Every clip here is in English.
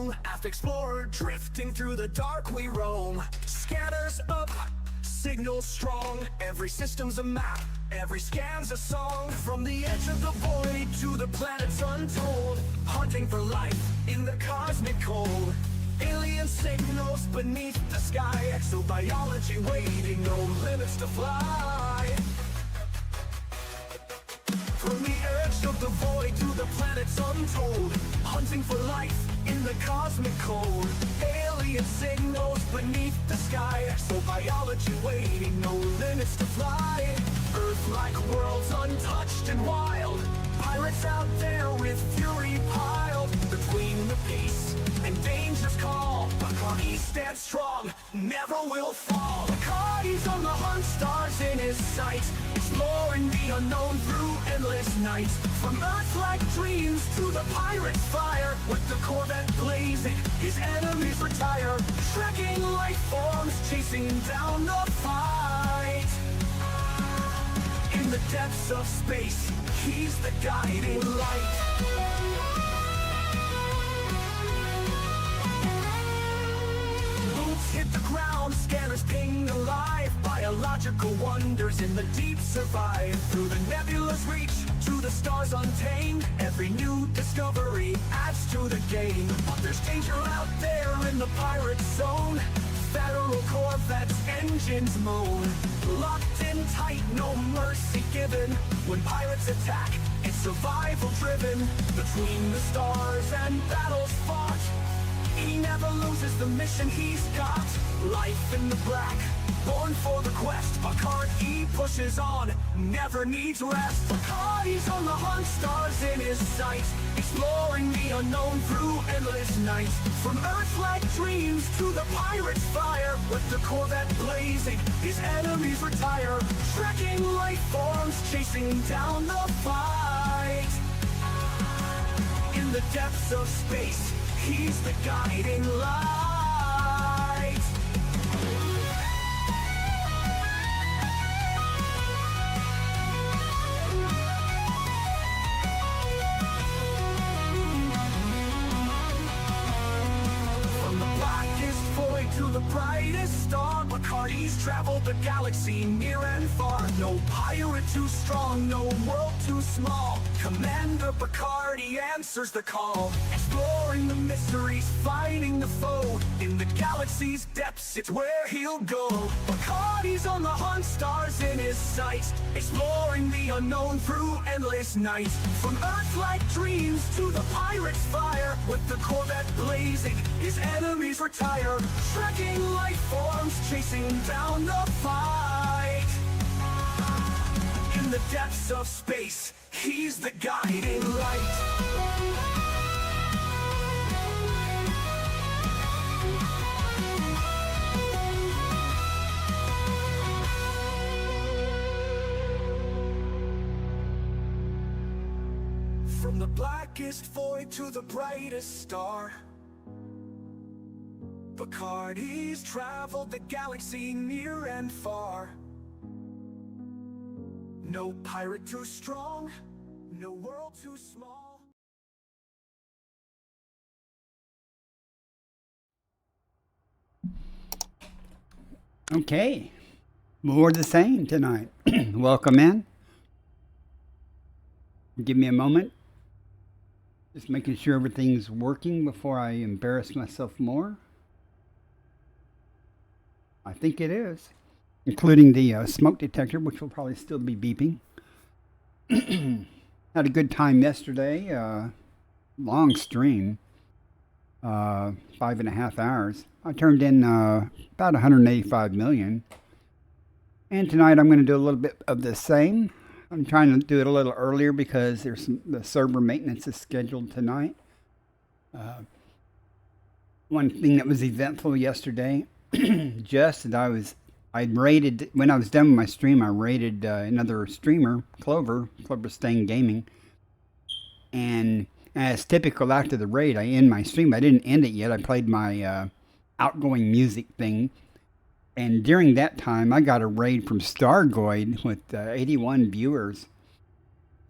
home. Aft explorer, drifting through the dark we roam. Scanners up, signals strong. Every system's a map, every scan's a song. From the edge of the void to the planets untold, hunting for life in the cosmic cold. Alien signals beneath the sky, exobiology waiting, no limits to fly. From the edge of the void to the planets untold, hunting for life in the cosmic cold. Alien signals beneath the sky, exobiology waiting, no limits to fly. Earth-like worlds untouched and wild, pirates out there with fury piled. Between the peace and danger's call, Bacardi stands strong, never will fall. Bacardi's on the hunt, stars in his sight, exploring the unknown through endless nights. From Earth-like dreams to the pirate's fire, with the Corvette blazing, his enemies retire. Trekking life forms, chasing down the fight. In the depths of space, he's the guiding light. Hit the ground, scanners ping alive. Biological wonders in the deep survive. Through the nebula's reach, to the stars untamed, every new discovery adds to the game. But there's danger out there in the pirate zone. Federal Corvettes, engines moan. Locked in tight, no mercy given. When pirates attack, it's survival driven. Between the stars and battles fought, he never loses the mission he's got. Life in the black, born for the quest. Bacardi pushes on, never needs rest. Bacardi's on the hunt, stars in his sight, exploring the unknown through endless nights. From Earth-like dreams to the pirate's fire, with the Corvette blazing, his enemies retire. Trekking life forms, chasing down the fight. In the depths of space, he's the guiding light. From the blackest void to the brightest star, Bacardi's traveled the galaxy near and far. No pirate too strong, no world too small. Commander Bacardi answers the call, exploring the mysteries, fighting the foe. In the galaxy's depths, it's where he'll go. Bacardi's on the hunt, stars in his sight, exploring the unknown through endless nights. From Earth-like dreams to the pirate's fire, with the Corvette blazing, his enemies retire. Trekking life forms, chasing down the fight. In the depths of space, he's the guiding light. From the blackest void to the brightest star, Bacardi's traveled the galaxy near and far. No pirate too strong, no world too small. Okay, more of the same tonight. Welcome in. Give me a moment. Just making sure everything's working before I embarrass myself more. I think it is, including the smoke detector, which will probably still be beeping. Had a good time yesterday. Long stream, 5.5 hours. I turned in about 185 million. And tonight I'm going to do a little bit of the same. I'm trying to do it a little earlier because the server maintenance is scheduled tonight. One thing that was eventful yesterday, just as I'd raided, when I was done with my stream, I raided another streamer, Clover Stain Gaming. And as typical after the raid, I end my stream. I didn't end it yet. I played my outgoing music thing. And during that time, I got a raid from Stargoid with 81 viewers.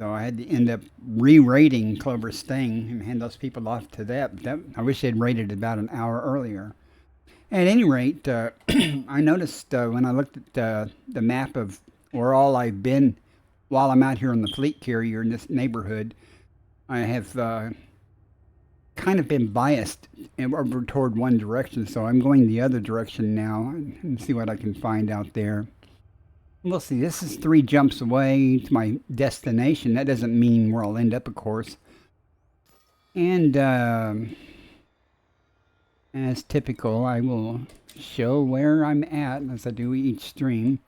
So I had to end up re-rating Clover Sting and hand those people off to that. I wish they'd rated it about an hour earlier. At any rate, I noticed when I looked at the map of where all I've been while I'm out here on the fleet carrier in this neighborhood, I have kind of been biased over toward one direction, so I'm going the other direction now and see what I can find out there. We'll see. This is 3 jumps away to my destination. That doesn't mean where I'll end up, of course. And as typical, I will show where I'm at as I do each stream.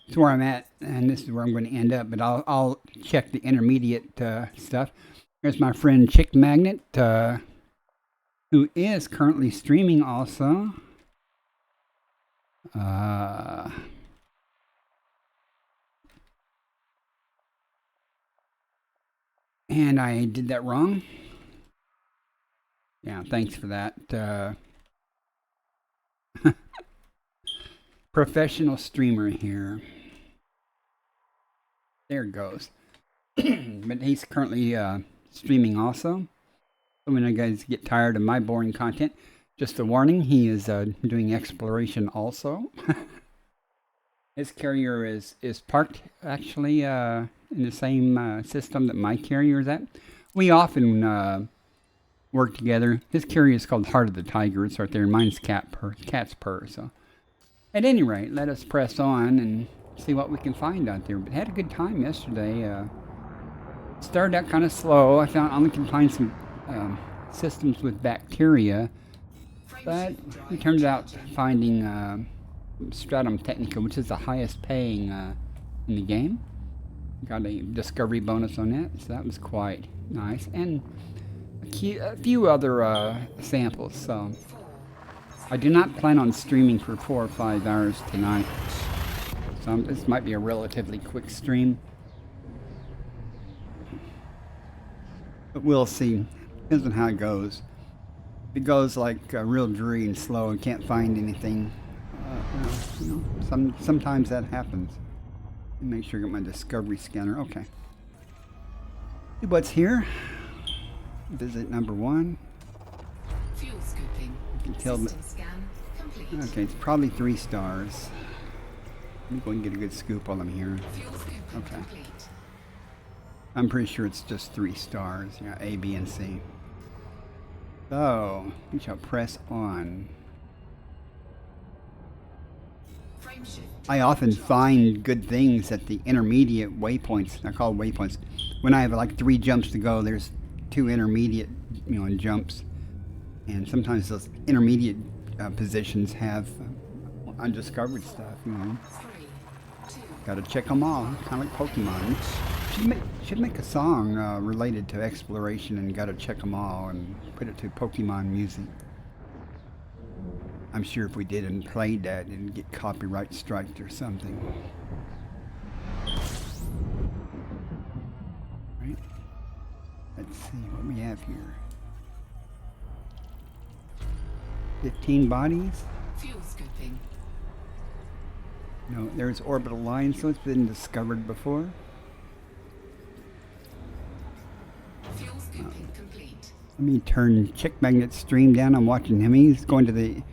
It's where I'm at, and this is where I'm going to end up, but I'll check the intermediate stuff. There's my friend Chick Magnet, who is currently streaming also. And I did that wrong. Yeah, thanks for that. Professional streamer here. There it goes. But he's currently streaming also. So when you guys get tired of my boring content, just a warning, he is doing exploration also. His carrier is parked actually in the same system that my carrier is at. We often work together. His carrier is called Heart of the Tiger. It's right there. Mine's Cat's Purr. So at any rate, let us press on and see what we can find out there. But had a good time yesterday. Started out kind of slow. I found I only can find some systems with bacteria, but we turned out finding Stratum Technica, which is the highest paying in the game. Got a discovery bonus on that, so that was quite nice, and a few other samples. So I do not plan on streaming for 4 or 5 hours tonight. So this might be a relatively quick stream. But we'll see. Depends on how it goes. If it goes like real dreary and slow and can't find anything, sometimes that happens. Make sure I get my discovery scanner. Okay. See what's here. Visit number 1. Fuel scooping. You can tell. System scan complete. Okay, it's probably 3 stars. Let me go and get a good scoop while I'm here. Fuel scooping Okay. complete. I'm pretty sure it's just 3 stars. Yeah, A, B, and C. So, we shall press on. Frame shift. I often find good things at the intermediate waypoints. I call waypoints. When I have like 3 jumps to go, there's 2 intermediate, jumps. And sometimes those intermediate positions have undiscovered stuff, 3, 2. Gotta check them all, kind of like Pokemon. Should make a song related to exploration and gotta check them all and put it to Pokemon music. I'm sure if we did and played that, it'd get copyright striked or something. Right? Let's see what we have here. 15 bodies. Fuel scooping. No, there's orbital lines, so it's been discovered before. Fuel scooping complete. Let me turn Chick Magnet's stream down. I'm watching him. He's going to the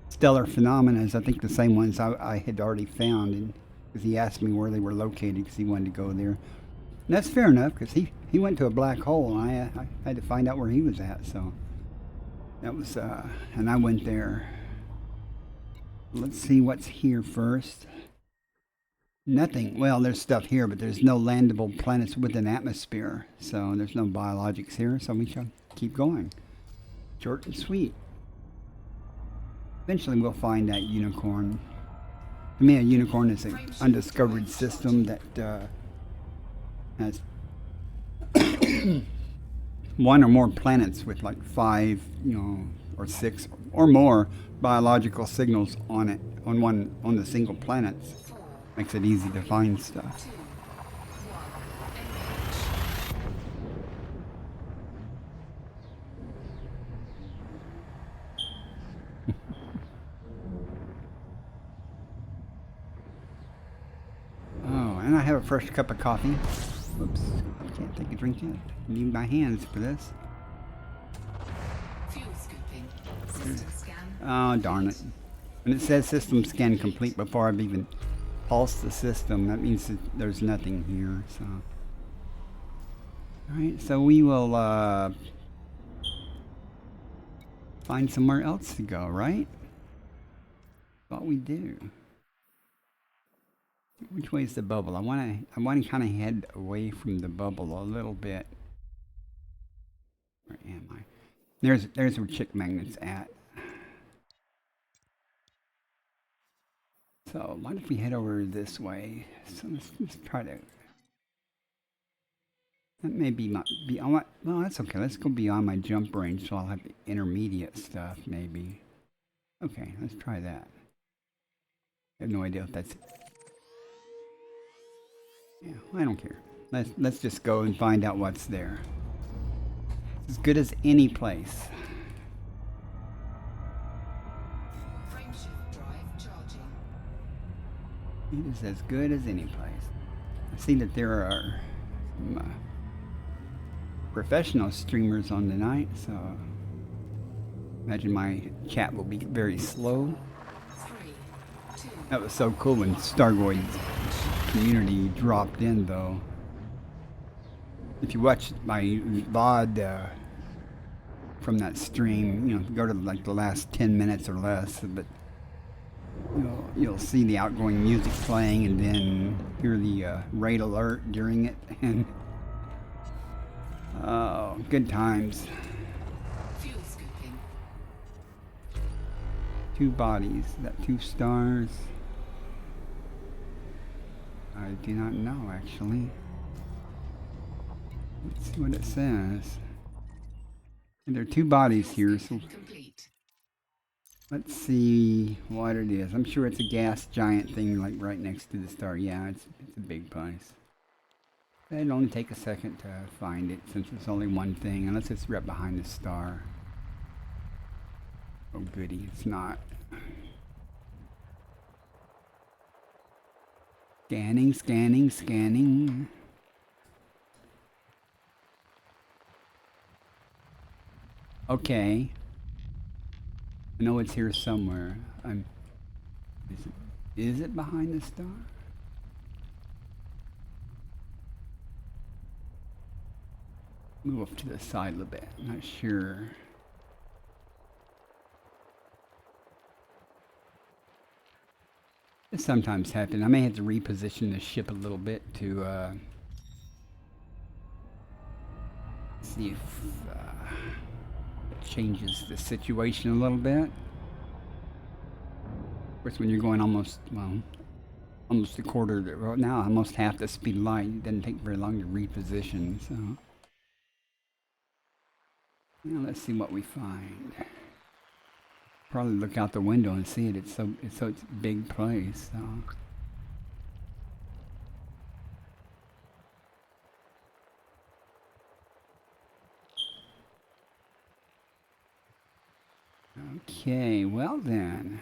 stellar phenomena, I think the same ones I had already found, and because he asked me where they were located because he wanted to go there. And that's fair enough because he went to a black hole and I had to find out where he was at. So that was and I went there. Let's see what's here first. Nothing. Well, there's stuff here, but there's no landable planets with an atmosphere, so there's no biologics here. So we shall keep going. Short and sweet. Eventually we'll find that unicorn. To me, a unicorn is an undiscovered system that has 1 or more planets with like 5, or 6 or more biological signals on it, on the single planets. Makes it easy to find stuff. 2, 1, engage. And I have a fresh cup of coffee. Oops, I can't take a drink yet. Need my hands for this. Fuel scooping. System scan. Oh, darn it. When it says system scan complete before I've even pulsed the system, that means that there's nothing here, so. Alright, so we will find somewhere else to go, right? What we do. Which way is the bubble? I wanna kinda head away from the bubble a little bit. Where am I? There's where chick magnet's at. So what if we head over this way? So let's try to. That may be my beyond. Well, that's okay. Let's go beyond my jump range, so I'll have intermediate stuff maybe. Okay, let's try that. I have no idea if that's. Yeah, I don't care. Let's just go and find out what's there. It's as good as any place. Frameshift drive charging. It is as good as any place. I see that there are some professional streamers on tonight, so imagine my chat will be very slow. 3, 2, That was so cool when Stargoid's community dropped in, though. If you watch my VOD from that stream, you know, go to like the last 10 minutes or less, but you'll see the outgoing music playing and then hear the raid alert during it, and oh, good times. fuel scooping. 2 bodies, is that 2 stars? I do not know, actually. Let's see what it says. And there are 2 bodies here, so Complete. let's see what it is. I'm sure it's a gas giant thing, like right next to the star. Yeah, it's a big place. It'll only take a second to find it, since it's only one thing, unless it's right behind the star. Oh goody, it's not. Scanning, scanning, scanning. Okay. I know it's here somewhere. Is it behind the star? Move off to the side a little bit. I'm not sure. This sometimes happens. I may have to reposition the ship a little bit to see if it changes the situation a little bit. Of course, when you're going almost a quarter of the road now, almost half the speed of light, it doesn't take very long to reposition. So, now let's see what we find. Probably look out the window and see it. It's a big place. So. Okay, well then.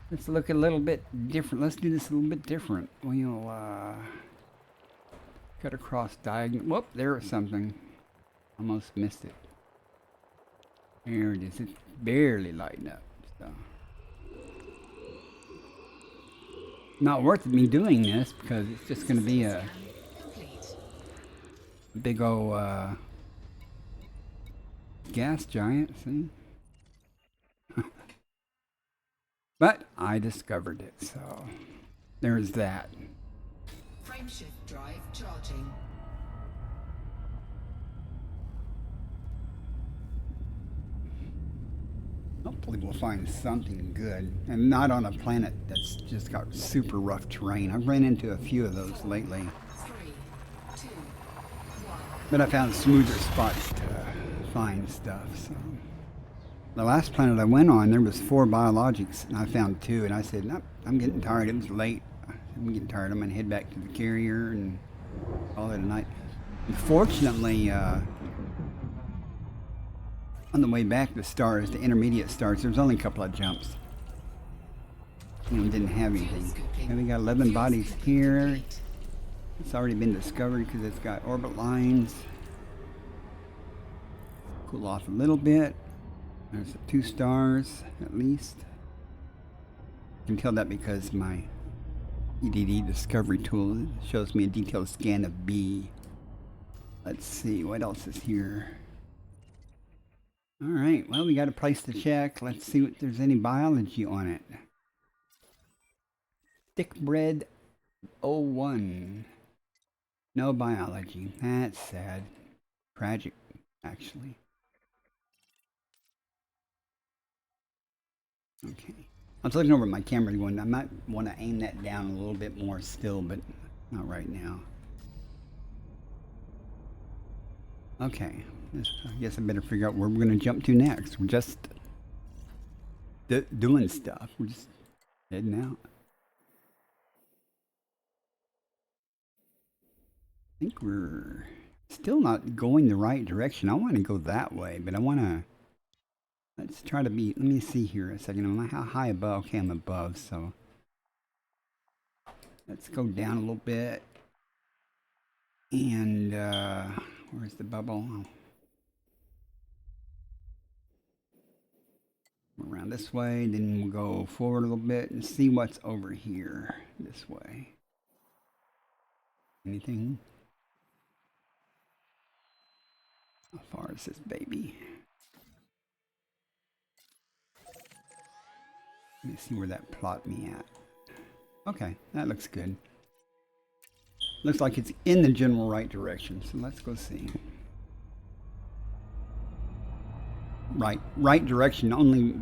Let's look a little bit different. Let's do this a little bit different. We'll cut across diagonal. Whoop, there was something. Almost missed it. There it is. It's barely lighting up. So. Not worth me doing this because it's just going to be a big old gas giant. See? But I discovered it, so there's that. Frameshift drive charging. Hopefully we'll find something good, and not on a planet that's just got super rough terrain. I've ran into a few of those lately, 3, 2, 1. but I found smoother spots to find stuff. So the last planet I went on, there was 4 biologics, and I found 2, and I said, nope, I'm getting tired. It was late. I'm getting tired. I'm gonna head back to the carrier and call it a night. Unfortunately, on the way back, the stars, the intermediate stars, there was only a couple of jumps. didn't have anything. And we got 11 bodies here. It's already been discovered because it's got orbit lines. Cool off a little bit. There's 2 stars at least. I can tell that because my EDD discovery tool shows me a detailed scan of B. Let's see, what else is here? Alright, well, we got a place to check. Let's see if there's any biology on it. Thickbread 01. No biology. That's sad. Tragic, actually. Okay. I was looking over at my camera going, I might want to aim that down a little bit more still, but not right now. Okay. I guess I better figure out where we're going to jump to next. We're just doing stuff. We're just heading out. I think we're still not going the right direction. I want to go that way, but I want to... Let's try to be... Let me see here a second. How high above? Okay, I'm above, so... Let's go down a little bit. And, where's the bubble? Oh. Around this way, then we'll go forward a little bit and see what's over here this way. Anything? How far is this baby? Let me see where that plot me at. Okay, that looks good. Looks like it's in the general right direction, so let's go see. Right direction only.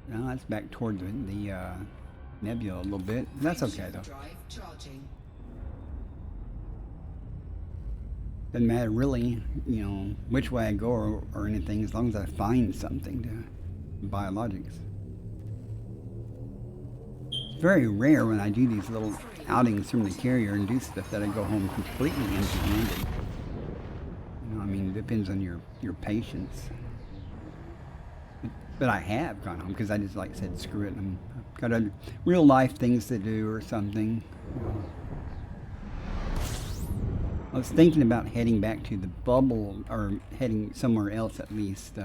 No, that's back toward the nebula a little bit. That's okay though. Doesn't matter really, which way I go or anything, as long as I find something to biologics. It's very rare when I do these little outings from the carrier and do stuff that I go home completely empty-handed. I mean, it depends on your patience. But I have gone home because I just, like I said, screw it. I've got other real life things to do or something. I was thinking about heading back to the bubble, or heading somewhere else at least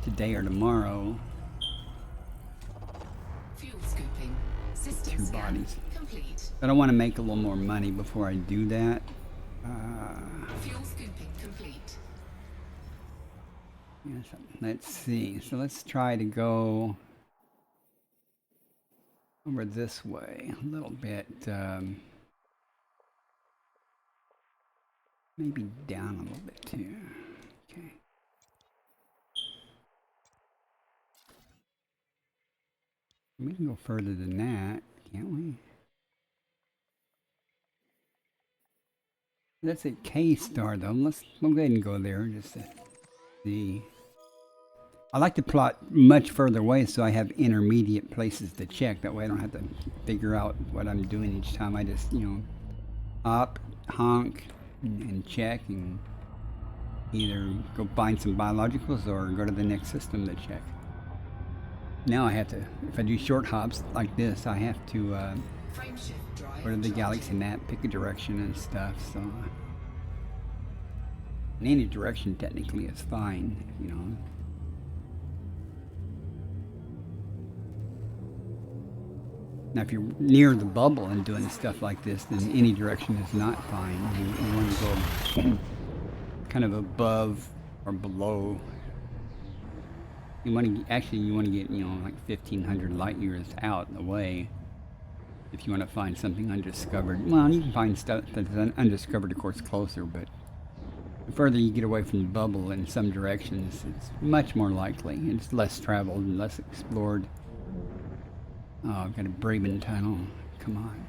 today or tomorrow. Fuel scooping. System 2 bodies. Complete. But I want to make a little more money before I do that. Fuel scooping complete. Yes, let's see. So let's try to go over this way a little bit. Maybe down a little bit too. Okay. We can go further than that, can't we? That's a K star though. We'll go ahead and go there just to see. I like to plot much further away so I have intermediate places to check. That way I don't have to figure out what I'm doing each time. I just, up, honk, and check, and either go find some biologicals or go to the next system to check. Now I have to, if I do short hops like this, I have to go to the galaxy map, pick a direction and stuff. So in any direction technically is fine, Now if you're near the bubble and doing stuff like this, then any direction is not fine. You want to go kind of above or below. You want to get, like 1,500 light years out away if you want to find something undiscovered. Well, you can find stuff that's undiscovered, of course, closer, but the further you get away from the bubble in some directions, it's much more likely. It's less traveled and less explored. Oh, I've got a Braben tunnel. Come on.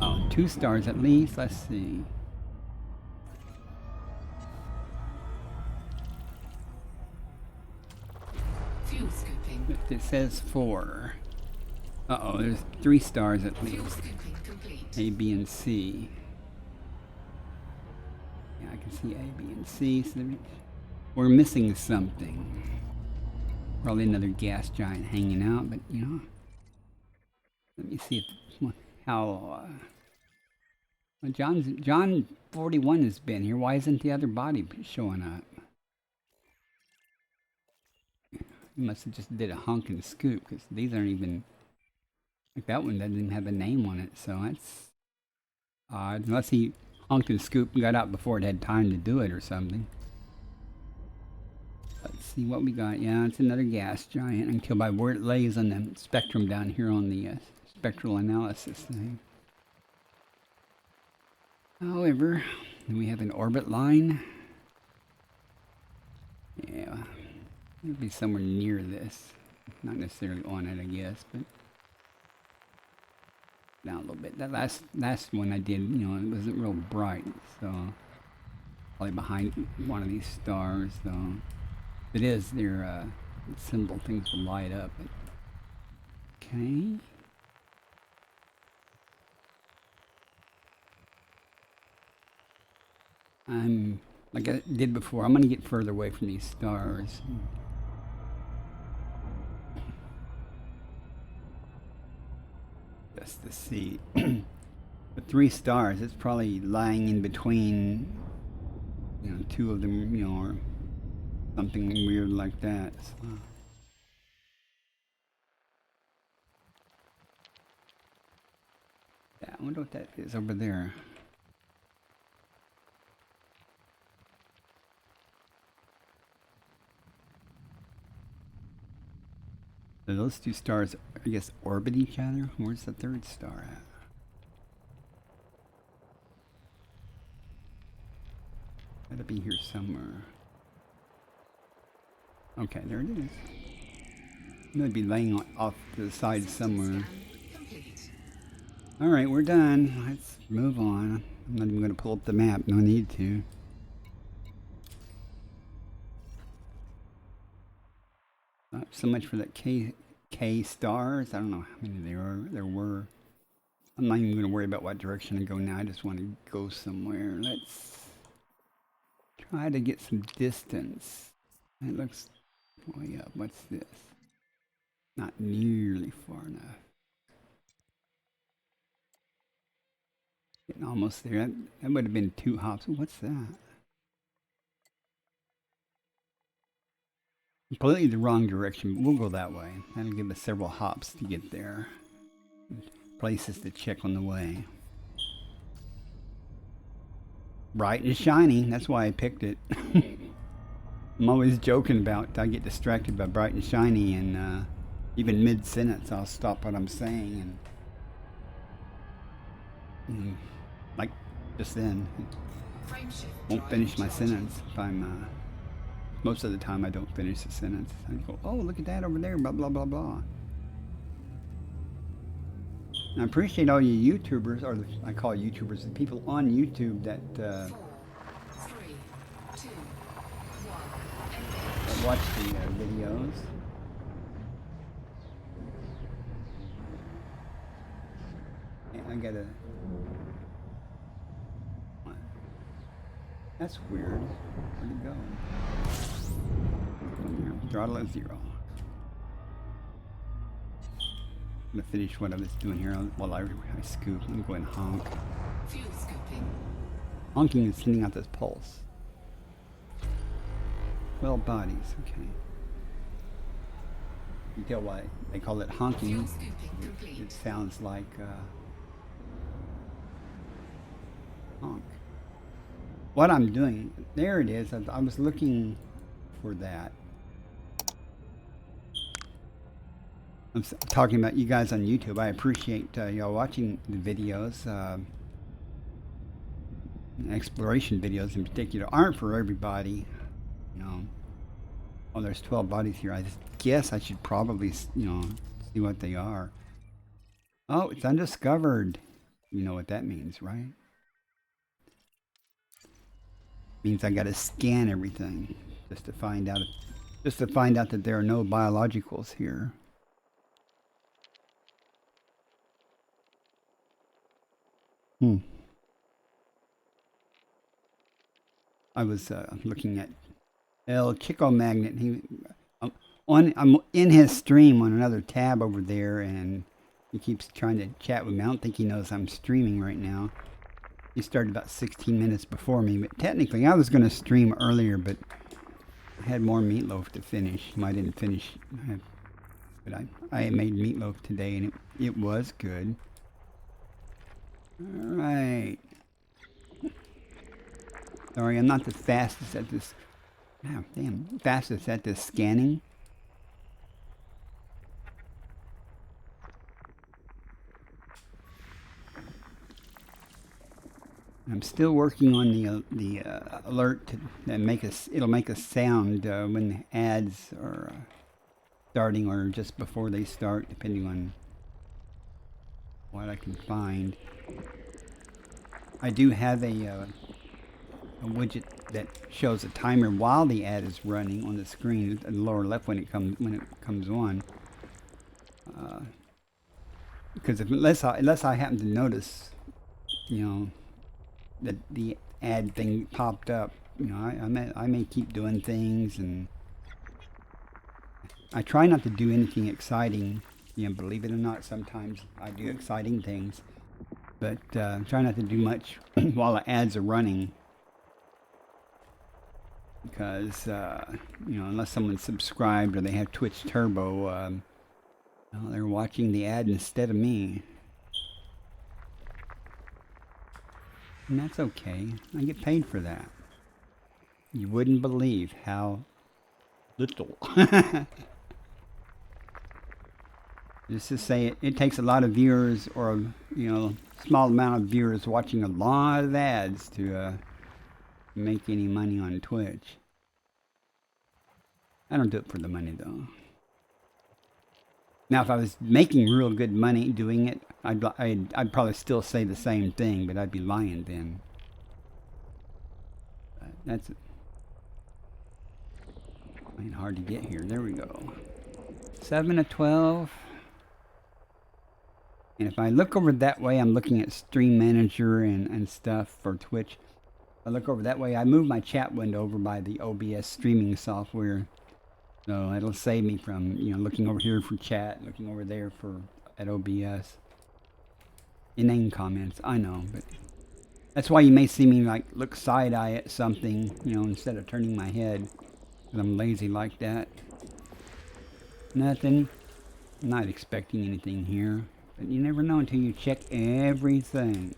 Oh, 2 stars at least. Let's see. Fuel scooping. It says 4. Uh-oh, there's 3 stars at Fuel least. scooping complete. A, B, and C. Yeah, I can see A, B, and C. So we're missing something. Probably another gas giant hanging out, but you know. Let me see if, how. Well, John 41 has been here. Why isn't the other body showing up? He must have just did a hunk and scoop because these aren't even. Like that one doesn't even have a name on it, so that's odd. Unless he hunked and scooped and got out before it had time to do it or something. Let's see what we got. Yeah, it's another gas giant. And killed by where it lays on the spectrum down here on the spectral analysis thing. However, we have an orbit line. Yeah, it'll be somewhere near this. Not necessarily on it, I guess, but down a little bit. That last one I did, you know, it wasn't real bright, so probably behind one of these stars, though. It is, their symbol things will light up. Okay. I'm, like I did before, I'm going to get further away from these stars. Just to see. The 3 stars, it's probably lying in between, you know, 2 of them, you know, or something weird like that. So. Yeah, I wonder what that is over there. So those 2 stars, I guess, orbit each other? Where's the 3rd star at? Gotta be here somewhere. Okay, there it is. It might be laying off to the side somewhere. Alright, we're done. Let's move on. I'm not even going to pull up the map. No need to. Not so much for that K stars. I don't know how many there were. I'm not even going to worry about what direction to go now. I just want to go somewhere. Let's try to get some distance. It looks way up. What's this? Not nearly far enough. Getting almost there. That would have been 2 hops. What's that? Completely the wrong direction. We'll go that way. That'll give us several hops to get there. Places to check on the way. Bright and shiny. That's why I picked it. I'm always joking about I get distracted by bright and shiny, and even mid-sentence I'll stop what I'm saying and like just then won't finish my sentence if I'm most of the time I don't finish the sentence. I go, oh, look at that over there, blah blah blah blah. And I appreciate all you YouTubers, or I call YouTubers, the people on YouTube that 4, 3, 2, 1. that watch the videos. And I gotta. What? That's weird. Where'd it go? Throttle at 0. I'm gonna finish what I was doing here while I scoop. Let me go and honk. Fuel scooping. Honking is sending out this pulse. 12 bodies, okay. You tell why they call it honking. Fuel scooping complete. It sounds like honk. What I'm doing, there it is. I was looking for that. I'm talking about you guys on YouTube. I appreciate y'all watching the videos. Exploration videos in particular aren't for everybody. You know, oh, there's 12 bodies here. I just guess I should probably, you know, see what they are. Oh, it's undiscovered. You know what that means, right? Means I got to scan everything just to find out that there are no biologicals here. I was looking at El Chico Magnet. I'm in his stream on another tab over there, and he keeps trying to chat with me. I don't think he knows I'm streaming right now. He started about 16 minutes before me, but technically I was going to stream earlier, but I had more meatloaf to finish. I didn't finish, but I made meatloaf today, and it was good. All right. Sorry, I'm not the fastest at this. Oh, damn, fastest at this scanning. I'm still working on the alert that it'll make a sound when the ads are starting or just before they start, depending on what I can find. I do have a widget that shows a timer while the ad is running on the screen in the lower left when it comes on. Because unless I happen to notice, you know, that the ad thing popped up, you know, I may keep doing things, and I try not to do anything exciting. You know, believe it or not, sometimes I do exciting things, but try not to do much while the ads are running, because you know, unless someone's subscribed or they have Twitch Turbo, you know, they're watching the ad instead of me. And that's okay. I get paid for that. You wouldn't believe how little. Just to say it takes a lot of viewers, or you know, small amount of viewers watching a lot of ads to make any money on Twitch. I don't do it for the money though. Now, if I was making real good money doing it, I'd probably still say the same thing, but I'd be lying then. But that's ain't hard to get here. There we go. 7 of 12. And if I look over that way, I'm looking at Stream Manager and stuff for Twitch. I look over that way. I move my chat window over by the OBS streaming software. So it'll save me from, you know, looking over here for chat, looking over there at OBS. Inane comments, I know, but that's why you may see me like look side-eye at something, you know, instead of turning my head, because I'm lazy like that. Nothing. I'm not expecting anything here, but you never know until you check everything.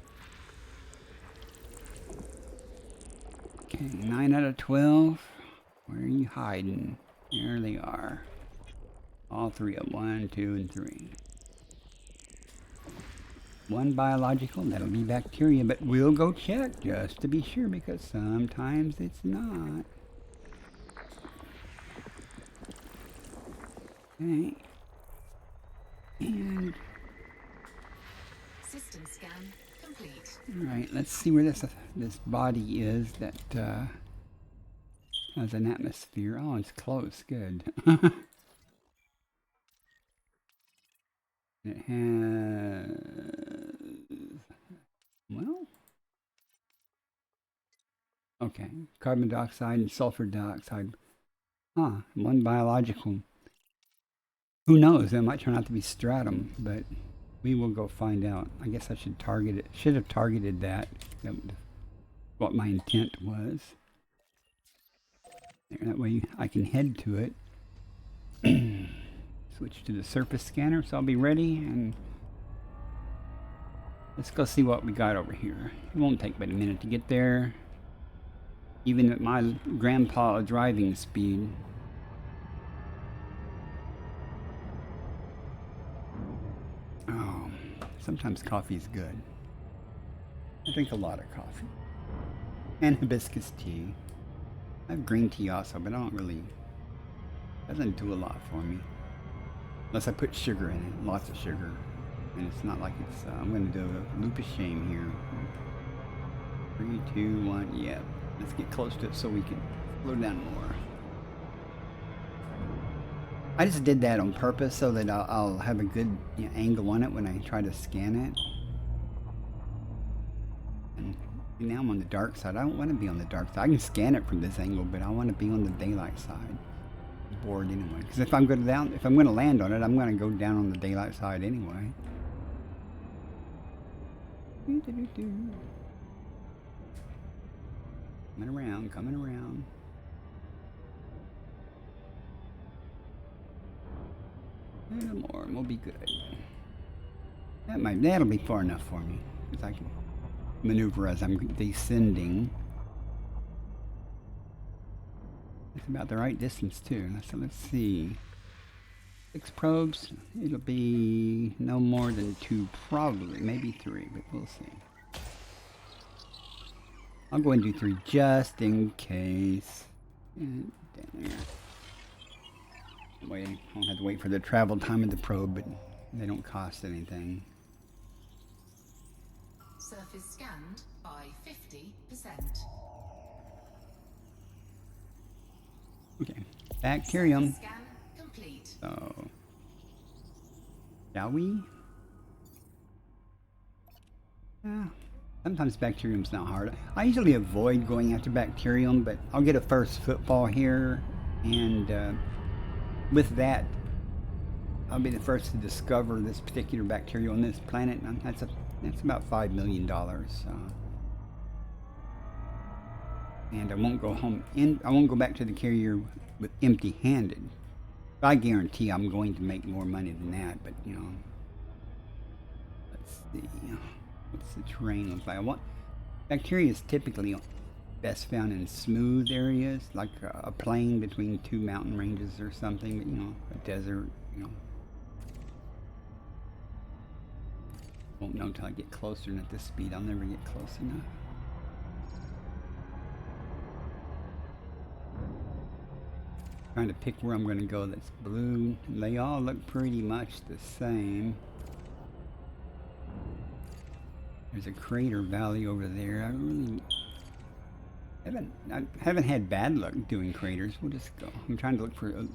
Okay, 9 out of 12. Where are you hiding? There they are. All three of them. 1, 2, and 3. One biological, that'll be bacteria, but we'll go check just to be sure, because sometimes it's not. Okay. And System scan complete. alright, let's see where this body is that has an atmosphere. Oh, it's close. Good. It has, well, okay, carbon dioxide and sulfur dioxide. One biological. Who knows? It might turn out to be stratum, but we will go find out. I guess I should target it. Should have targeted that. That was what my intent was. That way I can head to it. Switch to the surface scanner, so I'll be ready, and let's go see what we got over here. It won't take but a minute to get there, even at my grandpa driving speed. Oh, sometimes coffee is good. I drink a lot of coffee. And hibiscus tea. I have green tea also, but I don't really, doesn't do a lot for me. Unless I put sugar in it, lots of sugar. And it's not like it's, I'm going to do a loop of shame here. 3, 2, 1, yeah. Let's get close to it so we can slow down more. I just did that on purpose so that I'll have a good, you know, angle on it when I try to scan it. And now I'm on the dark side. I don't want to be on the dark side. I can scan it from this angle, but I want to be on the daylight side. board anyway. Because if I'm going to land on it, I'm going to go down on the daylight side anyway. Coming around, coming around. A little more, and we'll be good. That'll be far enough for me, because I can maneuver as I'm descending. It's about the right distance too. So let's see. 6 probes. It'll be no more than 2, probably, maybe 3, but we'll see. I'll go and do 3 just in case. And down there. Wait, I don't have to wait for the travel time of the probe, but they don't cost anything. Surface scanned by 50%. Okay, bacterium. Scan complete. So, shall we? Yeah. Sometimes bacterium's not hard. I usually avoid going after bacterium, but I'll get a first football here, and with that, I'll be the first to discover this particular bacteria on this planet. And that's about $5 million. And I won't go home. I won't go back to the carrier with empty-handed. I guarantee I'm going to make more money than that. But you know, let's see. What's the terrain look like? Bacteria is typically best found in smooth areas, like a plain between 2 mountain ranges or something. But, you know, a desert. You know, won't know until I get closer. And at this speed, I'll never get close enough. Trying to pick where I'm going to go that's blue. They all look pretty much the same. There's a crater valley over there. I haven't had bad luck doing craters. We'll just go. I'm trying to look for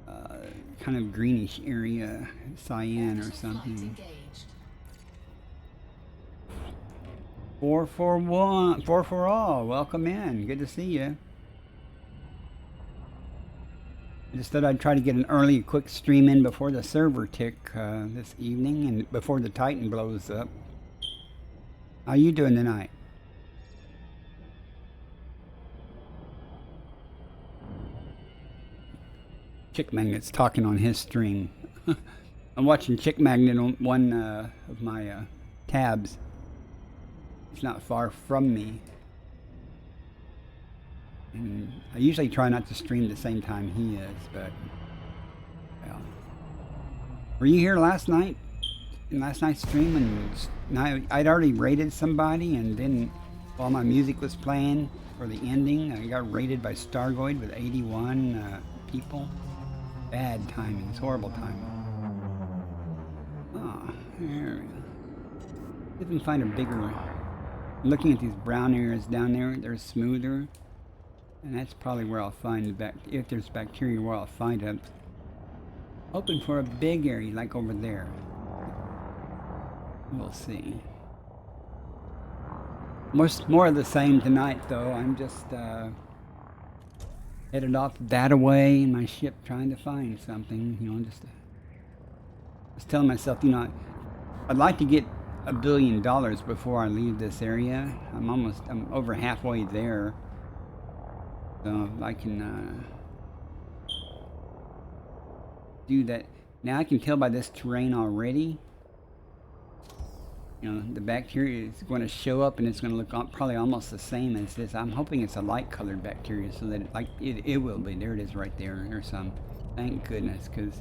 a kind of greenish area, cyan or something. 441, 4 for all. Welcome in. Good to see you. I just thought I'd try to get an early, quick stream in before the server tick this evening and before the Titan blows up. How you doing tonight? Chick Magnet's talking on his stream. I'm watching Chick Magnet on one of my tabs. It's not far from me. And I usually try not to stream the same time he is, but well. Were you here last night? In last night's stream, and I'd already raided somebody, and then while my music was playing for the ending, I got raided by Stargoid with 81 people. Bad timing. It's horrible timing. Ah, there we go. See if we can find a bigger. Looking at these brown areas down there, they're smoother. And that's probably where I'll find if there's bacteria, where I'll find it. Hoping for a big area like over there. We'll see. More of the same tonight, though. I'm just headed off that away in my ship, trying to find something. You know, just telling myself, you know, I'd like to get $1 billion before I leave this area. I'm over halfway there. So I can do that. Now I can tell by this terrain already. You know, the bacteria is going to show up and it's going to look probably almost the same as this. I'm hoping it's a light colored bacteria so that it will be. There it is right there. There's some. Thank goodness, because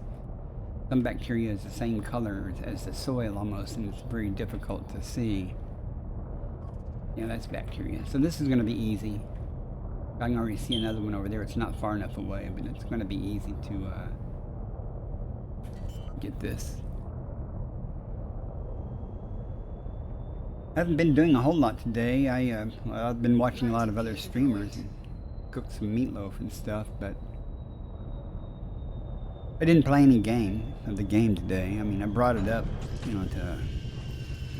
some bacteria is the same color as the soil almost, and it's very difficult to see. Yeah, that's bacteria. So this is going to be easy. I can already see another one over there. It's not far enough away, but it's going to be easy to get this. I haven't been doing a whole lot today. I've been watching a lot of other streamers and cooked some meatloaf and stuff, but I didn't play any of the game today. I mean, I brought it up, you know, to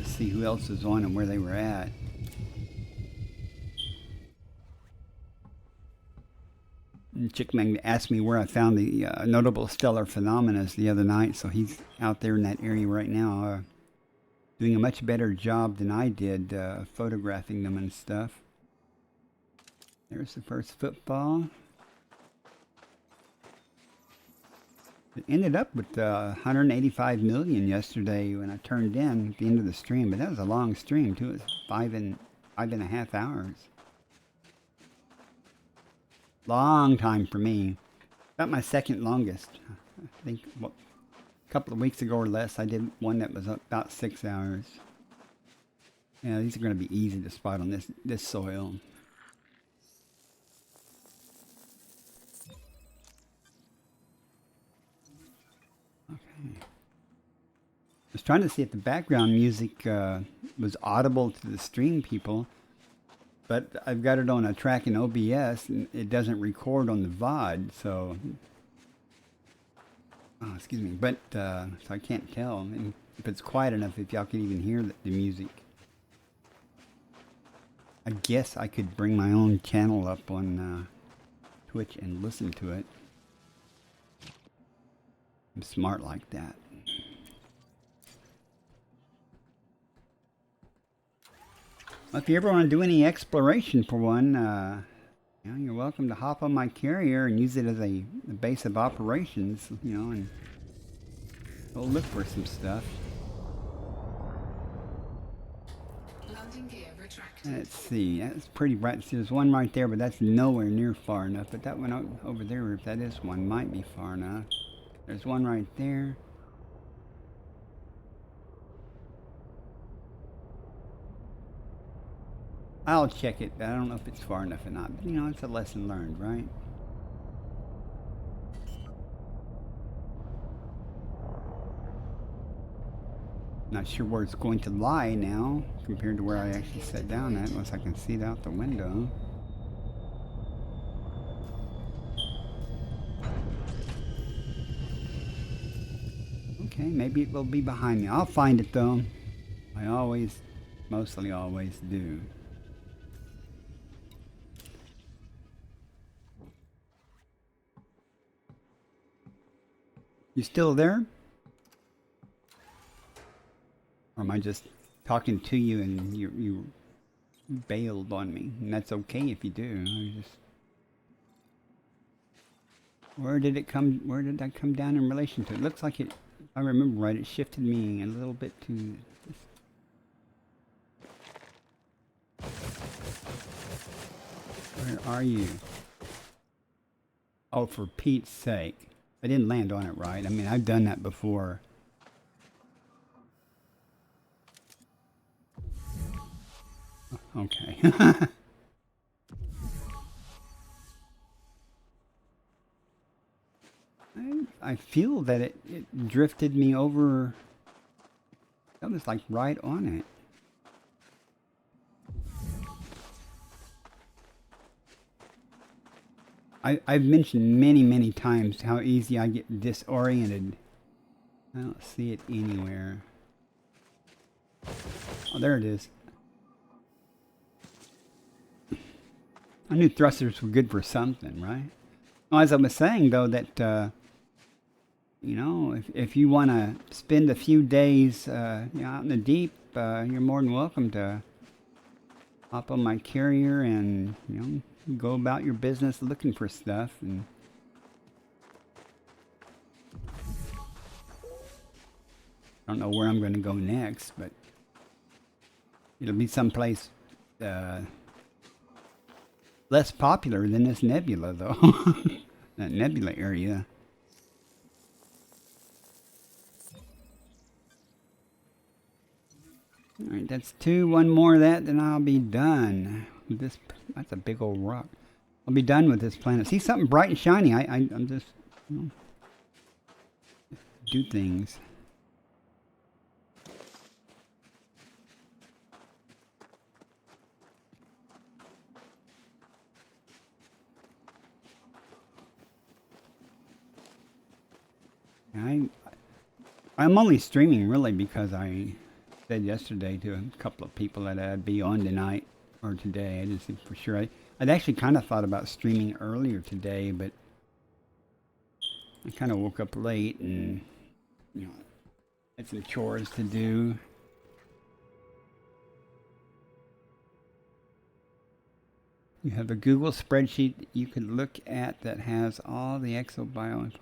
see who else was on and where they were at. Chickman asked me where I found the notable stellar phenomena the other night, so he's out there in that area right now, doing a much better job than I did photographing them and stuff. There's the first football. It ended up with 185 million yesterday when I turned in at the end of the stream, but that was a long stream too. It was five and a half hours. Long time for me. About my second longest. I think a couple of weeks ago or less, I did one that was about 6 hours. Yeah, these are going to be easy to spot on this soil. Okay. I was trying to see if the background music was audible to the stream people. But I've got it on a track in OBS, and it doesn't record on the VOD, so... Oh, excuse me. But, so I can't tell. And if it's quiet enough, if y'all can even hear the music. I guess I could bring my own channel up on Twitch and listen to it. I'm smart like that. If you ever want to do any exploration for one, you know, you're welcome to hop on my carrier and use it as a base of operations, you know, and go look for some stuff. Landing gear retracted. Let's see, that's pretty bright. See, there's one right there, but that's nowhere near far enough. But that one over there, if that is one, might be far enough. There's one right there. I'll check it, but I don't know if it's far enough or not. But, you know, it's a lesson learned, right? Not sure where it's going to lie now, compared to where I actually sat down at, unless I can see it out the window. Okay, maybe it will be behind me. I'll find it, though. I always, mostly always do. You still there? Or am I just talking to you and you bailed on me? And that's okay if you do. Where did that come down in relation to? It looks like it, if I remember right, it shifted me a little bit to this. Where are you? Oh, for Pete's sake. I didn't land on it right. I mean, I've done that before. Okay. I feel that it drifted me over. That was like right on it. I've mentioned many times how easy I get disoriented. I don't see it anywhere. Oh, there it is. I knew thrusters were good for something, right? Well, as I was saying, though, that, you know, if you want to spend a few days you know, out in the deep, you're more than welcome to hop on my carrier and, you know, go about your business looking for stuff. And I don't know where I'm going to go next, but it'll be someplace less popular than this nebula, though. That nebula area. Alright, that's two. One more of that, then I'll be done. This, that's a big old rock. I'll be done with this planet. See something bright and shiny. I'm just, you know, do things. I'm only streaming really because I said yesterday to a couple of people that I'd be on tonight or today. I just said for sure. I'd actually kind of thought about streaming earlier today, but I kind of woke up late and, you know, had some chores to do. You have a Google spreadsheet that you could look at that has all the exobio info.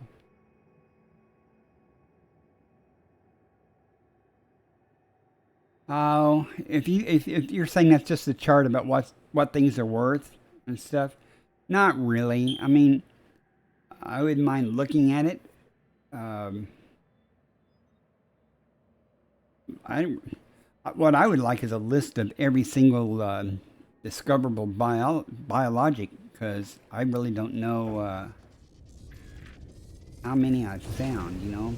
Oh, if you're saying that's just a chart about what things are worth and stuff, not really. I mean, I wouldn't mind looking at it. What I would like is a list of every single discoverable biologic, because I really don't know how many I've found. You know,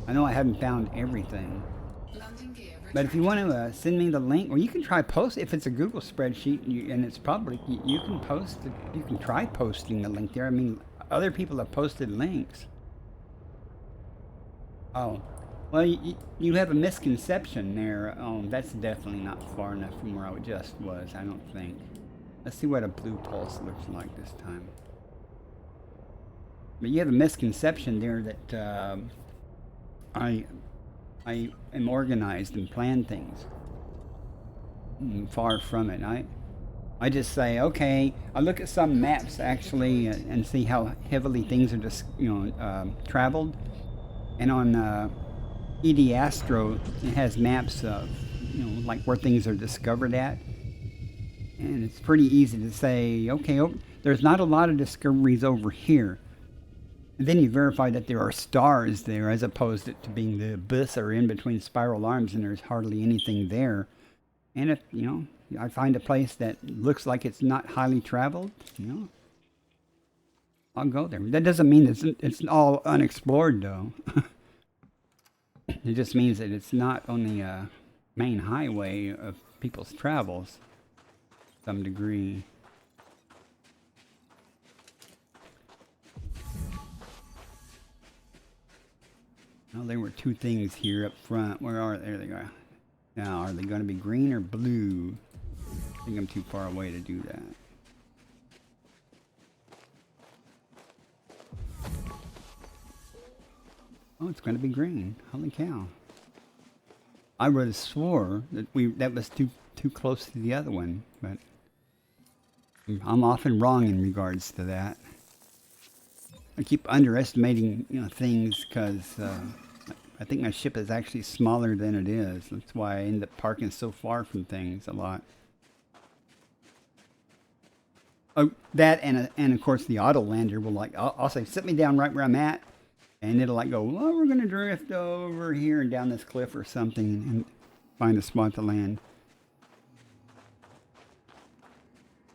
I know I haven't found everything. Landing gear But if you retracted. want to send me the link, or you can try post if it's a Google spreadsheet and it's public. You can post it. You can try posting the link there. I mean, other people have posted links. Oh, well, you have a misconception there. Oh, that's definitely not far enough from where I just was. I don't think. Let's see what a blue pulse looks like this time. But you have a misconception there that I am organized and plan things. Far from it. I just say, okay, I look at some maps actually and see how heavily things are just, traveled. And on ED Astro, it has maps of, like where things are discovered at. And it's pretty easy to say, okay, there's not a lot of discoveries over here. And then you verify that there are stars there, as opposed to being the abyss or in between spiral arms, and there's hardly anything there. And if, I find a place that looks like it's not highly traveled, I'll go there. That doesn't mean it's all unexplored, though. It just means that it's not on the main highway of people's travels, to some degree. Well, there were two things here up front. Where are they? There they are. Now, are they going to be green or blue? I think I'm too far away to do that. Oh, it's going to be green. Holy cow. I would have swore that was too close to the other one, but I'm often wrong in regards to that. I keep underestimating, things because I think my ship is actually smaller than it is. That's why I end up parking so far from things a lot. Oh, that and of course the auto lander will I'll say sit me down right where I'm at, and it'll go, well, we're gonna drift over here and down this cliff or something and find a spot to land.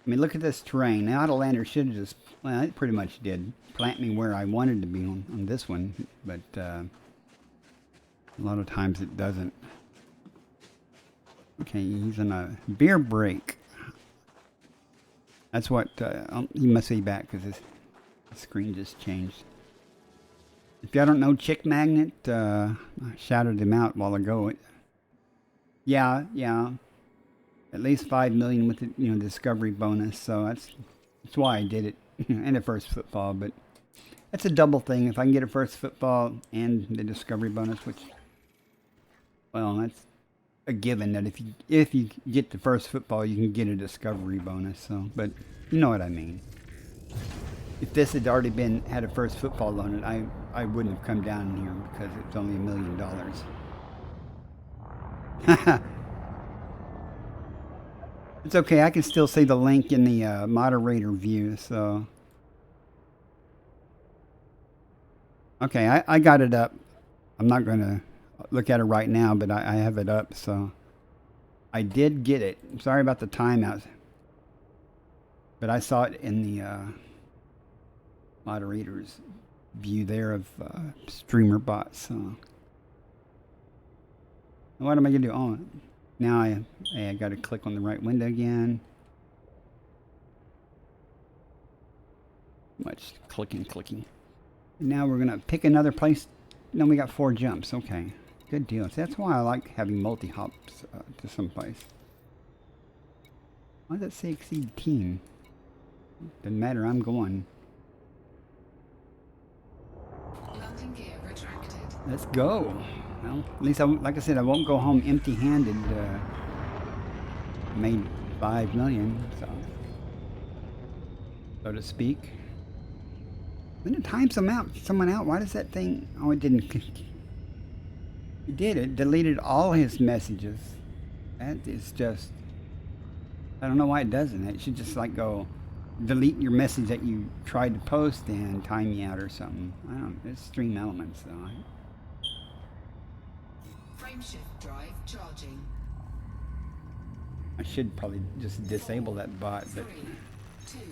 I mean, look at this terrain. The auto lander should have just, well, it pretty much did plant me where I wanted to be on this one, but a lot of times it doesn't. Okay, he's in a beer break. That's what, he must be back because his screen just changed. If y'all don't know Chick Magnet, I shouted him out a while ago. Yeah. At least 5 million with the discovery bonus, so that's why I did it. And a first football, but that's a double thing. If I can get a first football and the discovery bonus, which, well, that's a given that if you get the first football, you can get a discovery bonus. So, but you know what I mean. If this had already had a first football on it, I wouldn't have come down here because it's only $1 million. It's okay. I can still see the link in the moderator view. So, okay, I got it up. I'm not going to look at it right now, but I have it up. So, I did get it. I'm sorry about the timeout, but I saw it in the moderator's view there of streamer bots. So, what am I going to do? Oh. Now I got to click on the right window again. Much clicking. And now we're going to pick another place. No, we got 4 jumps. Okay. Good deal. So that's why I like having multi-hops to some place. Why does that say exceed team? Doesn't matter, I'm going. Landing gear retracted. Let's go. Well, at least, like I said, I won't go home empty-handed. Made 5 million, so to speak. When it times someone out, why does that thing? Oh, it didn't. It did. It deleted all his messages. That is just. I don't know why it doesn't. It should just like go delete your message that you tried to post and time me out or something. I don't. It's Stream Elements though. Frameshift drive charging. I should probably just disable that bot, but 3, 2, 1.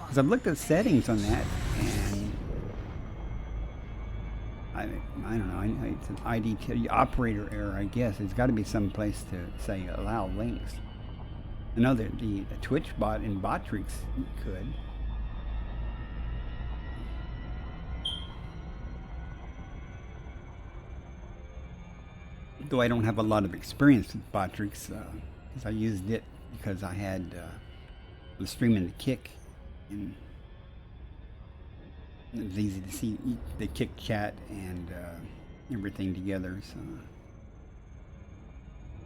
because I've looked at settings on that and I don't know. It's an ID operator error, I guess. There's got to be some place to say allow links. I know that the Twitch bot in Botrix could. Though I don't have a lot of experience with Botrix, because I used it because I had was streaming the Kick, and it was easy to see the Kick chat and everything together. So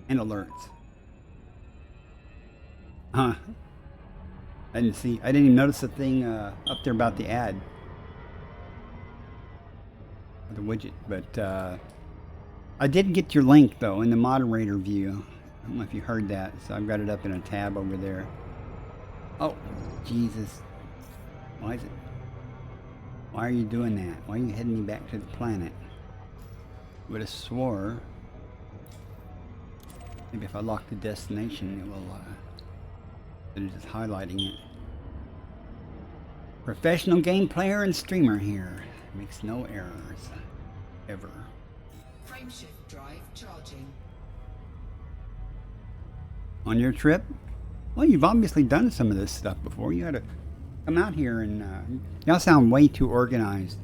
and alerts. Huh. I didn't even notice the thing up there about the ad. The widget. But I did get your link though in the moderator view. I don't know if you heard that. So I've got it up in a tab over there. Oh, Jesus. Why is it? Why are you doing that? Why are you heading me back to the planet? Would have swore. Maybe if I lock the destination, it will. Instead of just highlighting it. Professional game player and streamer here. Makes no errors. Ever. Frameshift drive charging. On your trip? Well, you've obviously done some of this stuff before. You had to come out here and y'all sound way too organized.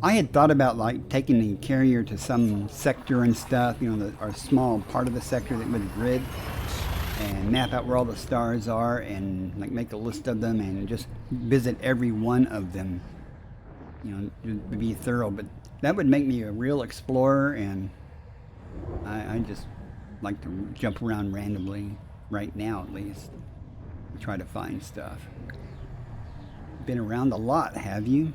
I had thought about like taking the carrier to some sector and stuff, you know, or small part of the sector that would grid and map out where all the stars are and like make a list of them and just visit every one of them. You know, to be thorough, but that would make me a real explorer, and I just like to jump around randomly right now at least and try to find stuff. Been around a lot, have you?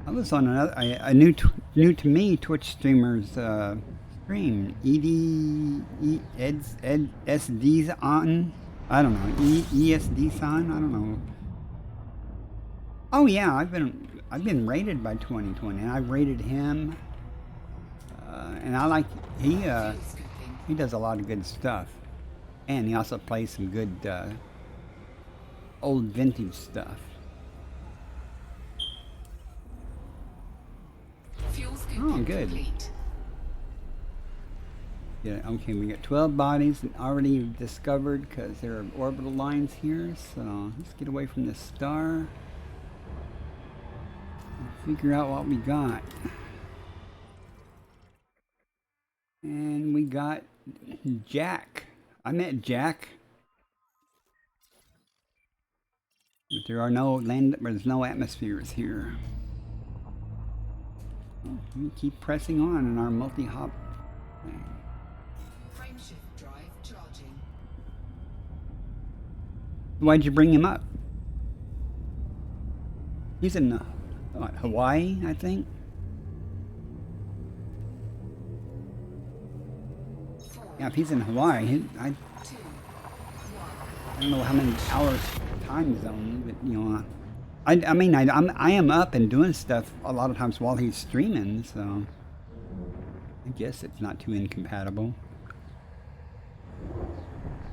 I was on a new to me Twitch streamer's stream. SD's on. I don't know. ESD's on. I don't know. Oh yeah, I've been rated by 2020, and I've rated him. And I like he does a lot of good stuff, and he also plays some good old vintage stuff. Oh, good. Complete. Yeah, okay, we got 12 bodies already discovered because there are orbital lines here, so let's get away from this star and figure out what we got. And we got Jack. I met Jack. But there's no atmospheres here. We keep pressing on in our multi-hop thing. Frameshift drive charging. Why'd you bring him up? He's in Hawaii, I think. 4, Yeah, if he's in Hawaii, 2, 1. I don't know how many hours time zone, but you know, I am up and doing stuff a lot of times while he's streaming, so I guess it's not too incompatible.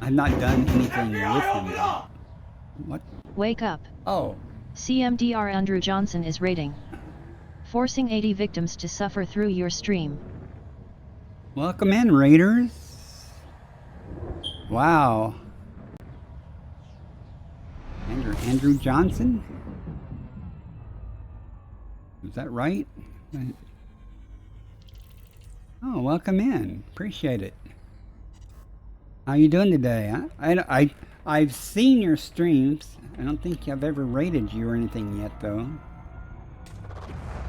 I've not done anything with him. What? Wake up. Oh, CMDR Andrew Johnson is raiding. Forcing 80 victims to suffer through your stream. welcome in, Raiders. Wow. Andrew Johnson? Is that right? Oh, welcome in. Appreciate it. How you doing today? I've seen your streams. I don't think I've ever rated you or anything yet, though.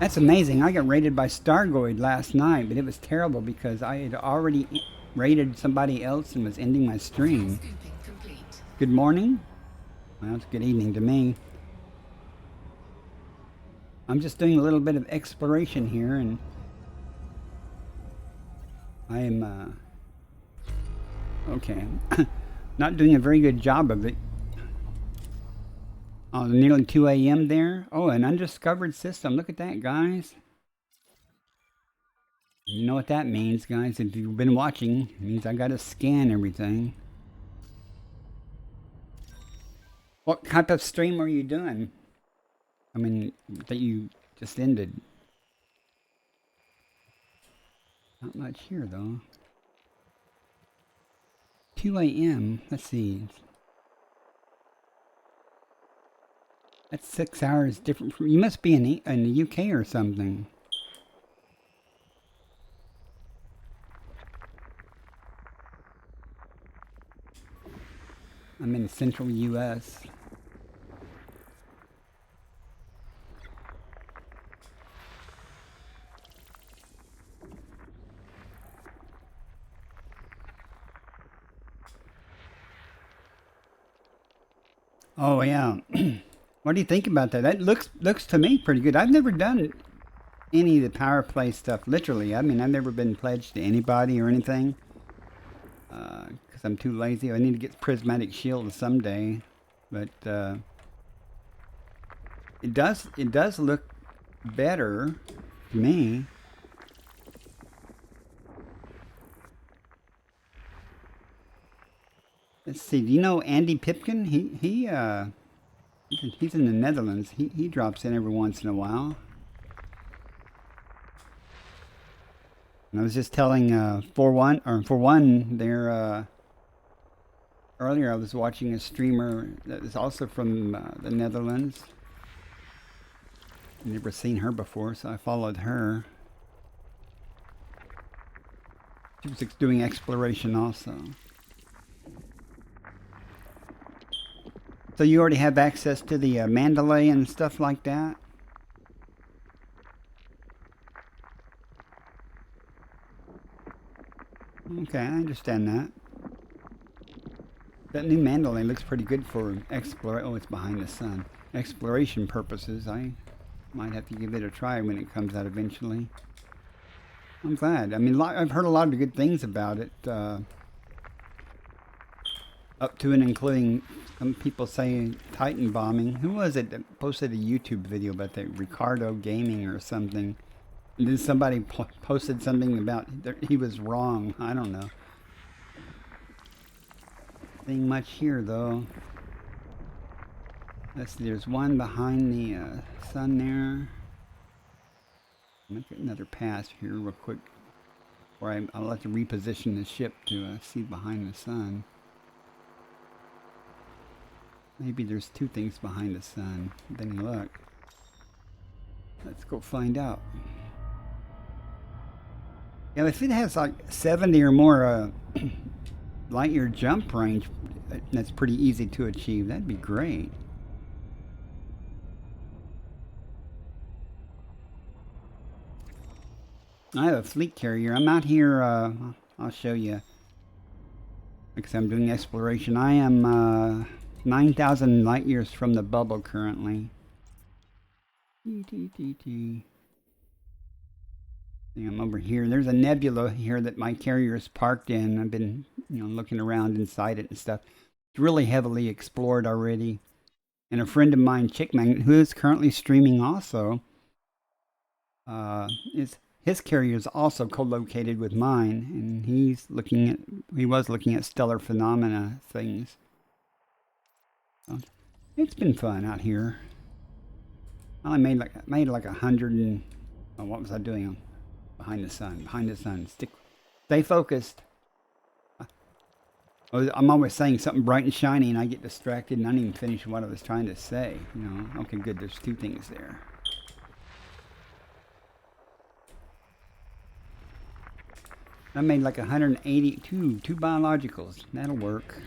That's amazing. I got rated by Stargoid last night, but it was terrible because I had already rated somebody else and was ending my stream. Scooping complete. Good morning. Well, it's good evening to me. I'm just doing a little bit of exploration here, and I am, okay. Not doing a very good job of it. Oh, nearly 2 a.m. there. Oh, an undiscovered system. Look at that, guys. You know what that means, guys. If you've been watching, it means I gotta scan everything. What type of stream are you doing? I mean, that you just ended. Not much here, though. 2 a.m. Let's see. That's 6 hours different from... You must be in the UK or something. I'm in the central US. Oh, yeah. What do you think about that? That looks to me pretty good. I've never done any of the power play stuff, literally. I mean, I've never been pledged to anybody or anything. Because I'm too lazy. I need to get Prismatic Shield someday. But it does look better to me. Let's see. Do you know Andy Pipkin? He's in the Netherlands. He drops in every once in a while. And I was just telling for one there earlier I was watching a streamer that is also from the Netherlands. I've never seen her before, so I followed her. She was doing exploration also. So you already have access to the Mandalay and stuff like that? Okay, I understand that. That new Mandalay looks pretty good for oh, it's behind the sun. Exploration purposes. I might have to give it a try when it comes out eventually. I'm glad. I mean, I've heard a lot of good things about it. Up to and including some people saying Titan bombing. Who was it that posted a YouTube video about that? Ricardo Gaming or something. And then somebody posted something about he was wrong. I don't know. Nothing much here though. Let's see, there's one behind the sun there. Make another pass here real quick. Or I'll have to reposition the ship to see behind the sun. Maybe there's two things behind the sun. Then look. Let's go find out. Yeah, if it has like 70 or more light year jump range, that's pretty easy to achieve. That'd be great. I have a fleet carrier. I'm out here. I'll show you. Because I'm doing exploration. I am 9,000 light years from the bubble currently. I'm over here. There's a nebula here that my carrier is parked in. I've been, looking around inside it and stuff. It's really heavily explored already. And a friend of mine, Chickman, who is currently streaming also, his carrier is also co-located with mine, and he was looking at stellar phenomena things. So it's been fun out here. I made like 100 and what was I doing? Behind the sun. Stay focused. I'm always saying something bright and shiny, and I get distracted, and I don't even finish what I was trying to say. Okay, good. There's two things there. I made like 182, two biologicals. That'll work.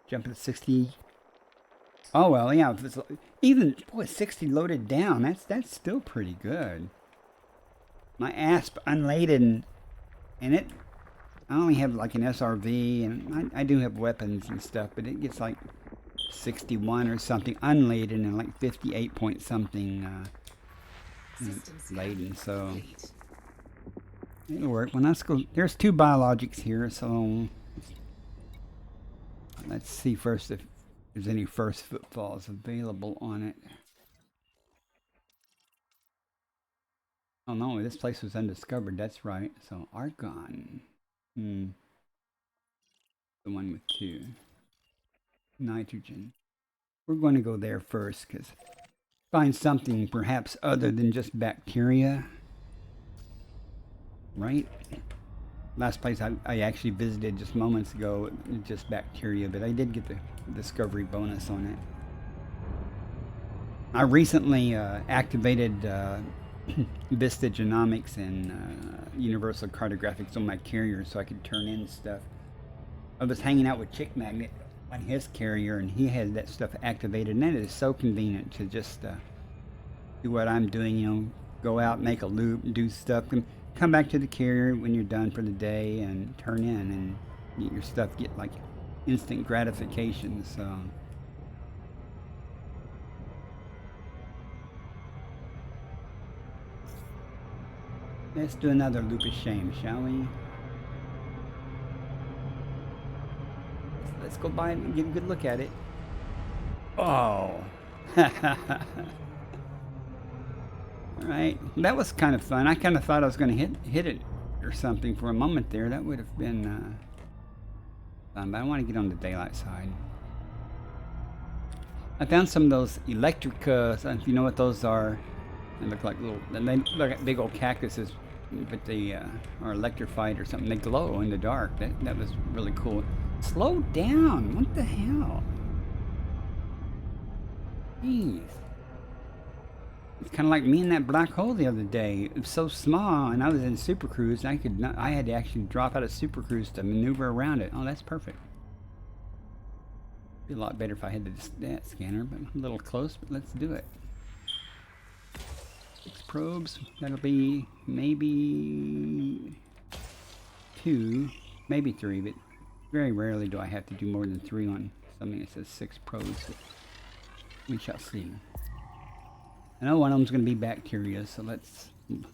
Jumping to 60. Oh well, yeah. If it's, even boy, 60 loaded down. That's still pretty good. My asp unladen, and it. I only have like an SRV, and I do have weapons and stuff, but it gets like 61 or something unladen and like 58 point something laden. So it'll work. Well, let's go. There's two biologics here, so let's see first if there's any first footfalls available on it. Oh no, this place was undiscovered. That's right. So Argon. The one with 2. Nitrogen. We're going to go there first because find something perhaps other than just bacteria. Right? Last place I actually visited just moments ago, just bacteria, but I did get the discovery bonus on it. I recently activated Vista Genomics and Universal Cartographics on my carrier so I could turn in stuff. I was hanging out with Chick Magnet on his carrier, and he has that stuff activated, and it is so convenient to just do what I'm doing, you know, go out, make a loop, do stuff, and come back to the carrier when you're done for the day and turn in and get your stuff, get like instant gratification. So let's do another loop of shame, shall we? Let's go by and get a good look at it. Oh. Alright, that was kind of fun. I kind of thought I was going to hit it or something for a moment there. That would have been fun, but I want to get on the daylight side. I found some of those electric, if you know what those are. They look like little, they look like big old cactuses, but they are electrified or something. They glow in the dark. That was really cool. Slow down. What the hell? Jeez. It's kind of like me in that black hole the other day. It was so small, and I was in Super Cruise. I had to actually drop out of Super Cruise to maneuver around it. Oh, that's perfect. Be a lot better if I had that scanner, but I'm a little close. But let's do it. 6 probes. That'll be maybe 2, maybe 3, but very rarely do I have to do more than 3 on something that says 6 probes. But we shall see. I know one of them's going to be bacteria, so let's see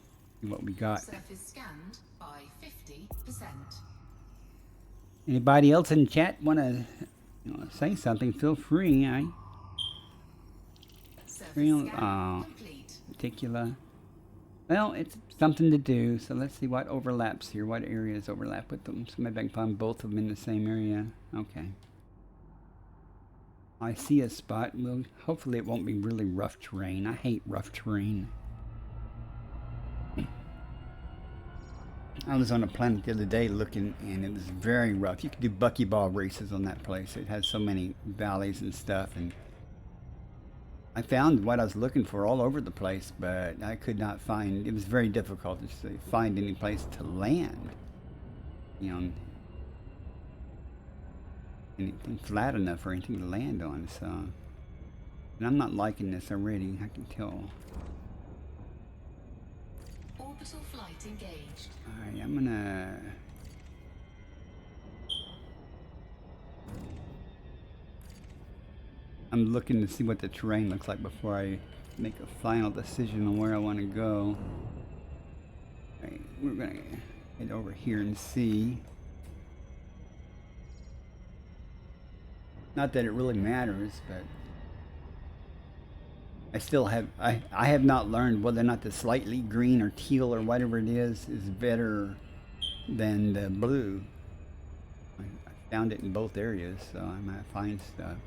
what we got. Surface scanned by 50%. Anybody else in chat want to say something? Feel free. Complete. Reticula. Well, it's something to do, so let's see what overlaps here. What areas overlap with them? So maybe I can find both of them in the same area. Okay. I see a spot. Well, hopefully it won't be really rough terrain. I hate rough terrain. I was on a planet the other day looking, and it was very rough. You could do buckyball races on that place. It has so many valleys and stuff, and I found what I was looking for all over the place, but I could not find. It was very difficult to find any place to land. You know, anything flat enough for anything to land on. So, and I'm not liking this already. I can tell. Orbital flight engaged. All right, I'm gonna. I'm looking to see what the terrain looks like before I make a final decision on where I want to go. All right, we're gonna head over here and see. Not that it really matters, but I still have, I have not learned whether or not the slightly green or teal or whatever it is better than the blue. I found it in both areas, so I might find stuff.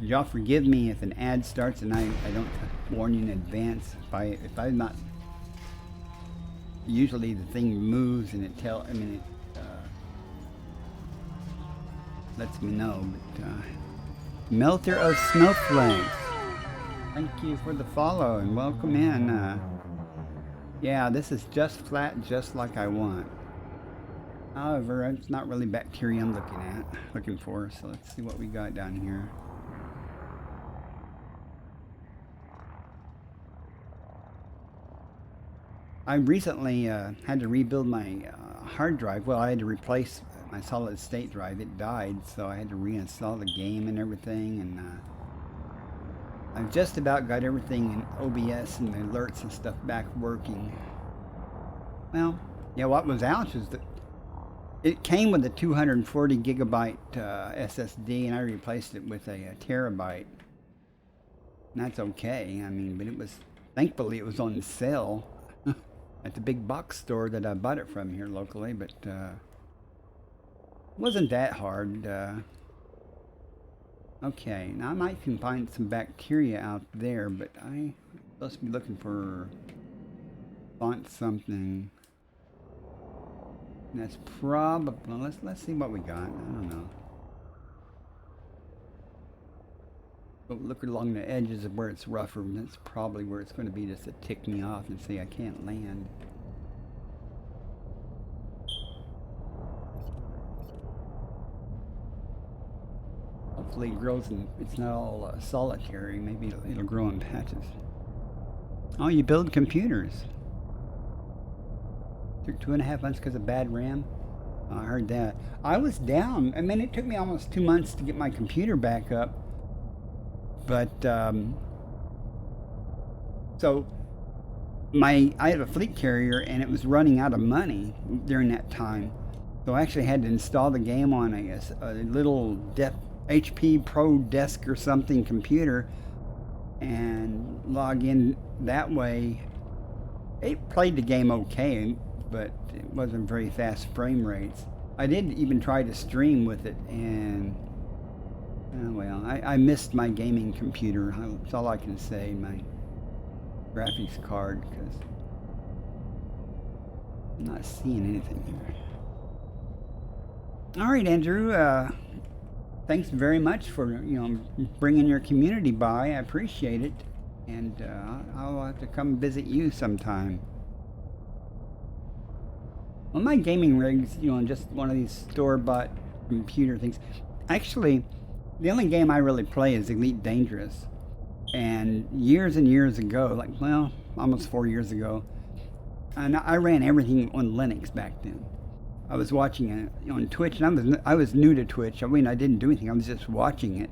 Y'all forgive me if an ad starts and I don't warn you in advance. If I'm not, usually the thing moves and it lets me know. But melter of snowflakes. Thank you for the follow and welcome in. Yeah, this is just flat, just like I want. However, it's not really bacteria I'm looking for. So let's see what we got down here. I recently had to rebuild my hard drive. Well, I had to replace my solid state drive. It died, so I had to reinstall the game and everything. And I've just about got everything in OBS and the alerts and stuff back working. Well, yeah, what was out is that it came with a 240 gigabyte SSD, and I replaced it with a terabyte. And that's okay. I mean, but it was, thankfully, it was on sale at the big box store that I bought it from here locally, but it wasn't that hard. Okay, now I might can find some bacteria out there, but I'm supposed to be looking for font something. And that's probably, well, let's see what we got. I don't know. But look along the edges of where it's rougher, and that's probably where it's going to be, just to tick me off and say I can't land. Hopefully it grows and it's not all solitary. Maybe it'll grow in patches. Oh, you build computers. Took 2.5 months because of bad RAM. I heard that. I was down. I mean, it took me almost 2 months to get my computer back up. But, so I had a fleet carrier and it was running out of money during that time. So I actually had to install the game on a little HP Pro Desk or something computer and log in that way. It played the game okay, but it wasn't very fast frame rates. I did even try to stream with it, and well, I missed my gaming computer. That's all I can say. My graphics card, because I'm not seeing anything here. All right, Andrew. Thanks very much for bringing your community by. I appreciate it, and I'll have to come visit you sometime. Well, my gaming rig's just one of these store-bought computer things. Actually, the only game I really play is EliteDangerous. And years ago, like, well, almost 4 years ago, and I ran everything on Linux back then. I was watching it on Twitch, and I was new to Twitch. I mean, I didn't do anything. I was just watching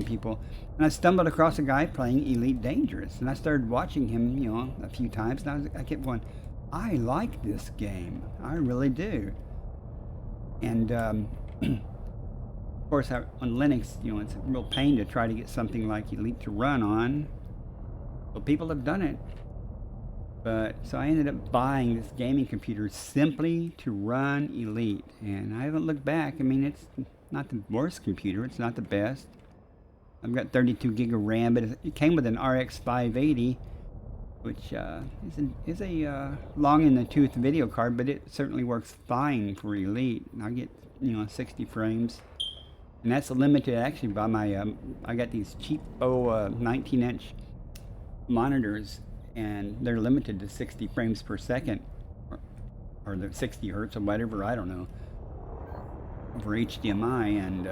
people. And I stumbled across a guy playing EliteDangerous, and I started watching him, a few times. And I kept going, I like this game. I really do. And of course, on Linux, it's a real pain to try to get something like Elite to run on. Well, people have done it. But so I ended up buying this gaming computer simply to run Elite, and I haven't looked back. I mean, it's not the worst computer. It's not the best. I've got 32 gig of RAM, but it came with an RX 580, which is a long in the tooth video card, but it certainly works fine for Elite. I get 60 frames, and that's limited actually by my I got these cheap 19-inch monitors, and they're limited to 60 frames per second, or the 60 hertz or whatever, I don't know, over HDMI, and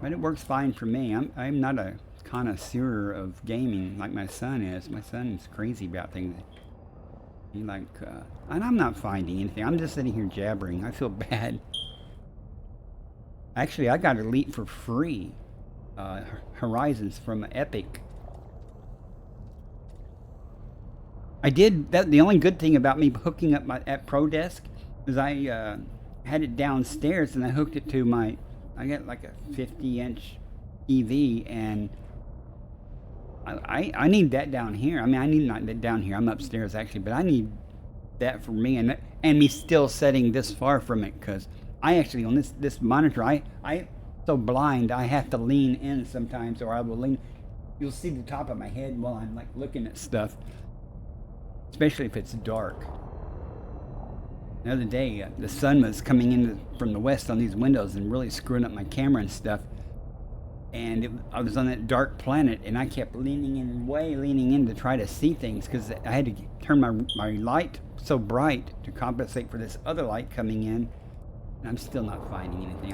but it works fine for me. I'm not a connoisseur of gaming like my son is. My son's crazy about things. He and I'm not finding anything. I'm just sitting here jabbering. I feel bad. Actually, I got Elite for free. Horizons from Epic. I did that. The only good thing about me hooking up at ProDesk is I had it downstairs and I hooked it to I got like a 50-inch TV, and I need that down here. I mean, I need not that down here. I'm upstairs actually, but I need that for me, and me still sitting this far from it, because I actually on this monitor I so blind I have to lean in sometimes, or I will lean. You'll see the top of my head while I'm like looking at stuff. Especially if it's dark. The other day, the sun was coming in from the west on these windows and really screwing up my camera and stuff. And I was on that dark planet, and I kept leaning in to try to see things because I had to turn my light so bright to compensate for this other light coming in. And I'm still not finding anything.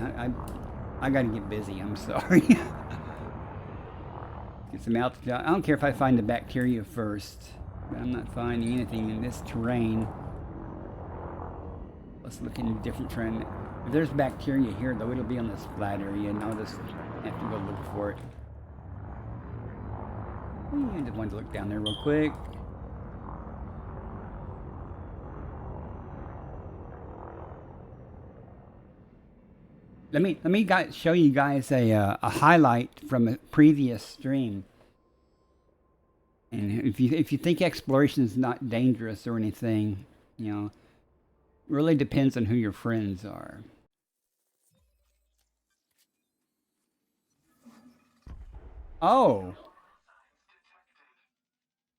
I got to get busy. I'm sorry. Get some altitude. I don't care if I find the bacteria first. But I'm not finding anything in this terrain. Let's look in a different terrain. If there's bacteria here, though, it'll be on this flat area, and I'll just have to go look for it. I just wanted to look down there real quick. Let me show you guys a highlight from a previous stream. And if you think exploration is not dangerous or anything, you know, it really depends on who your friends are. Oh,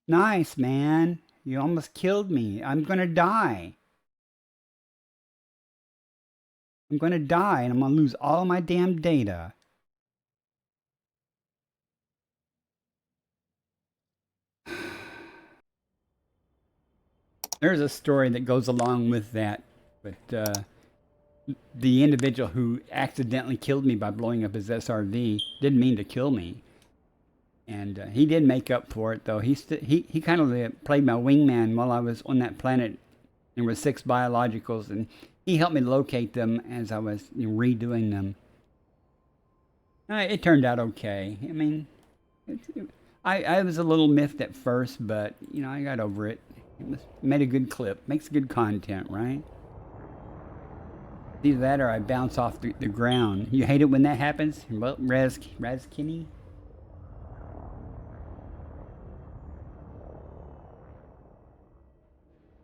nice, man. You almost killed me. I'm gonna die. I'm gonna die, and I'm gonna lose all my damn data. There's a story that goes along with that, but the individual who accidentally killed me by blowing up his SRV didn't mean to kill me, and he did make up for it. Though he kind of played my wingman while I was on that planet. There were 6 biologicals, and he helped me locate them as I was redoing them. It turned out okay. I mean, I was a little miffed at first, but I got over it. It made a good clip. Makes good content, right? Either that or I bounce off the ground. You hate it when that happens? Well, Raz Kinney?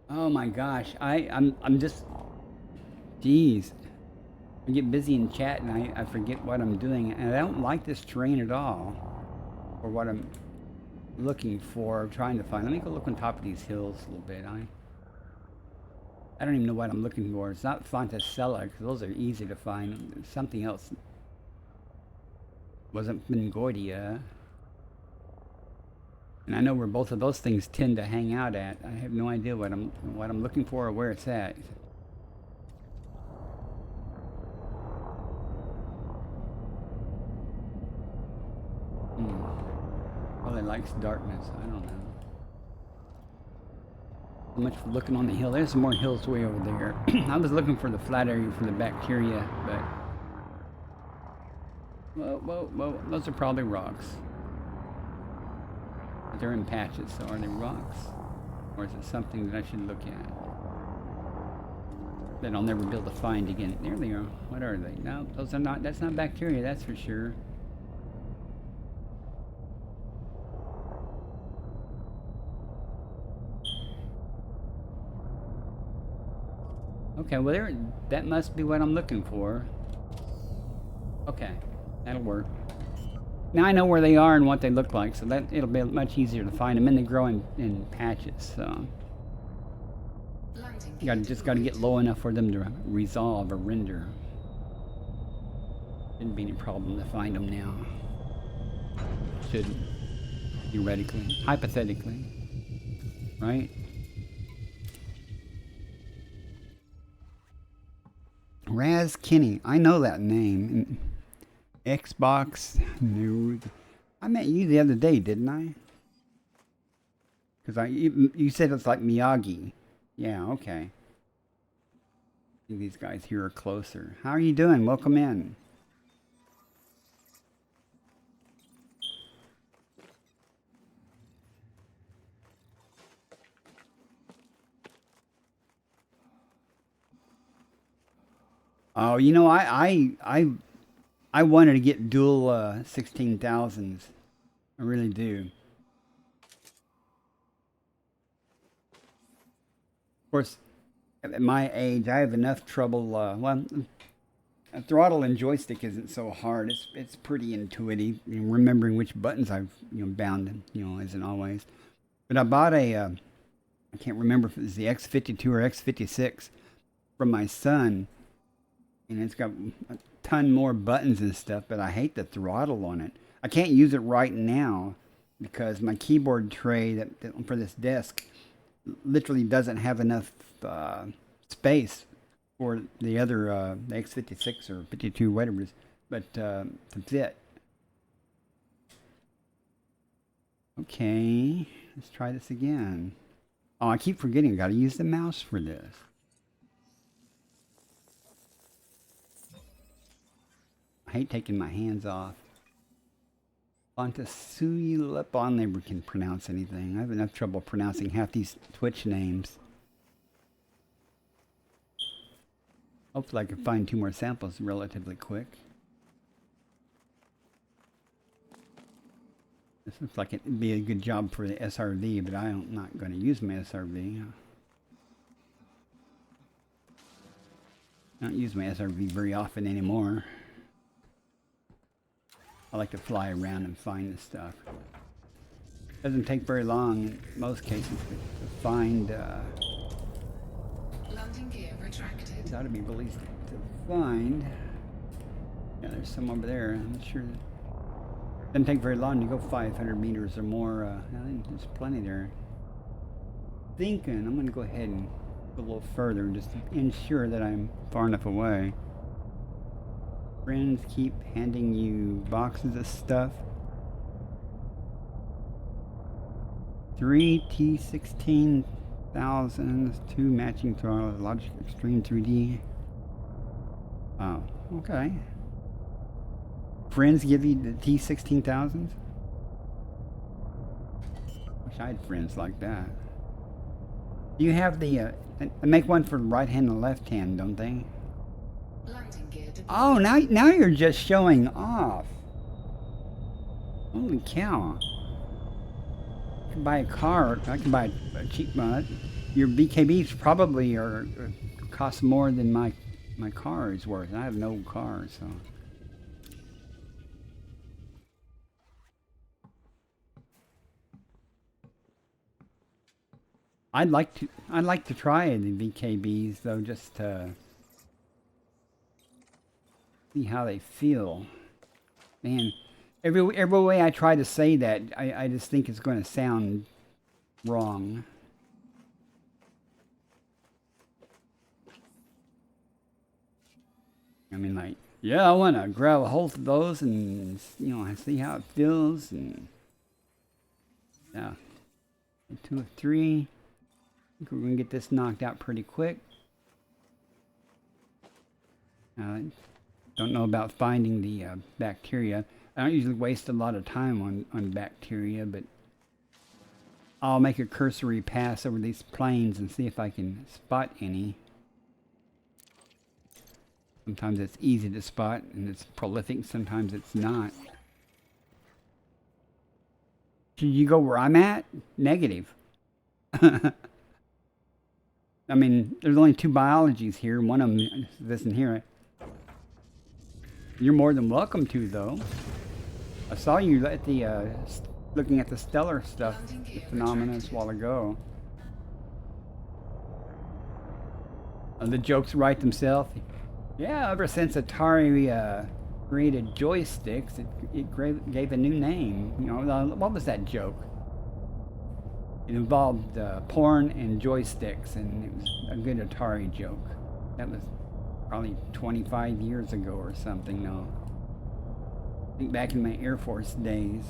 Oh my gosh. I'm just... Jeez. I get busy in chat and I forget what I'm doing. And I don't like this terrain at all. Or what I'm looking for, trying to find. Let me go look on top of these hills a little bit. I don't even know what I'm looking for. It's not Fontacella, because those are easy to find. It's something else. Wasn't Bengoidia. And I know where both of those things tend to hang out at. I have no idea what I'm looking for or where it's at. Probably likes darkness. I don't know. So much for looking on the hill. There's some more hills way over there. I was looking for the flat area for the bacteria, but... Whoa. Those are probably rocks. But they're in patches, so are they rocks? Or is it something that I should look at? That I'll never be able to find again. There they are. What are they? No, those are not... That's not bacteria, that's for sure. Okay, well that must be what I'm looking for. Okay, that'll work. Now I know where they are and what they look like, so it'll be much easier to find them, and they grow in patches. So you just got to get low enough for them to resolve or render. Shouldn't be any problem to find them now. Shouldn't, theoretically, hypothetically, right? Raz Kinney, I know that name. Xbox News. I met you the other day, didn't I? Because you said it's like Miyagi. Yeah, okay. I think these guys here are closer. How are you doing? Welcome in. Oh, I wanted to get dual 16,000s. I really do. Of course, at my age, I have enough trouble. Well, a throttle and joystick isn't so hard. It's pretty intuitive. Remembering which buttons I've bound, isn't always. But I bought I can't remember if it was the X52 or X56 from my son. And it's got a ton more buttons and stuff, but I hate the throttle on it. I can't use it right now because my keyboard tray that for this desk literally doesn't have enough space for the other the X56 or 52, whatever it is, but to fit. Okay, let's try this again. Oh, I keep forgetting I gotta use the mouse for this. I hate taking my hands off. Fontasuilip, I never can pronounce anything. I have enough trouble pronouncing half these Twitch names. Hopefully I can find 2 more samples relatively quick. This looks like it'd be a good job for the SRV, but I'm not going to use my SRV. I don't use my SRV very often anymore. I like to fly around and find this stuff. Doesn't take very long in most cases to find. Landing gear retracted. It ought to be released to find. Yeah, there's some over there. I'm sure. Doesn't take very long to go 500 meters or more. I think there's plenty there. Thinking I'm going to go ahead and go a little further and just ensure that I'm far enough away. Friends keep handing you boxes of stuff. 3 T16,000s, 2 matching throttle, Logic Extreme 3D. Oh, okay. Friends give you the T16,000s? Wish I had friends like that. You have the, they make one for the right hand and left hand, don't they? Landing gear deployed. Oh, now you're just showing off. Holy cow. I can buy a car. I can buy a cheap one. Your BKBs probably cost more than my car is worth. I have no car, so. I'd like to try the BKBs though, just to see how they feel. Man, every way I try to say that, I just think it's going to sound wrong. I mean, like, yeah, I want to grab a hold of those and, you know, see how it feels. And yeah, 2 or 3. I think we're going to get this knocked out pretty quick. I don't know about finding the bacteria. I don't usually waste a lot of time on bacteria, but I'll make a cursory pass over these planes and see if I can spot any. Sometimes it's easy to spot and it's prolific, sometimes it's not. Should you go where I'm at? Negative. I mean, there's only 2 biologies here. One of them is this in here. You're more than welcome to, though. I saw you at the looking at the stellar stuff, the phenomena a while ago. The jokes write themselves. Yeah, ever since Atari created joysticks, it gave a new name. You know, what was that joke? It involved porn and joysticks, and it was a good Atari joke. That was probably 25 years ago or something now. I think back in my Air Force days.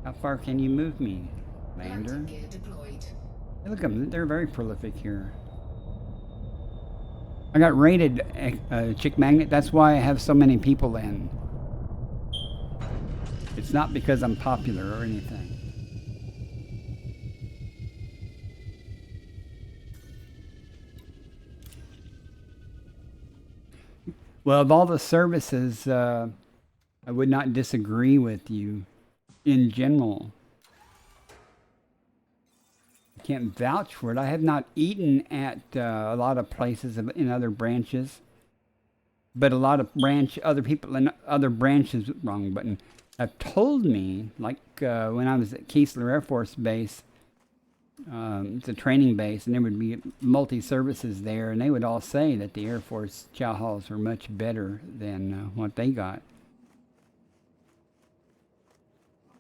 How far can you move me, lander? Landing gear deployed. Hey, look at them, they're very prolific here. I got rated Chick Magnet, that's why I have so many people in. It's not because I'm popular or anything. Well, of all the services, I would not disagree with you in general. I can't vouch for it. I have not eaten at a lot of places in other branches, but a lot of other people in other branches, wrong button, have told me, like when I was at Keesler Air Force Base, It's a training base, and there would be multi-services there, and they would all say that the Air Force chow halls are much better than what they got.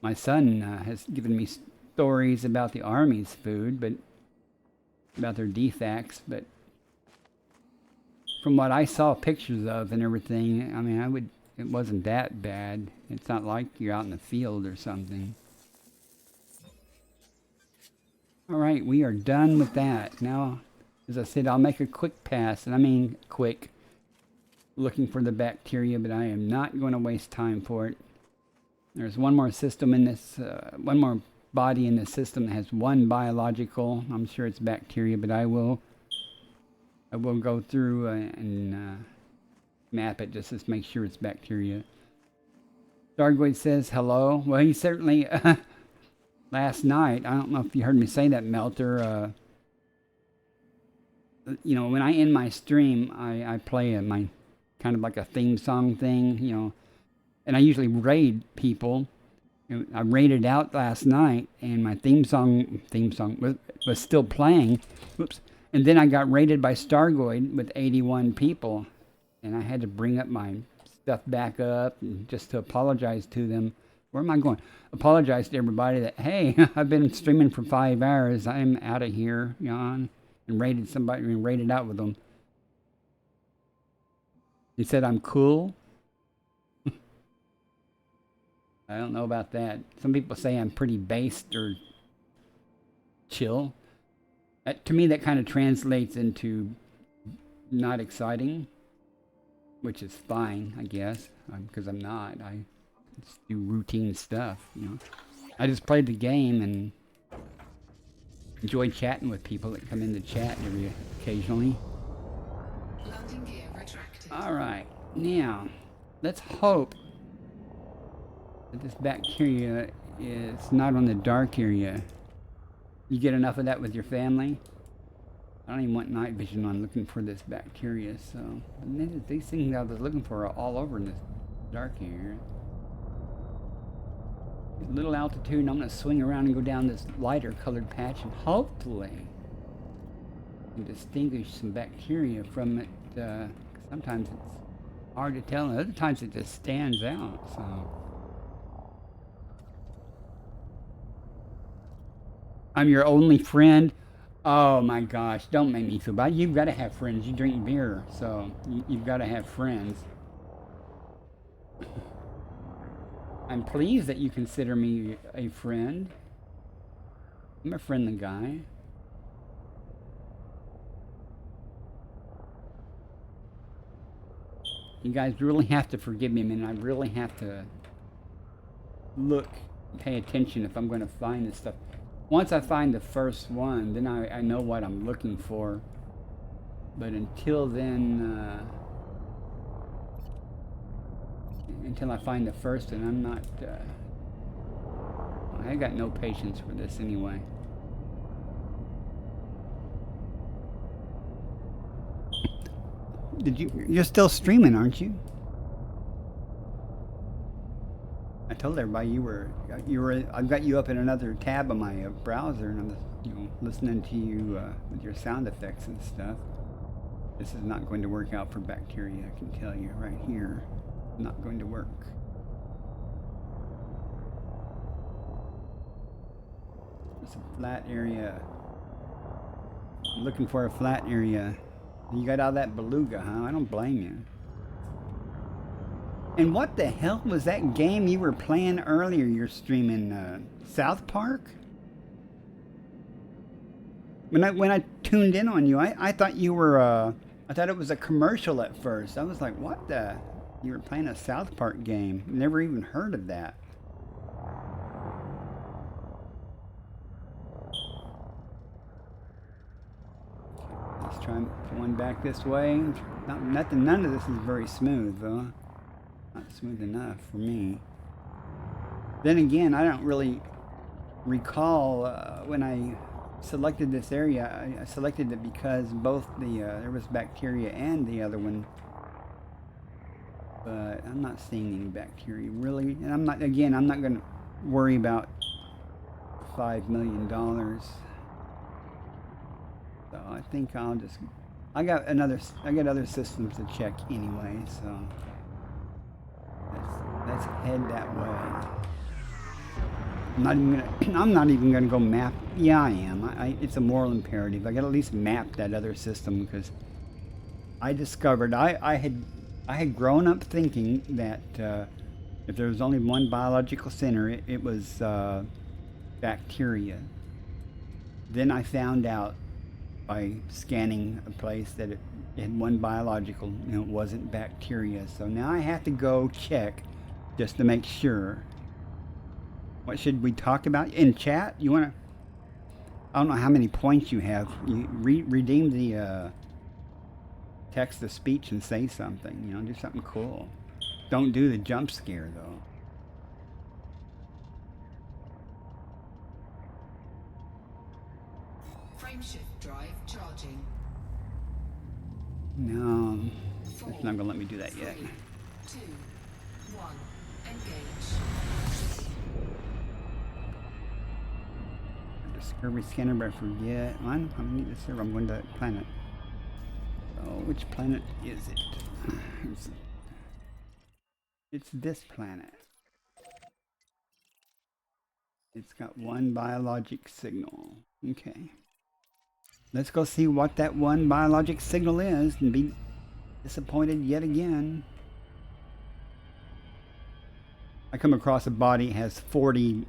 My son has given me stories about the Army's food, but about their defects, but from what I saw pictures of and everything, I mean, it wasn't that bad. It's not like you're out in the field or something. All right, we are done with that. Now, as I said, I'll make a quick pass, and I mean quick, looking for the bacteria, but I am not going to waste time for it. There's one more system in this, one more body in the system that has one biological. I'm sure it's bacteria, but I will go through and map it just to make sure it's bacteria. Dargoid says hello. Well, he certainly, last night, I don't know if you heard me say that, Melter. You know, when I end my stream, I play my kind of like a theme song thing, you know, and I usually raid people. I raided out last night, and my theme song was still playing. Whoops. And then I got raided by Stargoid with 81 people, and I had to bring up my stuff back up and just to apologize to them. Where am I going? Apologize to everybody that, hey, I've been streaming for 5 hours. I'm out of here, Jan, and raided somebody and raided out with them. He said I'm cool. I don't know about that. Some people say I'm pretty based or chill. To me, that kind of translates into not exciting, which is fine, I guess, because I'm not. I just do routine stuff, you know. I just played the game and enjoy chatting with people that come in to chat every occasionally. Landing gear retracted. All right, now let's hope that this bacteria is not on the dark area. You get enough of that with your family? I don't even want night vision on looking for this bacteria, so these things I was looking for are all over in this dark area. A little altitude, and I'm going to swing around and go down this lighter colored patch, and hopefully can distinguish some bacteria from it. Sometimes it's hard to tell, and other times it just stands out. So I'm your only friend. Oh my gosh, don't make me feel bad. You've got to have friends. You drink beer, so you've got to have friends. I'm pleased that you consider me a friend. I'm a friendly guy. You guys really have to forgive me, man. I really have to look, pay attention if I'm going to find this stuff. Once I find the first one, then I know what I'm looking for. But until then, until I find the first one, I'm not, I got no patience for this anyway. You're still streaming, aren't you? I told everybody you were. I've got you up in another tab on my browser, and I'm, listening to you with your sound effects and stuff. This is not going to work out for bacteria. I can tell you right here, not going to work. It's a flat area. I'm looking for a flat area. You got all that beluga, huh? I don't blame you. And what the hell was that game you were playing earlier? You're streaming South Park? When I tuned in on you, I thought you were I thought it was a commercial at first. I was like, what the? You were playing a South Park game. Never even heard of that. Let's try going back this way. None of this is very smooth, though. Not smooth enough for me. Then again, I don't really recall when I selected this area. I selected it because both there was bacteria and the other one, but I'm not seeing any bacteria really. And I'm not going to worry about $5 million. So I think I'll just, I got other systems to check anyway, so let's head that way. I'm not even gonna go map. Yeah, I am. It's a moral imperative. I gotta at least map that other system, because I discovered I had grown up thinking that if there was only one biological center, it was bacteria. Then I found out by scanning a place that it had one biological, and it wasn't bacteria. So now I have to go check just to make sure. What should we talk about in chat? You want to? I don't know how many points you have. You redeem the text to speech and say something. You know, do something cool. Don't do the jump scare though. Frameshift drive charging. No, it's not gonna let me do that yet. 3, 2, 1, engage. Discovery scanner, but I forget. I need the server. I'm going to that planet. So, which planet is it? It's this planet. It's got one biologic signal. Okay. Let's go see what that one biologic signal is and be disappointed yet again. I come across a body has 40,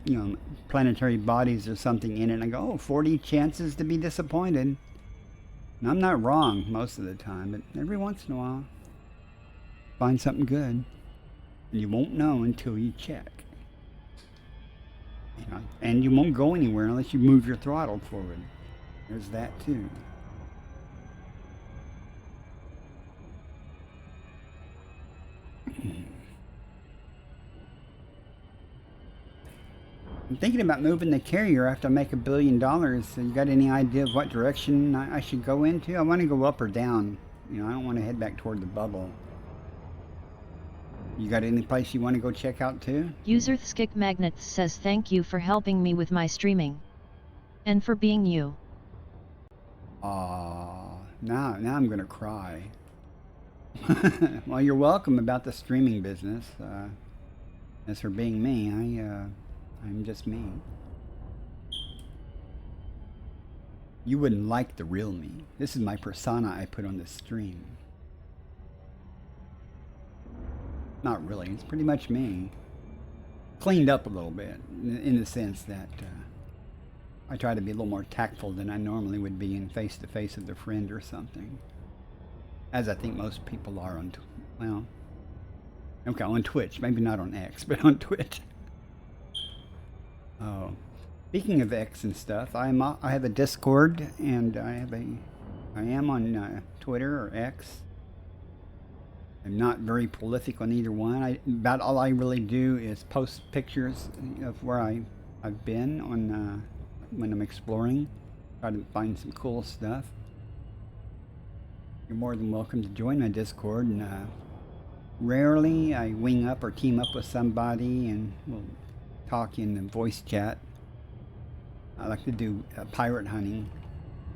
planetary bodies or something in it, and I go, oh, 40 chances to be disappointed. And I'm not wrong most of the time, but every once in a while, find something good. And you won't know until you check. And you won't go anywhere unless you move your throttle forward. There's that too. I'm thinking about moving the carrier after I make $1 billion. So you got any idea of what direction I should go into? I want to go up or down. I don't want to head back toward the bubble. You got any place you want to go check out too? User Skik Magnets says thank you for helping me with my streaming. And for being you. Now I'm gonna cry. Well, you're welcome about the streaming business. As for being me, I'm just me. You wouldn't like the real me. This is my persona I put on the stream. Not really, it's pretty much me. Cleaned up a little bit, in the sense that I try to be a little more tactful than I normally would be in face-to-face with a friend or something. As I think most people are on, on Twitch. Maybe not on X, but on Twitch. Oh, speaking of X and stuff, I have a Discord, and I am on Twitter or X. I'm not very prolific on either one. About all I really do is post pictures of where I've been on when I'm exploring. Try to find some cool stuff. You're more than welcome to join my Discord, and rarely I wing up or team up with somebody and we'll talk in the voice chat. I like to do pirate hunting,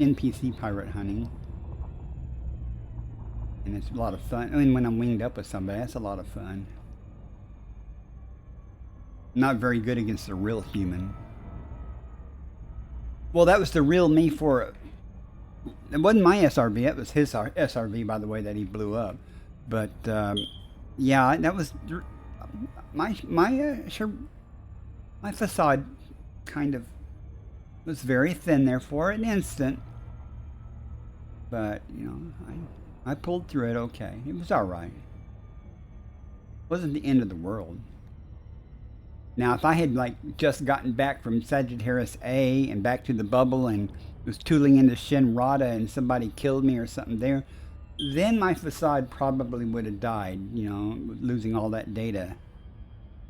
NPC pirate hunting. And it's a lot of fun. I mean, when I'm winged up with somebody, that's a lot of fun. Not very good against the real human. Well, that was the real me for... It wasn't my SRV, it was his SRV, by the way, that he blew up. But, yeah, that was... My facade kind of was very thin there for an instant. But, I pulled through it okay. It was alright. It wasn't the end of the world. Now, if I had just gotten back from Sagittarius A and back to the bubble and was tooling into Shinrada and somebody killed me or something there, then my facade probably would have died, losing all that data,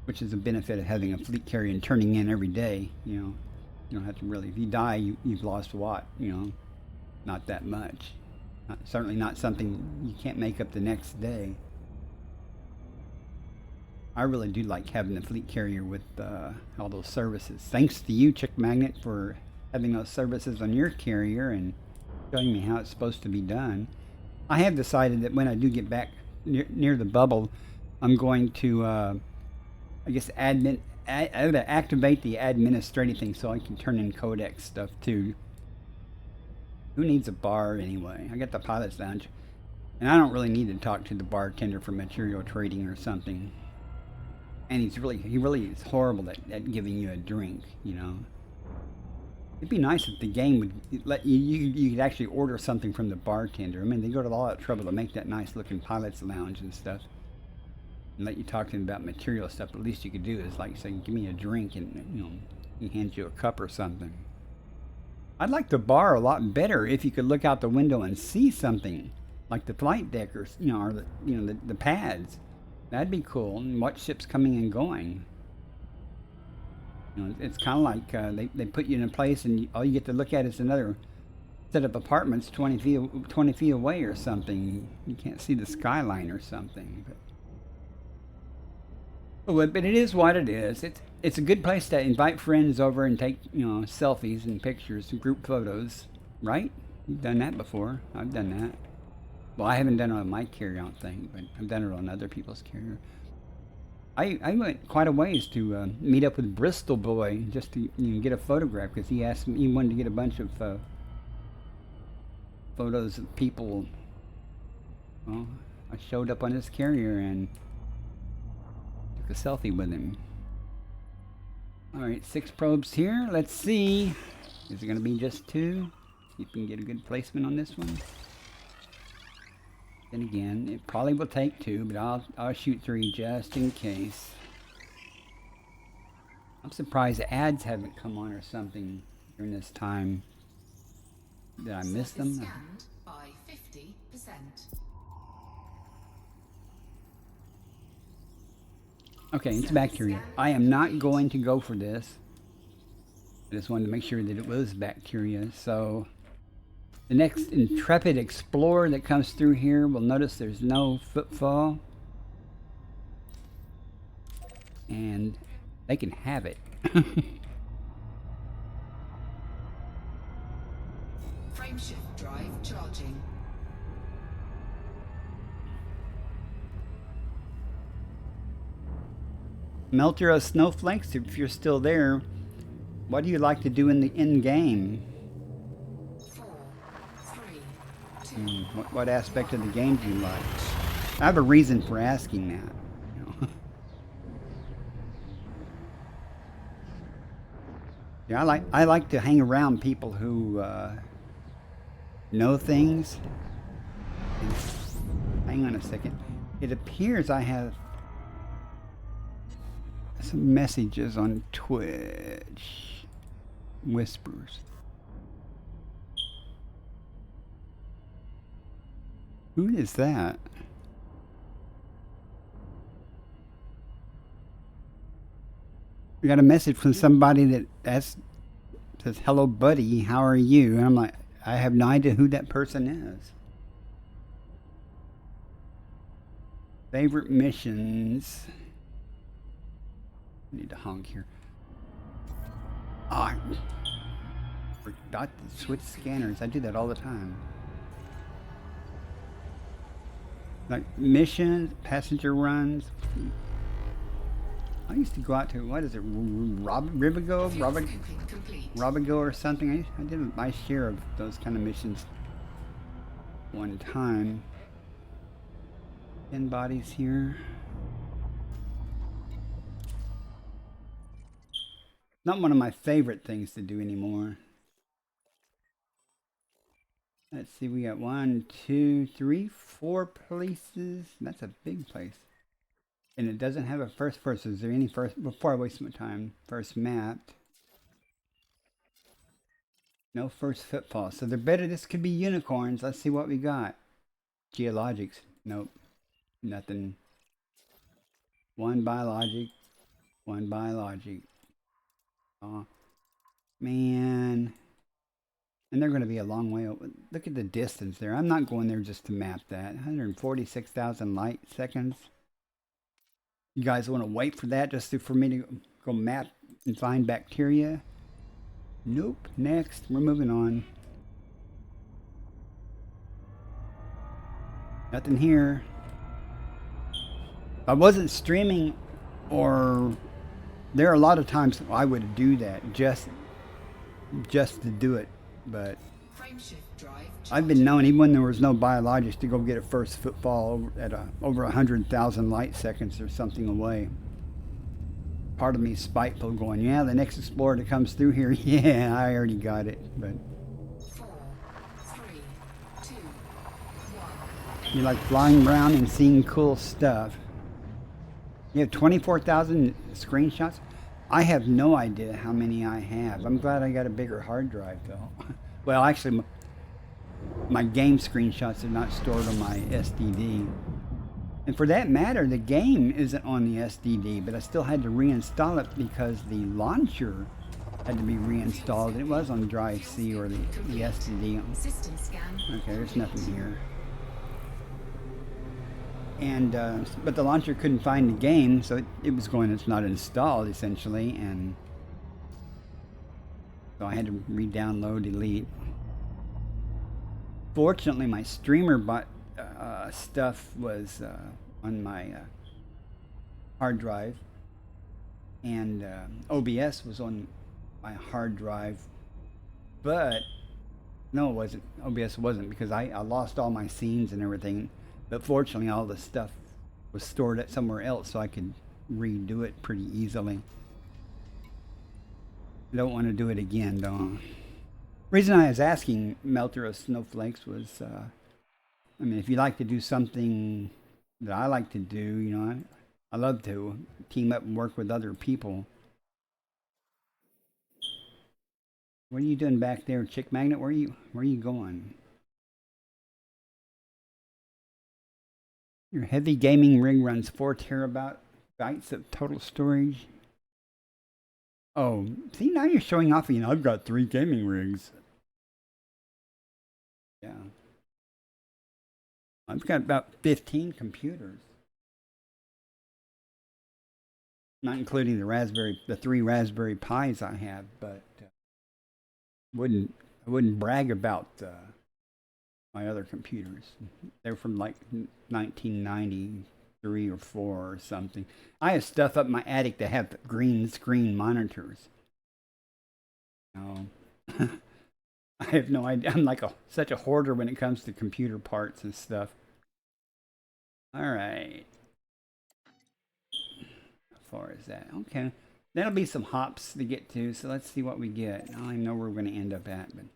which is a benefit of having a fleet carrier and turning in every day. You don't have to really, if you die, you've lost what, not that much. Certainly not something you can't make up the next day. I really do like having the fleet carrier with all those services. Thanks to you, Chick Magnet, for having those services on your carrier, and showing me how it's supposed to be done. I have decided that when I do get back near the bubble, I'm going to, I guess, activate the administrative thing so I can turn in codex stuff too. Who needs a bar anyway? I got the pilot's lounge, and I don't really need to talk to the bartender for material trading or something. And he really is horrible at giving you a drink, you know. It'd be nice if the game would let you could actually order something from the bartender. I mean, they go to all that trouble to make that nice looking pilot's lounge and stuff, and let you talk to them about material stuff. But the least you could do is like say, give me a drink, and you know, he hands you a cup or something. I'd like the bar a lot better if you could look out the window and see something, like the flight deck or or the pads. That'd be cool, and watch ships coming and going. You know, it's kind of like they put you in a place, and all you get to look at is another set of apartments 20 feet away or something. You can't see the skyline or something. But it is what it is. It's a good place to invite friends over and take selfies and pictures and group photos, right? You've done that before. I've done that. Well, I haven't done it on my carry-on thing, but I've done it on other people's carrier. I went quite a ways to meet up with Bristol Boy just to get a photograph, because he asked me, he wanted to get a bunch of photos of people. Well, I showed up on his carrier and took a selfie with him. Alright, 6 probes here. Let's see. Is it going to be just 2? See if we can get a good placement on this one. Then again, it probably will take 2, but I'll shoot 3 just in case. I'm surprised the ads haven't come on or something during this time. Did I miss them? Scanned by 50%. Okay, it's bacteria. I am not going to go for this. I just wanted to make sure that it was bacteria. So the next intrepid explorer that comes through here will notice there's no footfall. And they can have it. Frameshift drive charging. Melter of snowflakes, if you're still there, what do you like to do in the in-game? 4, 3, 2. What aspect of the game do you like? I have a reason for asking that. Yeah, I like to hang around people who know things. Hang on a second. It appears I have some messages on Twitch. Whispers. Who is that? We got a message from somebody that says, "Hello, buddy. How are you?" And I'm like, I have no idea who that person is. Favorite missions. I need to honk here. Oh, I forgot to switch scanners. I do that all the time. Like missions, passenger runs. I used to go out to, what is it, Robigo or something. I did my share of those kind of missions one time. 10 bodies here. Not one of my favorite things to do anymore. Let's see, we got 1, 2, 3, 4 places. That's a big place. And it doesn't have a first person. Is there any first, before I waste my time, first mapped? No first footfall. So they're better, this could be unicorns. Let's see what we got. Geologics. Nope. Nothing. One biologic. One biologic. Oh, man. And they're going to be a long way over. Look at the distance there. I'm not going there just to map that. 146,000 light seconds. You guys want to wait for that just for me to go map and find bacteria? Nope. Next. We're moving on. Nothing here. If I wasn't streaming, or there are a lot of times I would do that just to do it, but Frameshift drive I've been known, even when there was no biologics, to go get a first footfall at over 100,000 light seconds or something away. Part of me is spiteful, going, yeah, the next explorer that comes through here, yeah, I already got it. But 4, 3, 2, 1. you like flying around and seeing cool stuff. You have 24,000 screenshots? I have no idea how many I have. I'm glad I got a bigger hard drive, though. Well, actually, my game screenshots are not stored on my SDD. And for that matter, the game isn't on the SDD, but I still had to reinstall it because the launcher had to be reinstalled. It was on drive C or the SDD. System scan. Okay, there's nothing here. And but the launcher couldn't find the game, so it was going, it's not installed essentially, and so I had to re-download Elite. Fortunately, my streamer bot stuff was on my hard drive, and OBS was on my hard drive, but no, it wasn't. OBS wasn't, because I lost all my scenes and everything. But fortunately, all the stuff was stored at somewhere else, so I could redo it pretty easily. I don't want to do it again, though. Reason I was asking Melter of Snowflakes was, I mean, if you like to do something that I like to do, you know, I love to team up and work with other people. What are you doing back there, Chick Magnet? Where are you going? Your heavy gaming rig runs 4 terabytes of total storage. Oh, see, now you're showing off. You know, I've got 3 gaming rigs. Yeah. I've got about 15 computers. Not including the 3 Raspberry Pis I have, but I wouldn't brag about my other computers. They're from like 1993 or 4 or something. I have stuff up my attic that have green screen monitors. No. I have no idea. I'm like such a hoarder when it comes to computer parts and stuff. All right. How far is that? Okay. That'll be some hops to get to, so let's see what we get. I don't even know where we're going to end up at, but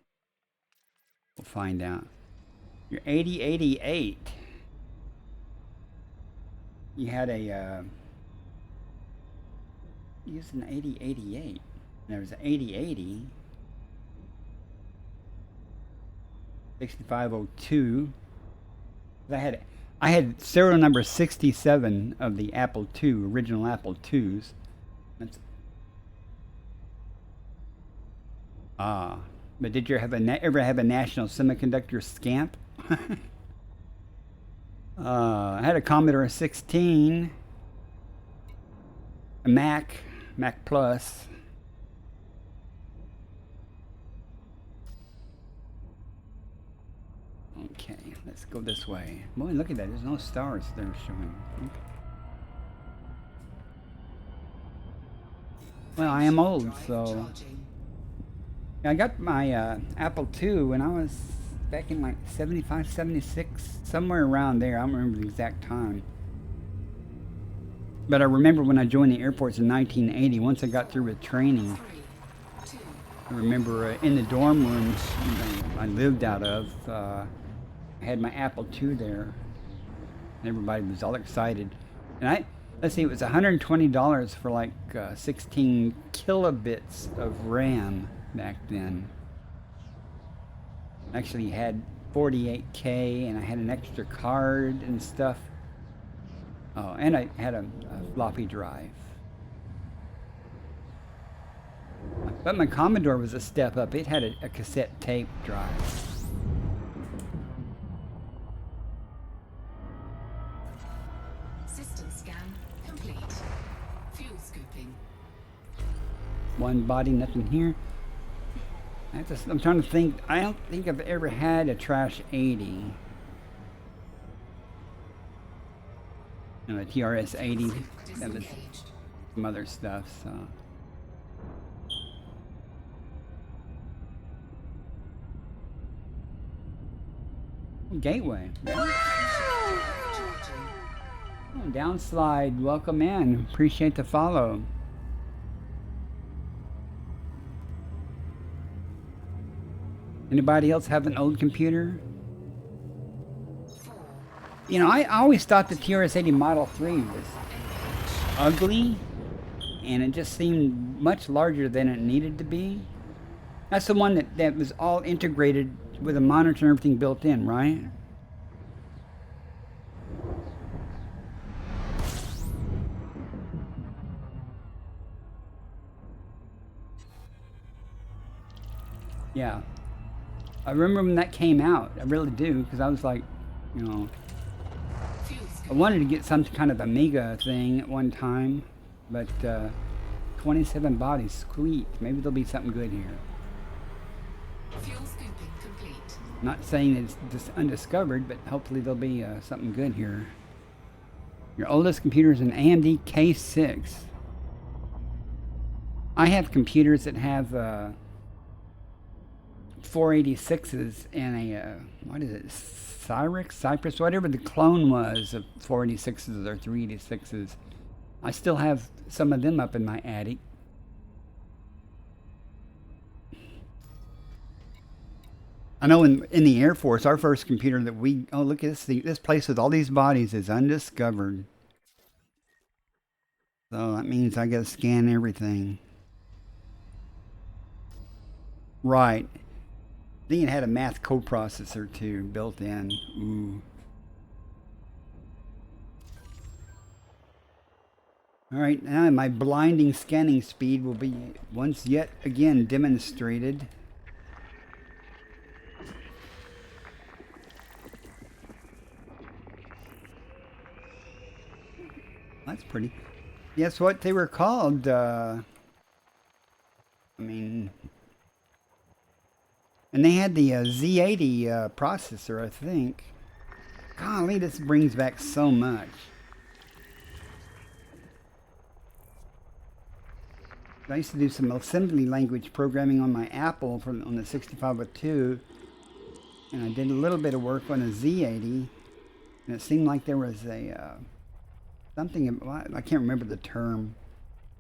we'll find out. You're 8088. You had a used an 8088. There was an 8080, 6502. I had serial number 67 of the Apple II, original Apple IIs. That's but did you ever have a National Semiconductor scamp? I had a Commodore 16, a Mac Plus. Okay, let's go this way. Boy, look at that. There's no stars there showing. Okay. Well, I am old, so I got my Apple II when I was back in like 75, 76, somewhere around there. I don't remember the exact time. But I remember when I joined the Air Force in 1980, once I got through with training, I remember in the dorm rooms I lived out of, I had my Apple II there, and everybody was all excited. And let's see, it was $120 for like 16 kilobits of RAM back then. Actually had 48K, and I had an extra card and stuff. Oh, and I had a floppy drive. But my Commodore was a step up. It had a cassette tape drive. System scan complete. Fuel scooping. One body, nothing here. I'm trying to think. I don't think I've ever had a Trash 80. You know, the TRS-80, that was Disengaged. some other stuff, so. Gateway. Charging. Oh, downslide, welcome in. Appreciate the follow. Anybody else have an old computer? 4. You know, I always thought the TRS-80 Model 3 was ugly, and it just seemed much larger than it needed to be. That's the one that was all integrated with a monitor and everything built in, right? Yeah. I remember when that came out. I really do, because I was like, you know, Fuel I scooping. wanted to get some kind of Amiga thing at one time, but 27 bodies, sweet. Maybe there'll be something good here. Fuel scooping complete. Not saying it's just undiscovered, but hopefully there'll be something good here. Your oldest computer is an AMD K6. I have computers that have 486s and a, what is it, Cypress, whatever the clone was of 486s or 386s. I still have some of them up in my attic. I know in the Air Force, our first computer that we, oh look at this, this place with all these bodies is undiscovered. So that means I gotta scan everything. Right. I think it had a math coprocessor too, built in. Ooh. Alright, now my blinding scanning speed will be once yet again demonstrated. That's pretty. Guess what they were called? I mean, and they had the Z80 processor, I think. Golly, this brings back so much. I used to do some assembly language programming on my Apple on the 6502, and I did a little bit of work on a Z80, and it seemed like there was a something, I can't remember the term,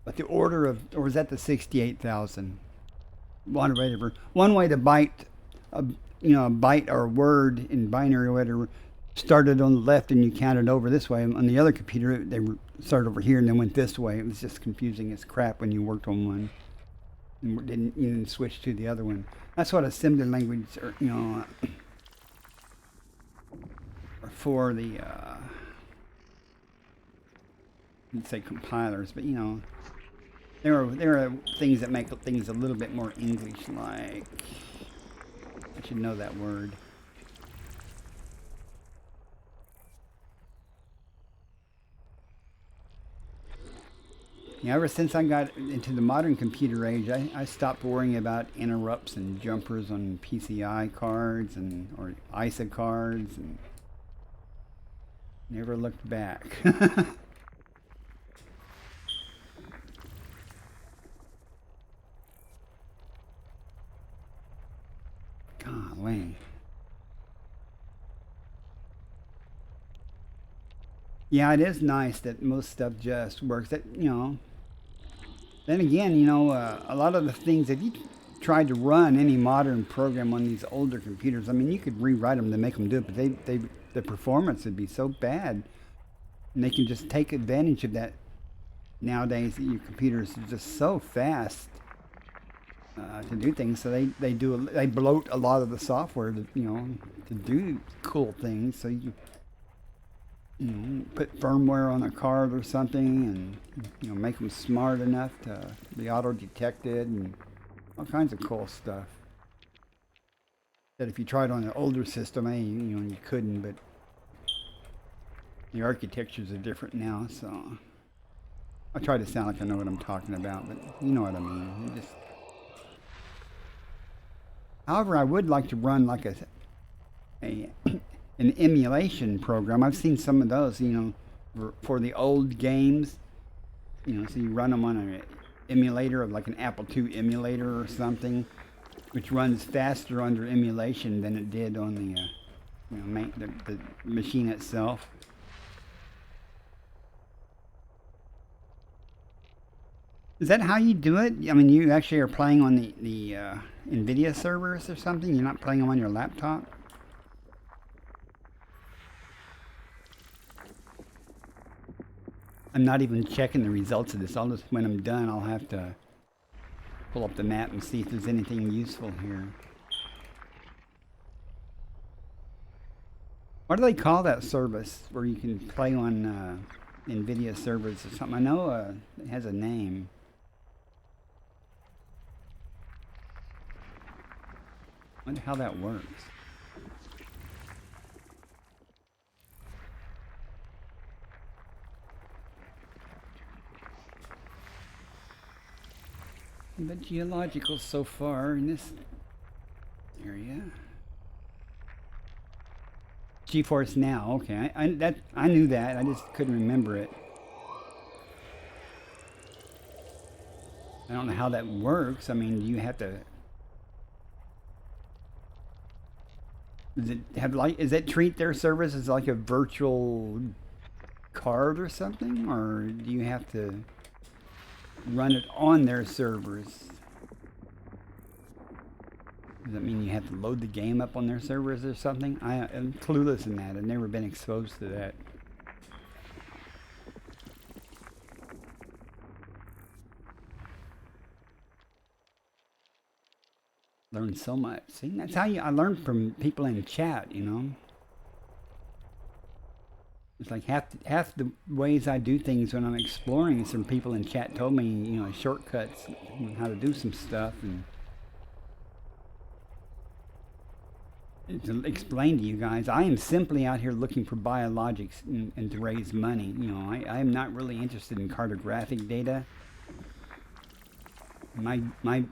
but the order of, or was that the 68,000? One way to byte, a byte or a word in binary or whatever started on the left and you counted over this way. On the other computer, they started over here and then went this way. It was just confusing as crap when you worked on one and didn't switch to the other one. That's what assembly language, are, are for the. I'd say compilers, but there are things that make things a little bit more English-like. I should know that word. Yeah, ever since I got into the modern computer age, I stopped worrying about interrupts and jumpers on PCI cards or ISA cards, and never looked back. Golly. Yeah, it is nice that most stuff just works. That then again, a lot of the things, if you tried to run any modern program on these older computers, I mean, you could rewrite them to make them do it, but the performance would be so bad, and they can just take advantage of that nowadays. That your computers are just so fast to do things, so they bloat a lot of the software to do cool things. So you put firmware on a card or something, and make them smart enough to be auto detected and all kinds of cool stuff. That if you tried on an older system, you couldn't. But the architectures are different now, so I try to sound like I know what I'm talking about, but you know what I mean. However, I would like to run like an emulation program. I've seen some of those, for the old games. You know, so you run them on an emulator of like an Apple II emulator or something, which runs faster under emulation than it did on the, you know, the machine itself. Is that how you do it? I mean, you actually are playing on the NVIDIA servers or something? You're not playing them on your laptop? I'm not even checking the results of this. I'll just, when I'm done, I'll have to pull up the map and see if there's anything useful here. What do they call that service where you can play on NVIDIA servers or something? I know it has a name. I wonder how that works. The geological so far in this area. GeForce Now, okay. I knew that. I just couldn't remember it. I don't know how that works. I mean, you have to. Does it treat their service as like a virtual card or something, or do you have to run it on their servers? Does that mean you have to load the game up on their servers or something? I'm clueless in that. I've never been exposed to that. Learned so much. See, that's how I learned from people in chat, you know. It's like half the ways I do things when I'm exploring is from people in chat told me, you know, shortcuts, how to do some stuff, and to explain to you guys, I am simply out here looking for biologics and to raise money. You know, I am not really interested in cartographic data. My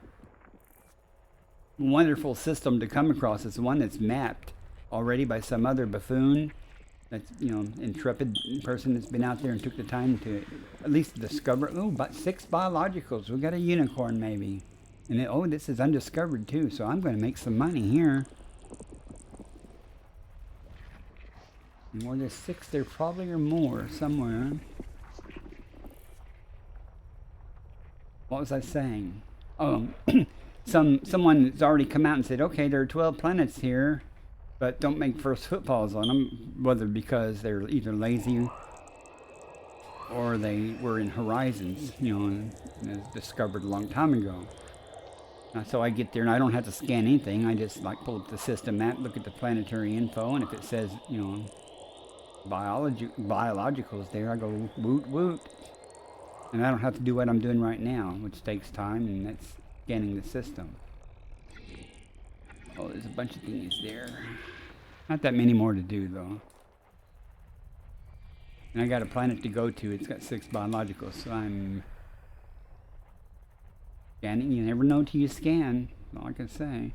wonderful system to come across is the one that's mapped already by some other buffoon, that's, you know, intrepid person that's been out there and took the time to at least discover, oh, about 6 biologicals. We got a unicorn maybe. And then, oh, this is undiscovered too, so I'm going to make some money here. And where there's 6, there probably are more somewhere. What was I saying? Oh, someone's already come out and said, okay, there are 12 planets here, but don't make first footfalls on them, whether because they're either lazy or they were in horizons, you know, and it was discovered a long time ago. So I get there and I don't have to scan anything. I just like pull up the system map, look at the planetary info, and if it says, you know, biologicals there, I go woot woot. And I don't have to do what I'm doing right now, which takes time, and that's scanning the system. Oh, there's a bunch of things there. Not that many more to do, though. And I got a planet to go to. It's got 6 biologicals, so I'm scanning. You never know till you scan. That's all I can say.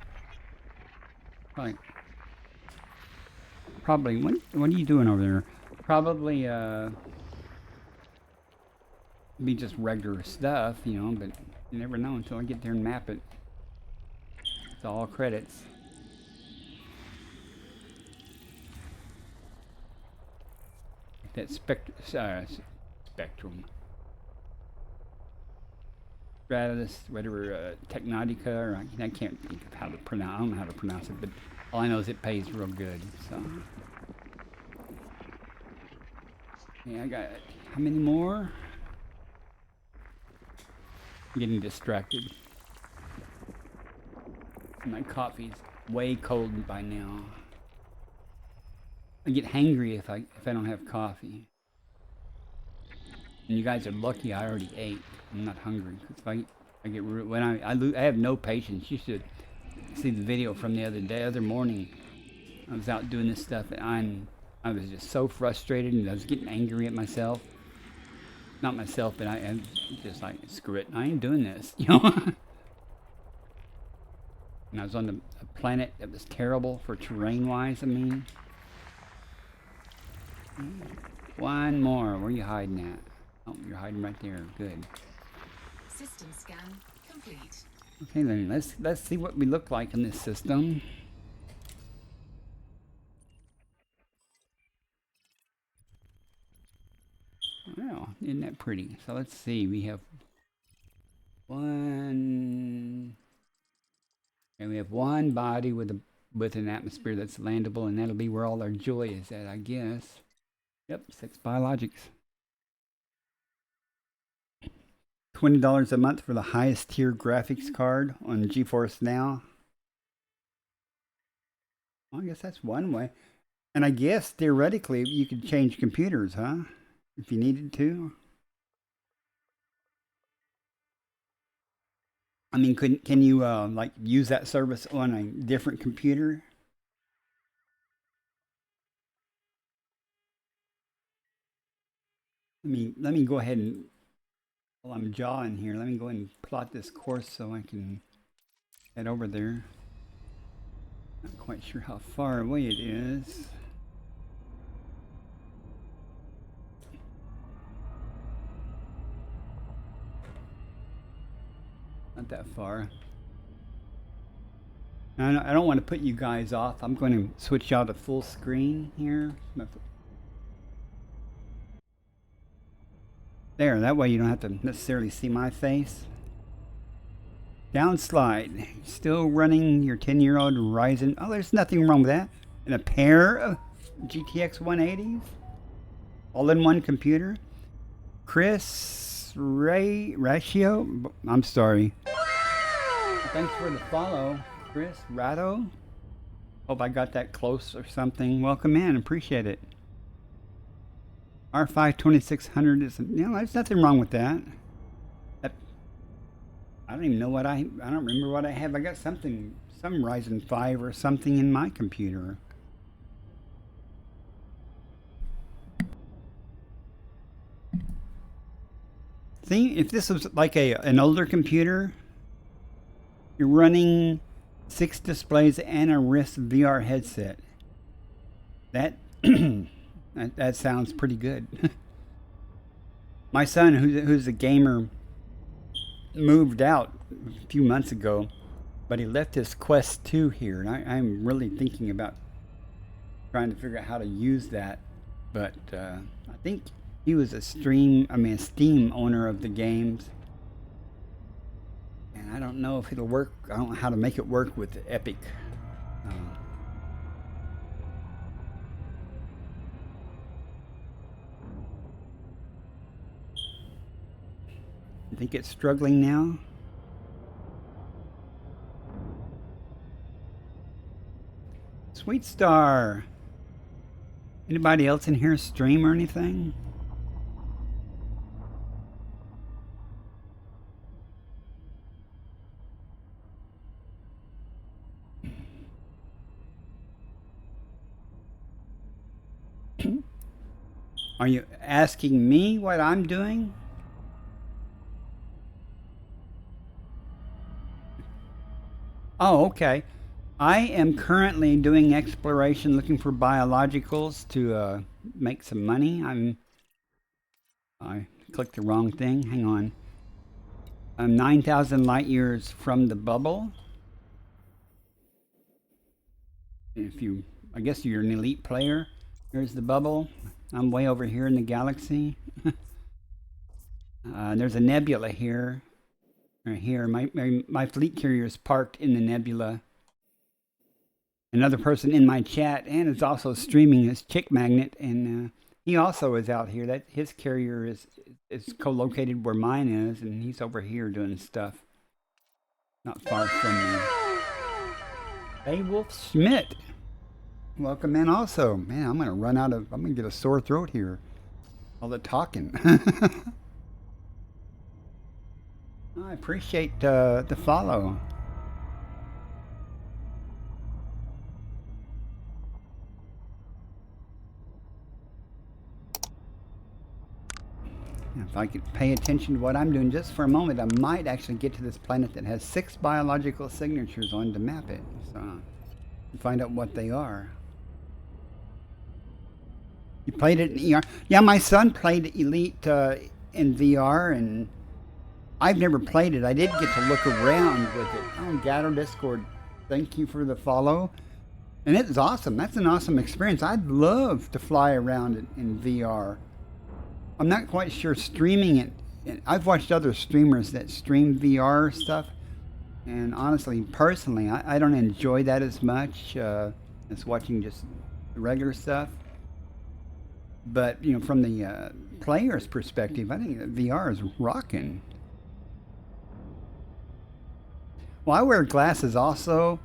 Probably. What are you doing over there? Probably be just regular stuff, you know. But you never know until I get there and map it. It's all credits. That spectrum. Stratus, whatever, Technotica, or I can't think of how to pronounce. I don't know how to pronounce it, but all I know is it pays real good. So, yeah, I got how many more? I'm getting distracted. My coffee's way cold by now. I get hangry if I don't have coffee. And you guys are lucky I already ate. I'm not hungry. If I get when I have no patience. You should see the video from the other morning. I was out doing this stuff and I was just so frustrated and I was getting angry at myself. Not myself, but I'm just like, screw it. I ain't doing this, you know. And I was on a planet that was terrible for terrain-wise. I mean. One more. Where are you hiding at? Oh, you're hiding right there. Good. System scan complete. Okay, then let's see what we look like in this system. Well, isn't that pretty? So let's see. We have one. And we have one body with an atmosphere that's landable, and that'll be where all our joy is at, I guess. Yep, 6 biologics. $20 a month for the highest tier graphics card on GeForce Now. Well, I guess that's one way. And I guess theoretically you could change computers, huh? If you needed to. I mean, can you like use that service on a different computer? Let me go ahead and, while I'm jawing here, let me go ahead and plot this course so I can head over there. Not quite sure how far away it is. Not that far. I don't want to put you guys off. I'm going to switch out to full screen here. There, that way you don't have to necessarily see my face. Downslide. Still running your 10-year-old Ryzen. Oh, there's nothing wrong with that. And a pair of GTX 180s. All in one computer. Chris Ratio. I'm sorry. Thanks for the follow, Chris Ratto. Hope I got that close or something. Welcome in. Appreciate it. R5 2600 is, there's nothing wrong with that. I don't even know what I don't remember what I have. I got some Ryzen 5 or something in my computer. See, if this was like an older computer, you're running 6 displays and a wrist VR headset. That that sounds pretty good. My son, who's a gamer, moved out a few months ago, but he left his Quest 2 here, and I'm really thinking about trying to figure out how to use that. But I think he was a Steam owner of the games, and I don't know if it'll work. I don't know how to make it work with Epic. I think it's struggling now. Sweet Star. Anybody else in here stream or anything? Are you asking me what I'm doing? Oh, okay. I am currently doing exploration, looking for biologicals to make some money. I clicked the wrong thing. Hang on. I'm 9,000 light years from the bubble. I guess you're an elite player. Here's the bubble. I'm way over here in the galaxy. There's a nebula here. Right here. My fleet carrier is parked in the nebula. Another person in my chat and is also streaming is Chick Magnet, and he also is out here. That his carrier is co-located where mine is, and he's over here doing stuff not far from me. Hey, Wolf Schmidt, welcome in. Also, man, I'm gonna get a sore throat here. All the talking. I appreciate the follow. If I could pay attention to what I'm doing just for a moment, I might actually get to this planet that has 6 biological signatures on to map it. So, find out what they are. You played it in ER? Yeah, my son played Elite in VR, and I've never played it. I did get to look around with it. Oh, Gatto Discord, thank you for the follow. And it was awesome. That's an awesome experience. I'd love to fly around it in VR. I'm not quite sure streaming it. I've watched other streamers that stream VR stuff, and honestly, personally, I don't enjoy that as much as watching just the regular stuff. But, you know, from the player's perspective, I think that VR is rocking. Well, I wear glasses also,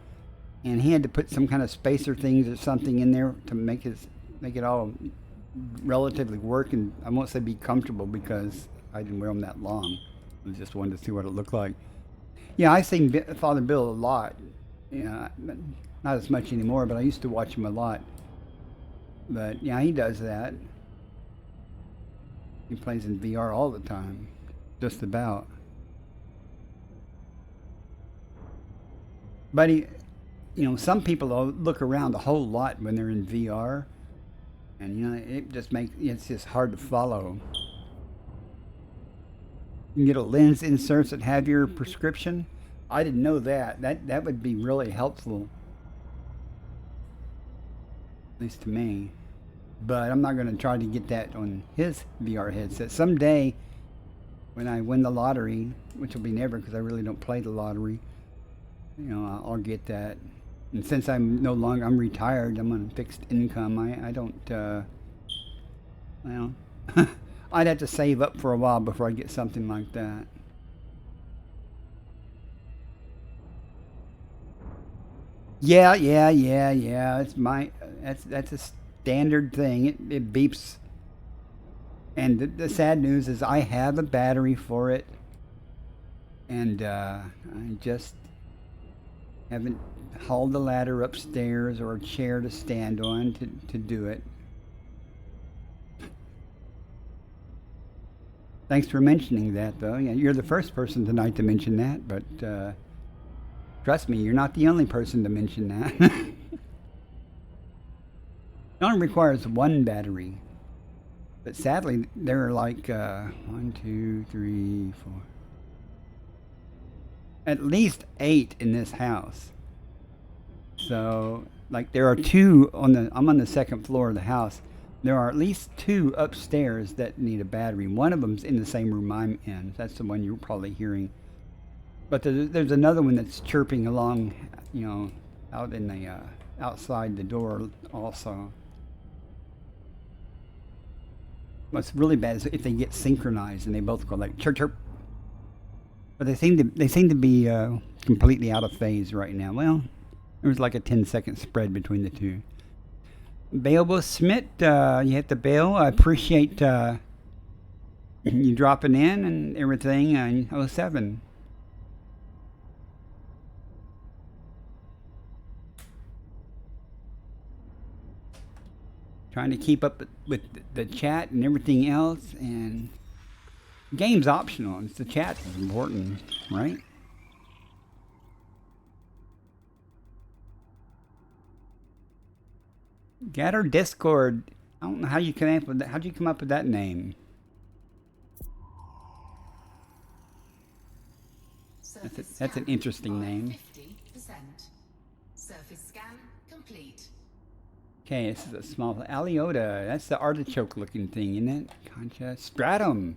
and he had to put some kind of spacer things or something in there to make it all relatively work, and I won't say be comfortable because I didn't wear them that long. I just wanted to see what it looked like. Yeah, I've seen Father Bill a lot. Yeah, not as much anymore, but I used to watch him a lot. But yeah, he does that. He plays in VR all the time, just about. But he, you know, some people look around a whole lot when they're in VR, and you know, it's just hard to follow. You can get a lens inserts that have your prescription. I didn't know that. That would be really helpful, at least to me. But I'm not going to try to get that on his VR headset. Someday, when I win the lottery, which will be never because I really don't play the lottery, you know, I'll get that. And since I'm retired, I'm on fixed income. I don't, well, I'd have to save up for a while before I get something like that. Yeah. That's a standard thing. It beeps. And the sad news is I have a battery for it, and I just haven't hauled the ladder upstairs or a chair to stand on to do it. Thanks for mentioning that, though. Yeah, you're the first person tonight to mention that, but trust me, you're not the only person to mention that. It only requires one battery. But sadly, there are like 1, 2, 3, 4. At least 8 in this house. So, like, there are 2 I'm on the second floor of the house. There are at least 2 upstairs that need a battery. One of them's in the same room I'm in. That's the one you're probably hearing. But there's another one that's chirping along, you know, out in the outside the door also. What's really bad is if they get synchronized and they both go like chirp chirp. But they seem to be completely out of phase right now. Well, there was like a 10-second spread between the 2. Beowulf Smith, you hit the bell. I appreciate you dropping in and everything. 07. Trying to keep up with the chat and everything else, and game's optional. It's the chat is important, right? Gather Discord. I don't know how you came up with that. How'd you come up with that name? That's an interesting name. 50%. Surface scan complete. Okay, this is a small Aliota. That's the artichoke looking thing, isn't it? Concha. Stratum.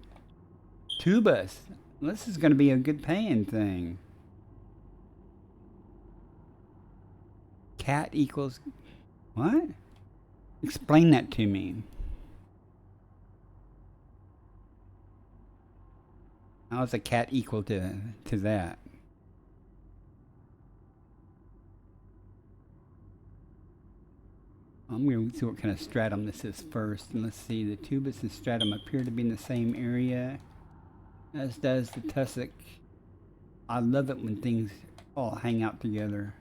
Tubus. Well, this is going to be a good paying thing. Cat equals... What? Explain that to me. How is a cat equal to that? I'm going to see what kind of stratum this is first. And let's see, the tubus and stratum appear to be in the same area, as does the tussock. I love it when things all hang out together.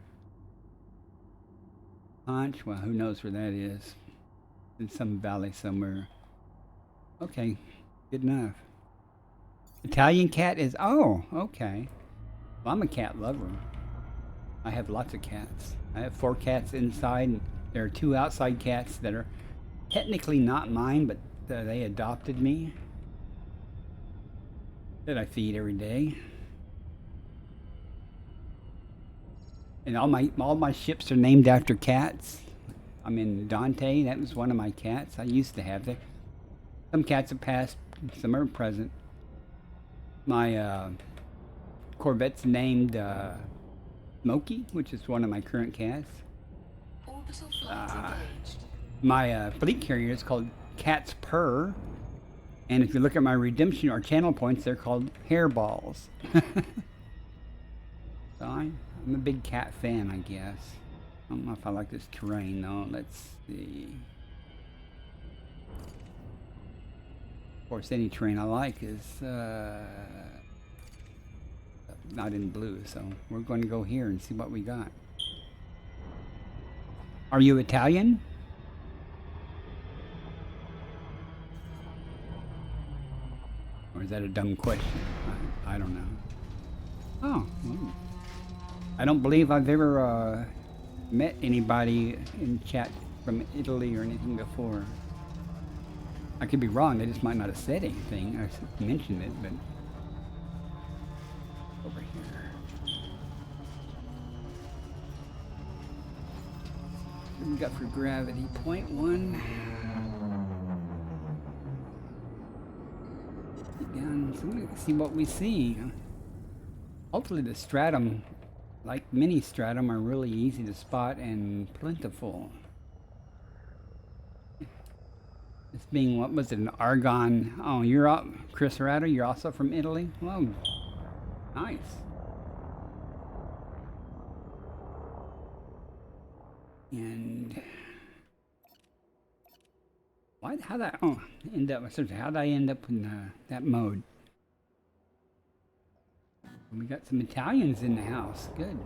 Conch, well, who knows where that is. In some valley somewhere. Okay, good enough. Italian cat is, oh, okay. Well, I'm a cat lover. I have lots of cats. I have 4 cats inside, and there are 2 outside cats that are technically not mine, but they adopted me. That I feed every day. And all my ships are named after cats. I'm in Dante. That was one of my cats. I used to have that. Some cats have passed. Some are present. My Corvette's named Smokey, which is one of my current cats. Orbital flight engaged. My fleet carrier is called Cat's Purr. And if you look at my redemption or channel points, they're called hairballs. So I'm a big cat fan, I guess. I don't know if I like this terrain though. Let's see. Of course, any terrain I like is not in blue, so we're going to go here and see what we got. Are you Italian? Or is that a dumb question? I don't know. Oh, I don't believe I've ever met anybody in chat from Italy or anything before. I could be wrong. They just might not have said anything. I mentioned it, but over here. What we got for gravity? 0.1. Down, so we can see what we see. Hopefully the stratum, like mini stratum, are really easy to spot and plentiful. This being, what was it, an argon? Oh, you're up, Chris Ratto, you're also from Italy? Well, nice. And how'd I end up in that mode? We got some Italians in the house. Good.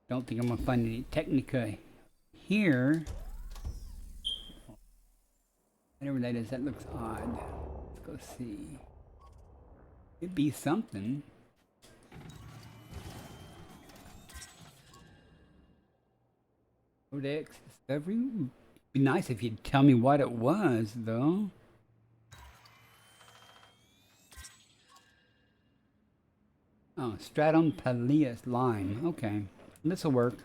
Don't think I'm gonna find any Technica here. Whatever that is, that looks odd. Let's go see. It'd be something. Codex Discovery? It'd be nice if you'd tell me what it was, though. Oh, Stratum Paleus Lime. Okay, this'll work.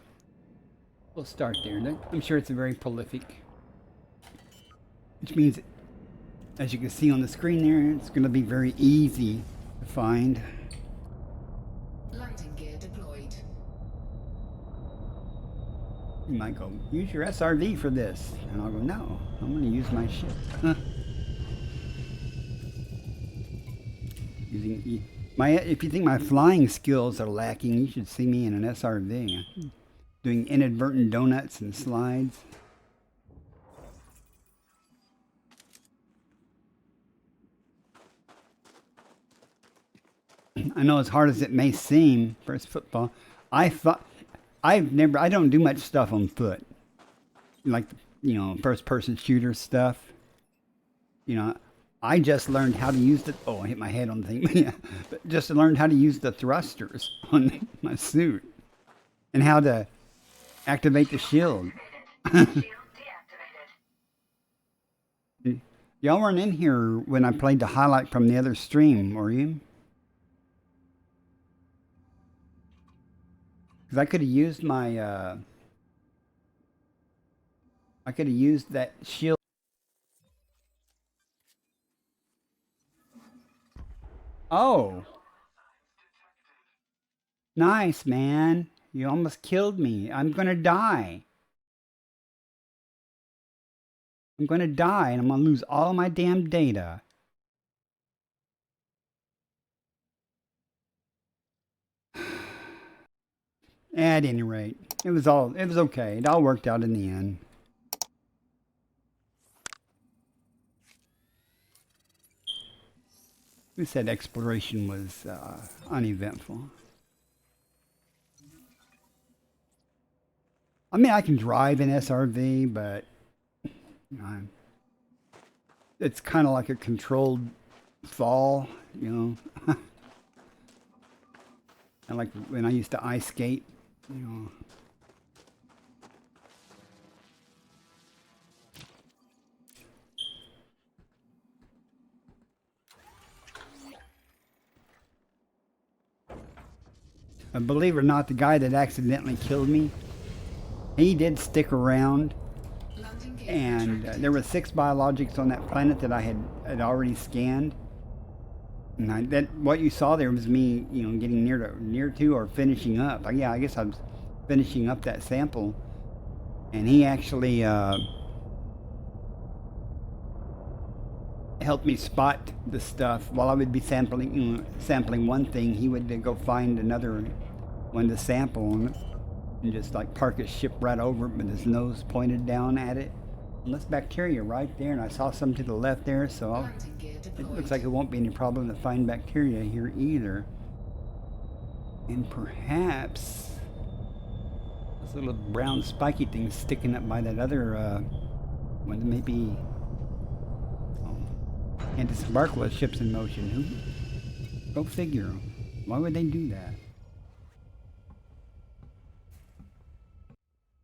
We'll start there. I'm sure it's a very prolific. Which means, as you can see on the screen there, it's going to be very easy to find. Landing gear deployed. You might go, use your SRV for this. And I'll go, no, I'm going to use my ship. If you think my flying skills are lacking, you should see me in an SRV. Doing inadvertent donuts and slides. I know, as hard as it may seem, first football, I don't do much stuff on foot. Like, first person shooter stuff. I just learned how to use the, I hit my head on the thing. Yeah, but just learned how to use the thrusters on my suit. And how to activate the shield. Y'all weren't in here when I played the highlight from the other stream, were you? Because I could have used my, I could have used that shield. Oh. Nice, man. You almost killed me. I'm gonna die. I'm gonna die and I'm gonna lose all my damn data. At any rate, it was okay. It all worked out in the end. Who said exploration was uneventful? I mean, I can drive an SRV, but it's kind of like a controlled fall, And like when I used to ice skate, believe it or not, the guy that accidentally killed me, he did stick around, Landing gear and retracted. there were 6 biologics on that planet that I had already scanned. And that what you saw there was me, getting near to or finishing up. Yeah, I guess I was finishing up that sample, and he actually helped me spot the stuff while I would be sampling one thing. He would go find another one to sample and just like park his ship right over it with his nose pointed down at it. And that's bacteria right there, and I saw some to the left there, so Landing gear it deployed. looks like it won't be any problem to find bacteria here either. And perhaps those little brown spiky things sticking up by that other one, maybe anti-subarcula ships in motion. Who? Go figure. Why would they do that?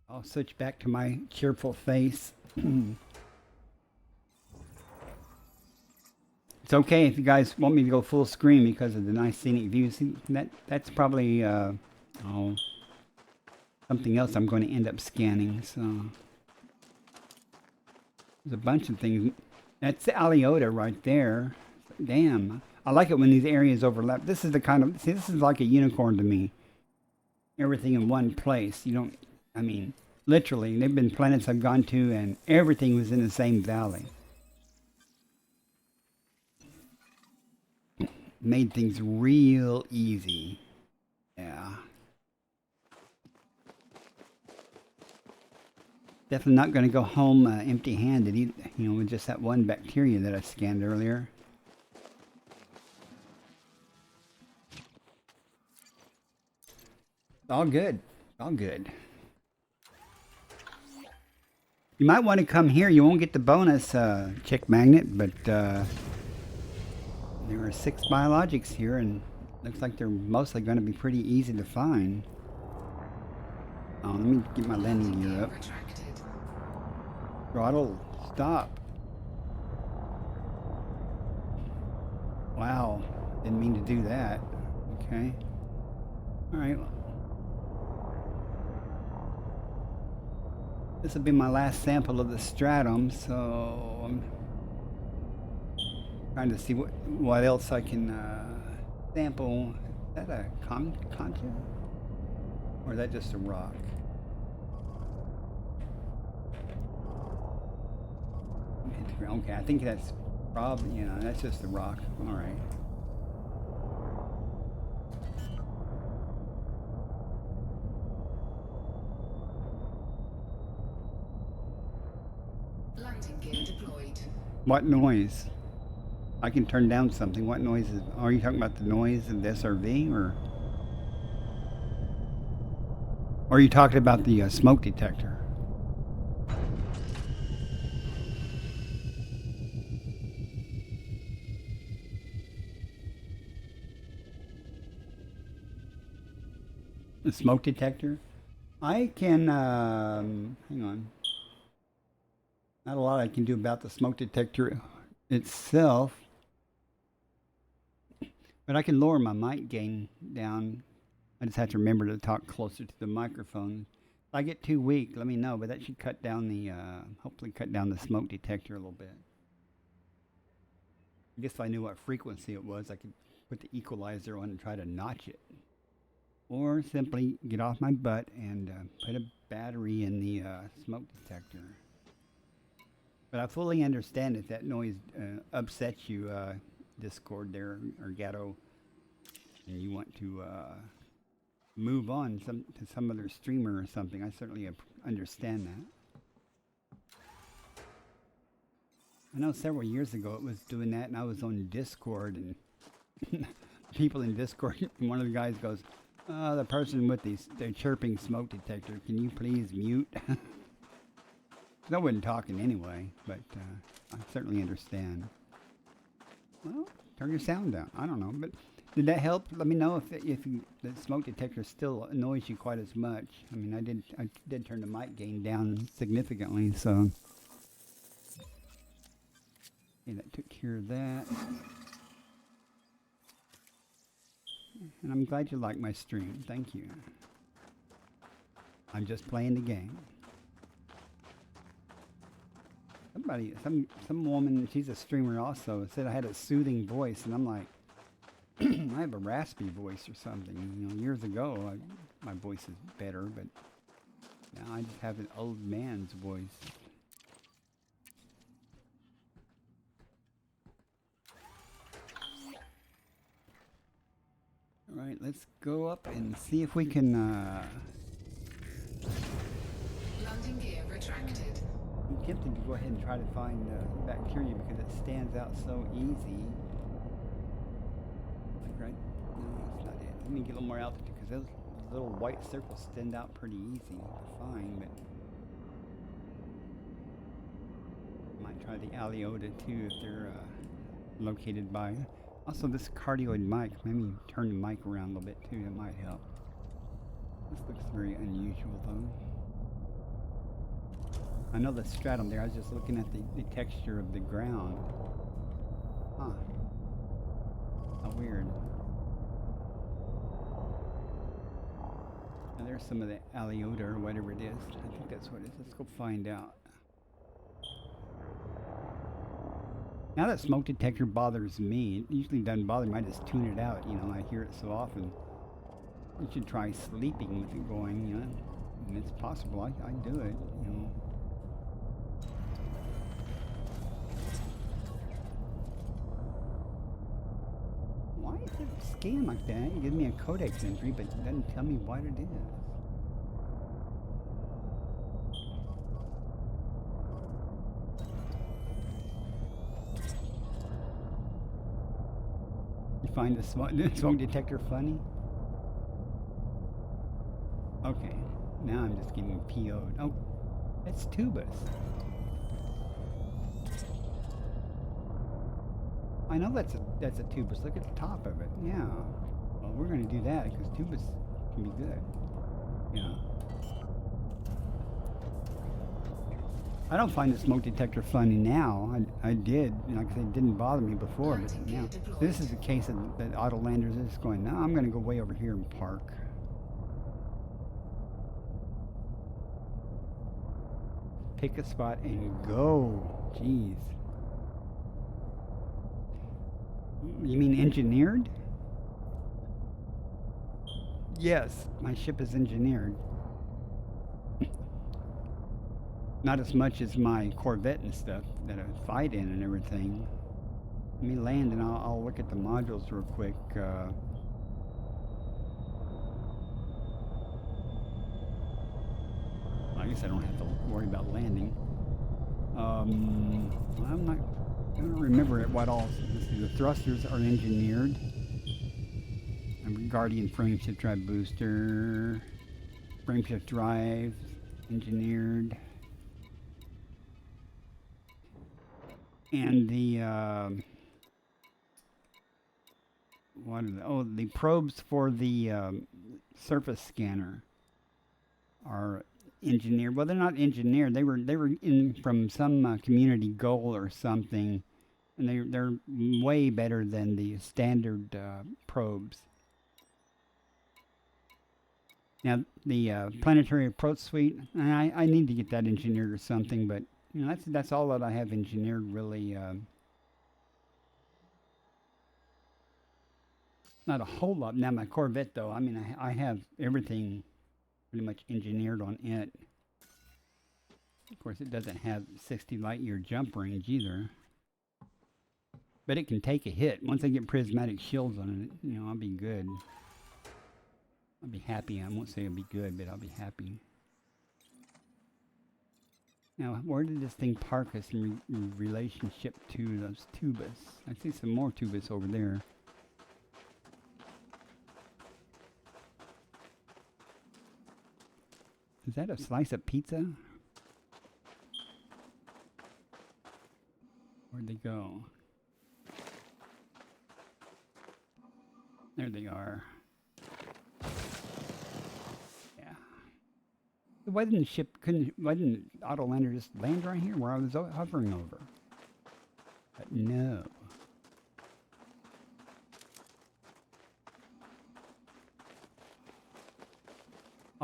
I'll switch back to my cheerful face. It's okay if you guys want me to go full screen because of the nice scenic views. That's probably something else I'm going to end up scanning. So there's a bunch of things. That's the Aliota right there. Damn, I like it when these areas overlap. This is the kind of this is like a unicorn to me. Everything in one place. You don't. I mean, literally, they've been planets I've gone to, and everything was in the same valley. Made things real easy. Yeah. Definitely not going to go home empty-handed, with just that one bacteria that I scanned earlier. All good. All good. You might want to come here. You won't get the bonus chick magnet, but there are 6 biologics here, and looks like they're mostly going to be pretty easy to find. Oh, let me get my landing gear up. Retracted. Throttle, stop. Wow, didn't mean to do that. Okay. All right. This will be my last sample of the stratum, so I'm trying to see what else I can sample. Is that a concha? Or is that just a rock? Okay, I think that's probably, that's just a rock. All right. Landing gear deployed. What noise? I can turn down something. What noise is? Are you talking about the noise of the SRV, or are you talking about the smoke detector? The smoke detector? I can, hang on. Not a lot I can do about the smoke detector itself. But I can lower my mic gain down. I just have to remember to talk closer to the microphone. If I get too weak, let me know, but that should cut down the, hopefully cut down the smoke detector a little bit. I guess if I knew what frequency it was, I could put the equalizer on and try to notch it. Or simply get off my butt and put a battery in the smoke detector. But I fully understand if that noise upsets you, Discord there, or Gatto, and you want to move on to some other streamer or something. I certainly understand that. I know several years ago it was doing that, and I was on Discord, and people in Discord, and one of the guys goes, the person with the chirping smoke detector, can you please mute? I wasn't talking anyway, but I certainly understand. Well, turn your sound down. I don't know, but did that help? Let me know if the smoke detector still annoys you quite as much. I mean, I did turn the mic gain down significantly, so okay, that took care of that. And I'm glad you like my stream. Thank you. I'm just playing the game. Some woman, she's a streamer also, said I had a soothing voice, and I'm like, I have a raspy voice or something. You know, years ago, my voice is better, but now I just have an old man's voice. All right, let's go up and see if we can. Landing gear retracted. I'm tempted to go ahead and try to find bacteria because it stands out so easy. Like right? No, that's not it. Let me get a little more altitude because those little white circles stand out pretty easy to find. But I might try the Aliota too if they're located by. Also, this cardioid mic. Maybe turn the mic around a little bit too. That might help. This looks very unusual though. I know the stratum there, I was just looking at the texture of the ground. Huh. How weird. And there's some of the Aliota or whatever it is. I think that's what it is. Let's go find out. Now that smoke detector bothers me, it usually doesn't bother me, I just tune it out, you know, I hear it so often. You should try sleeping with it going, you know. And it's possible, I do it, you know. Why is it scan like that? It gives me a codex entry, but it doesn't tell me what it is. You find the smoke detector funny? Okay, now I'm just getting PO'd. Oh, it's tubus. I know that's a tubus. Look at the top of it. Yeah. Well, we're going to do that because tubus can be good. Yeah. I don't find the smoke detector funny now. I did. Like I said, it didn't bother me before, but now this is the case of the Autolanders is going. Now I'm going to go way over here and park. Pick a spot and go. Jeez. You mean engineered? Yes, my ship is engineered. Not as much as my Corvette and stuff that I fight in and everything. Let me land and I'll look at the modules real quick. I guess I don't have to worry about landing. I don't remember what all. The thrusters are engineered. Guardian frameshift drive booster. Frameshift drive engineered. And the the probes for the surface scanner are engineered. Well, they're not engineered. They were in from some community goal or something, and they're way better than the standard probes. Now the planetary approach suite, I need to get that engineered or something, but you know that's all that I have engineered really. Not a whole lot. Now my Corvette though, I mean I have everything pretty much engineered on it. Of course, it doesn't have 60 light year jump range either. But it can take a hit. Once I get prismatic shields on it, you know, I'll be good. I'll be happy. I won't say I'll be good, but I'll be happy. Now, where did this thing park us in relationship to those tubus? I see some more tubus over there. Is that a slice of pizza? Where'd they go? There they are. Yeah. Why didn't the ship, why didn't Autolander just land right here where I was hovering over? But no.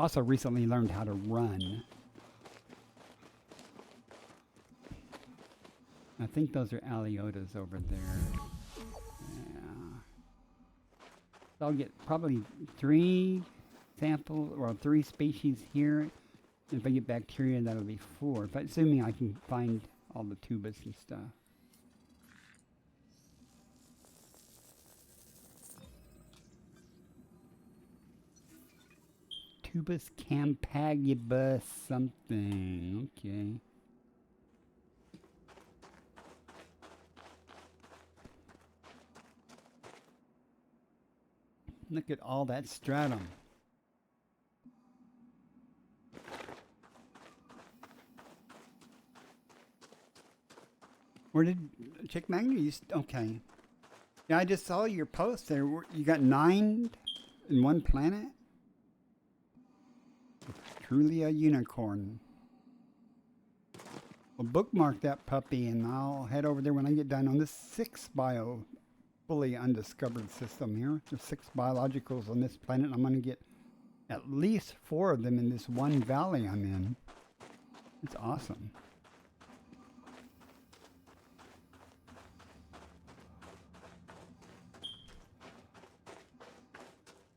Also recently learned how to run. I think those are Aliotas over there. Yeah. So I'll get probably 3 samples, or 3 species here. If I get bacteria, that'll be 4. But assuming I can find all the tubus and stuff. Tubus campagubus something. Okay. Look at all that stratum. Where did Chick Magnet? Okay. Yeah, I just saw your post there. You got 9 in one planet? Truly a unicorn. Well, bookmark that puppy and I'll head over there when I get done on this 6th fully undiscovered system here. There's 6 biologicals on this planet. I'm going to get at least 4 of them in this one valley I'm in. It's awesome.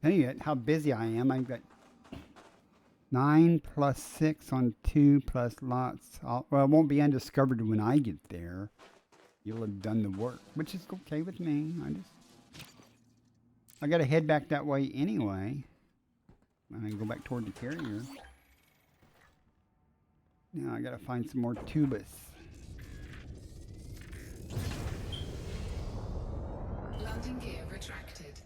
Tell you how busy I am. I've got 9 plus 6 on 2 plus lots. Well, it won't be undiscovered when I get there. You'll have done the work, which is okay with me. I got to head back that way anyway. I'm going to go back toward the carrier. Now I got to find some more tubus. Landing gear retracted.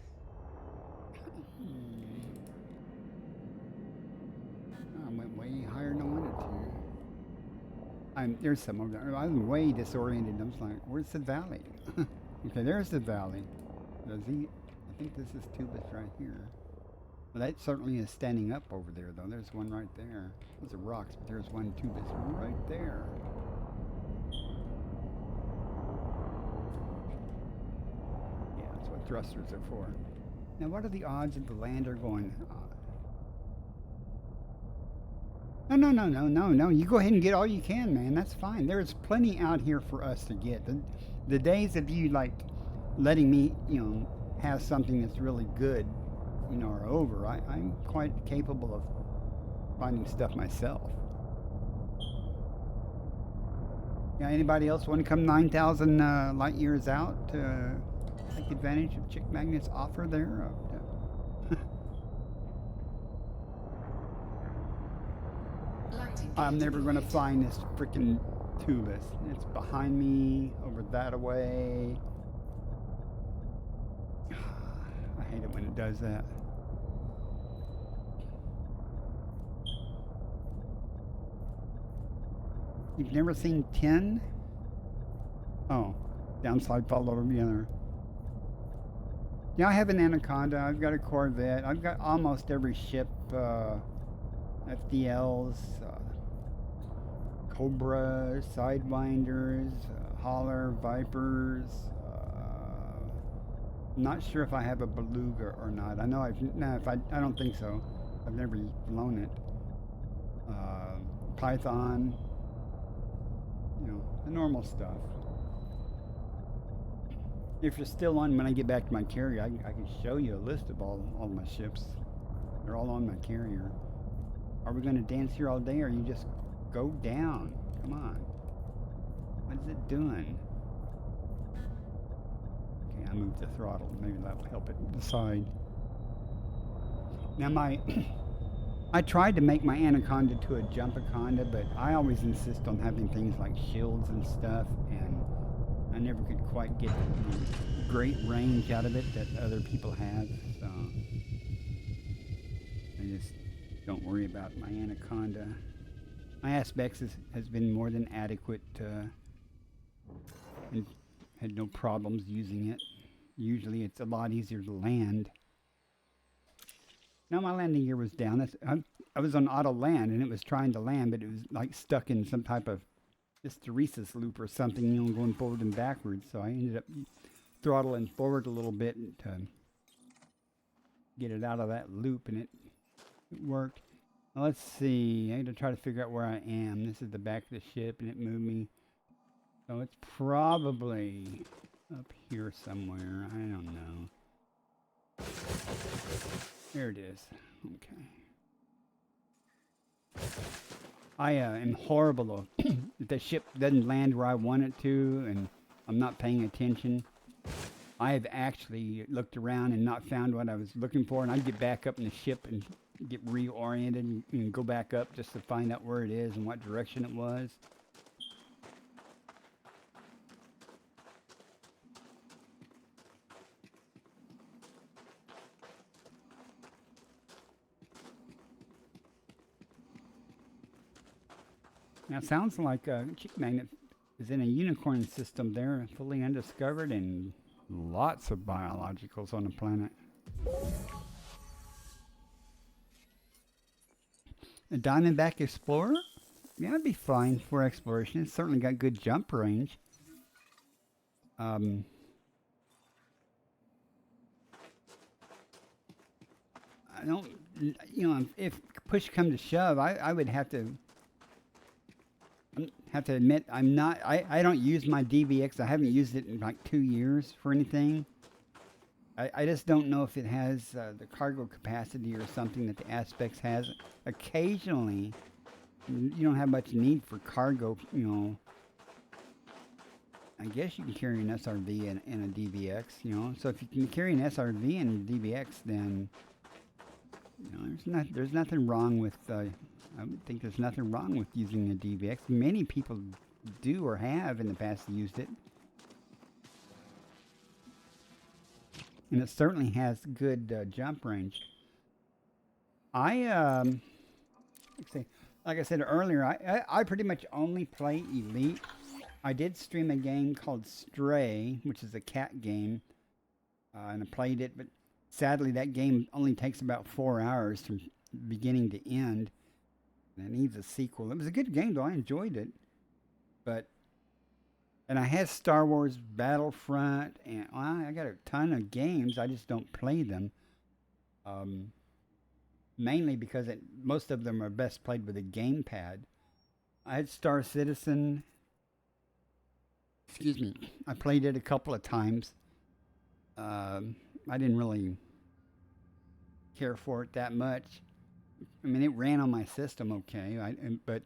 I went way higher than I wanted to. There's some over there. I'm way disoriented. I was like, where's the valley? Okay, there's the valley. I think this is tubus right here. Well, that certainly is standing up over there, though. There's one right there. Those are rocks, but there's one tubus right there. Yeah, that's what thrusters are for. Now, what are the odds that the lander going? No. You go ahead and get all you can, man. That's fine. There's plenty out here for us to get. The days of you, like, letting me, have something that's really good, are over. I'm quite capable of finding stuff myself. Yeah, anybody else want to come 9,000 light years out to take advantage of Chick Magnet's offer there? I'm never going to find this freaking tubus. It's behind me, over that away. I hate it when it does that. You've never seen 10? Oh, downslide followed together. Yeah, I have an Anaconda. I've got a Corvette. I've got almost every ship. FDLs, Cobras, Sidewinders, Holler, Vipers. Not sure if I have a Beluga or not. I know I don't think so. I've never flown it. Python, the normal stuff. If you're still on when I get back to my carrier, I can show you a list of all my ships. They're all on my carrier. Are we going to dance here all day, or you just go down? Come on. What is it doing? Okay, I moved the throttle. Maybe that'll help it decide. Now I tried to make my Anaconda to a Jumpaconda, but I always insist on having things like shields and stuff, and I never could quite get the great range out of it that other people have, so I just don't worry about my Anaconda. My Aspects has been more than adequate, and had no problems using it. Usually it's a lot easier to land. Now my landing gear was down. I was on auto land and it was trying to land, but it was like stuck in some type of hysteresis loop or something, going forward and backwards. So I ended up throttling forward a little bit to get it out of that loop, and it worked. Well, let's see. I had to try to figure out where I am. This is the back of the ship, and it moved me. So it's probably up here somewhere. I don't know. There it is. Okay. I am horrible if the ship doesn't land where I want it to, and I'm not paying attention. I have actually looked around and not found what I was looking for, and I'd get back up in the ship and get reoriented and go back up just to find out where it is and what direction it was. Now, it sounds like Chick Magnet is in a unicorn system there, fully undiscovered, and lots of biologicals on the planet. A Diamondback Explorer? Yeah, it'd be fine for exploration. It's certainly got good jump range. I don't, if push come to shove, I would have to admit I don't use my DVX. I haven't used it in like 2 years for anything. I just don't know if it has the cargo capacity or something that the Aspects has. Occasionally, you don't have much need for cargo, I guess you can carry an SRV and a DVX, So if you can carry an SRV and a DVX, then, there's nothing wrong with, I would think there's nothing wrong with using a DVX. Many people do or have in the past used it. And it certainly has good jump range. Like I said earlier, I pretty much only play Elite. I did stream a game called Stray, which is a cat game, and I played it, but sadly that game only takes about 4 hours from beginning to end, and it needs a sequel. It was a good game, though. I enjoyed it, and I had Star Wars Battlefront, and I got a ton of games. I just don't play them. Mainly because most of them are best played with a gamepad. I had Star Citizen. Excuse me. I played it a couple of times. I didn't really care for it that much. I mean, it ran on my system okay, but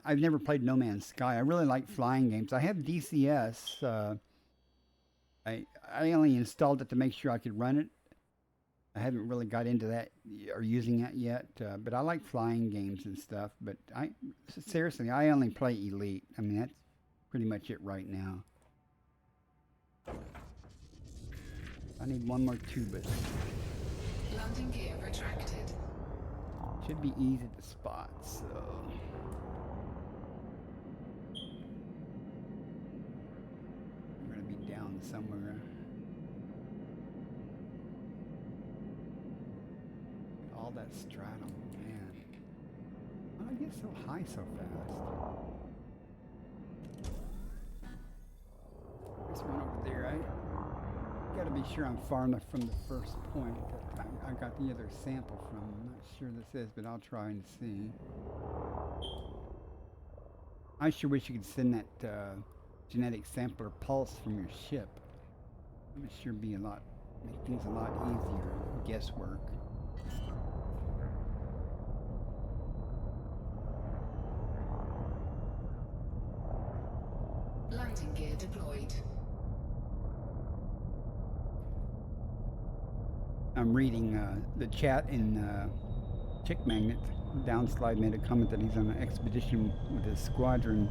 I've never played No Man's Sky. I really like flying games. I have DCS. I only installed it to make sure I could run it. I haven't really got into that or using that yet, but I like flying games and stuff. But seriously, I only play Elite. I mean, that's pretty much it right now. I need one more tubus. Landing gear retracted. Should be easy to spot, so. I'm gonna be down somewhere. All that stratum, man. How do I get so high so fast? There's one over there, right? Gotta be sure I'm far enough from the first point that I got the other sample from. I'm not sure this is, but I'll try and see. I sure wish you could send that genetic sampler pulse from your ship. It would sure be make things a lot easier. Guesswork. Landing gear deployed. I'm reading the chat in Chick Magnet. Downslide made a comment that he's on an expedition with his squadron.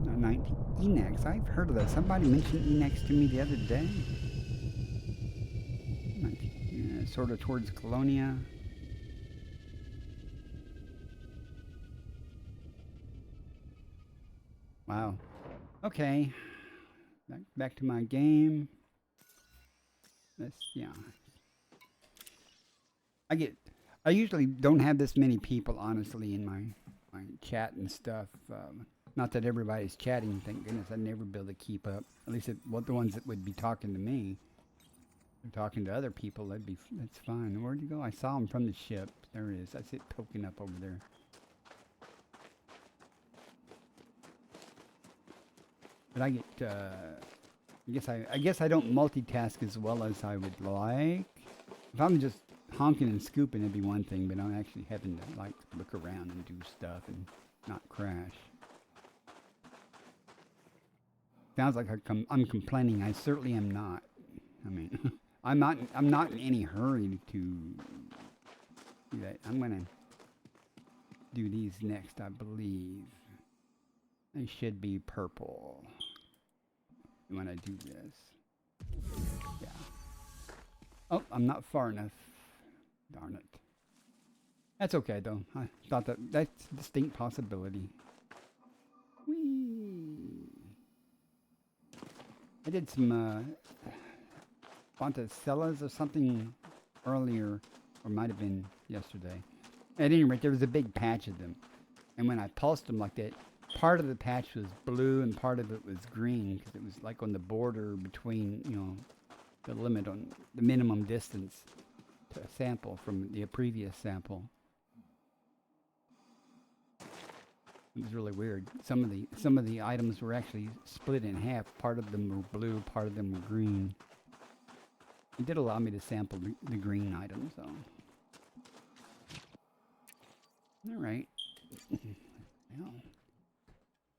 19 Enax. I've heard of that. Somebody mentioned Enax to me the other day. Sort of towards Colonia. Wow. Okay. Back to my game. I usually don't have this many people, honestly, in my chat and stuff. Not that everybody's chatting, thank goodness. I'd never be able to keep up. At least the ones that would be talking to me. talking to other people, that's fine. Where'd you go? I saw him from the ship. There it is. I see it poking up over there. But I get, I guess I don't multitask as well as I would like. If I'm just honking and scooping, it'd be one thing, but I'm actually having to like look around and do stuff and not crash. Sounds like I'm complaining. I certainly am not. I mean, I'm not in any hurry to do that. I'm gonna do these next, I believe. They should be purple when I do this. Yeah. Oh, I'm not far enough. Darn it. That's okay though. I thought that's a distinct possibility. Whee! I did some Fontacellas or something earlier, or might have been yesterday. At any rate, there was a big patch of them. And when I pulsed them like that, part of the patch was blue and part of it was green, because it was like on the border between, you know, the limit on the minimum distance to a sample from the previous sample. It was really weird. Some of the items were actually split in half. Part of them were blue, part of them were green. It did allow me to sample the green items, though. All right. Well,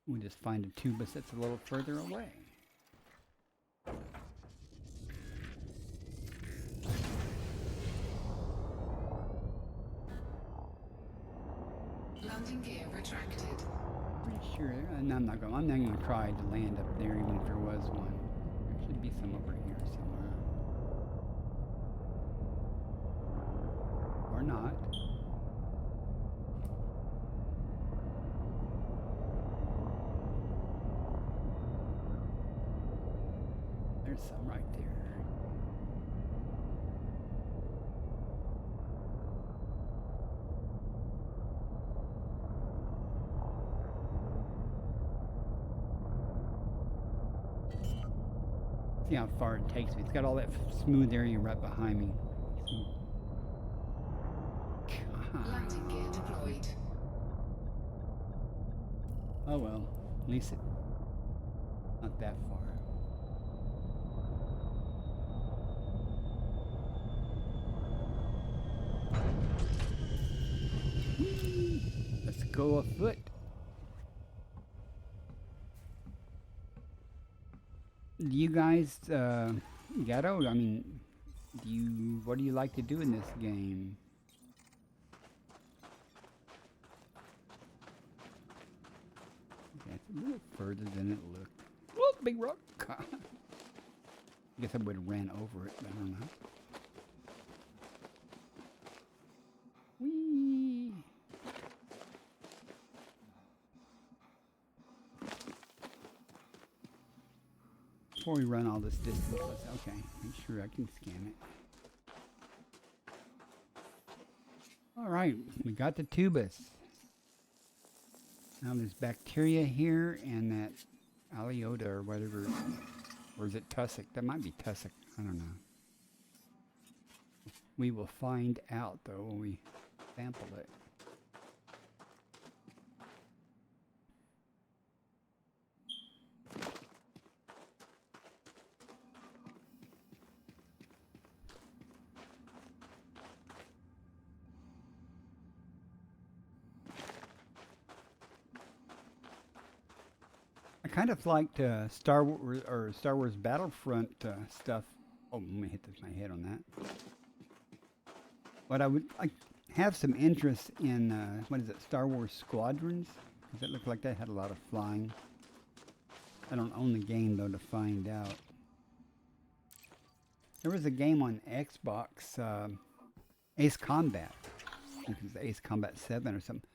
we'll just find a tubus that's a little further away. Landing gear retracted. Pretty sure. No, I'm not gonna try to land up there, even if there was one. There should be some over here somewhere. Or not. There's some right there. See how far it takes me. It's got all that smooth area right behind me. Landing gear deployed. Oh well, at least it's not that far. Let's go afoot. Do you guys, Gatto, I mean, what do you like to do in this game? Okay, it's a little further than it looked. Oh, big rock! I guess I would have ran over it, but I don't know. Whee! Before we run all this distance, okay, make sure I can scan it. Alright, we got the tubus. Now there's bacteria here and that Aliota or whatever, or is it tussock? That might be tussock, I don't know. We will find out though when we sample it. I kind of liked Star Wars Battlefront stuff. Oh, let me hit my head on that. But I have some interest in what is it, Star Wars Squadrons? Because it looked like that had a lot of flying. I don't own the game though to find out. There was a game on Xbox, Ace Combat. I think it was Ace Combat 7 or something.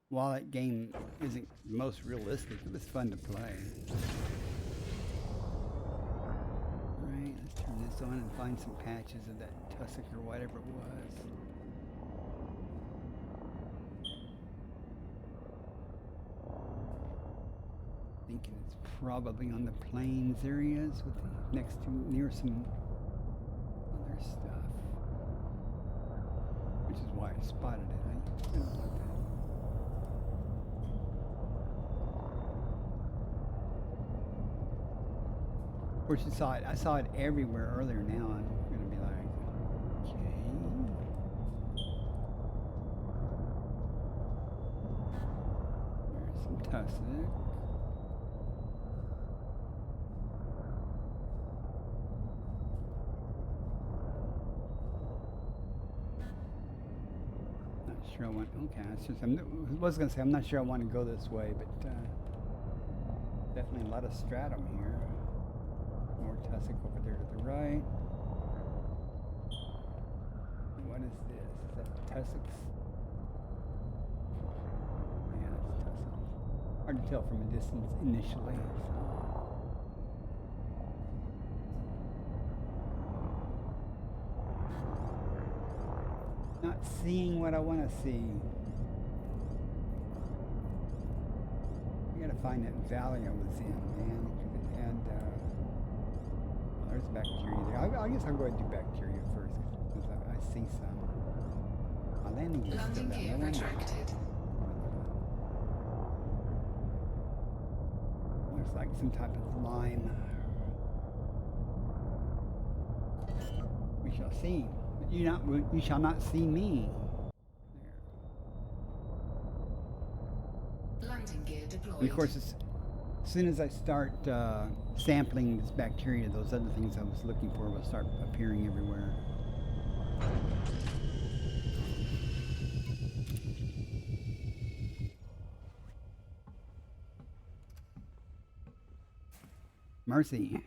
While that game isn't the most realistic, it was fun to play. Alright, let's turn this on and find some patches of that tussock or whatever it was. Thinking it's probably on the plains areas with near some stuff. Which is why I spotted it. I don't want that. Of course, you saw it. I saw it everywhere earlier. Now I'm going to be like, okay. There's some tussock. Sure I want, okay, it's just, I was going to say, I'm not sure I want to go this way, but definitely a lot of stratum here. More tussock over there to the right. What is this? Is that tussocks? Yeah, it's tussock. Hard to tell from a distance initially. So. Not seeing what I want to see. I gotta find that valley I was in, man, because it had, well, there's bacteria there. I guess I'll go ahead and do bacteria first, because I see some. My landing gear Landing gear retracted. Looks like some type of lime. We shall see. You shall not see me. There. Landing gear deployed. And of course, as soon as I start sampling this bacteria, those other things I was looking for will start appearing everywhere. Mercy.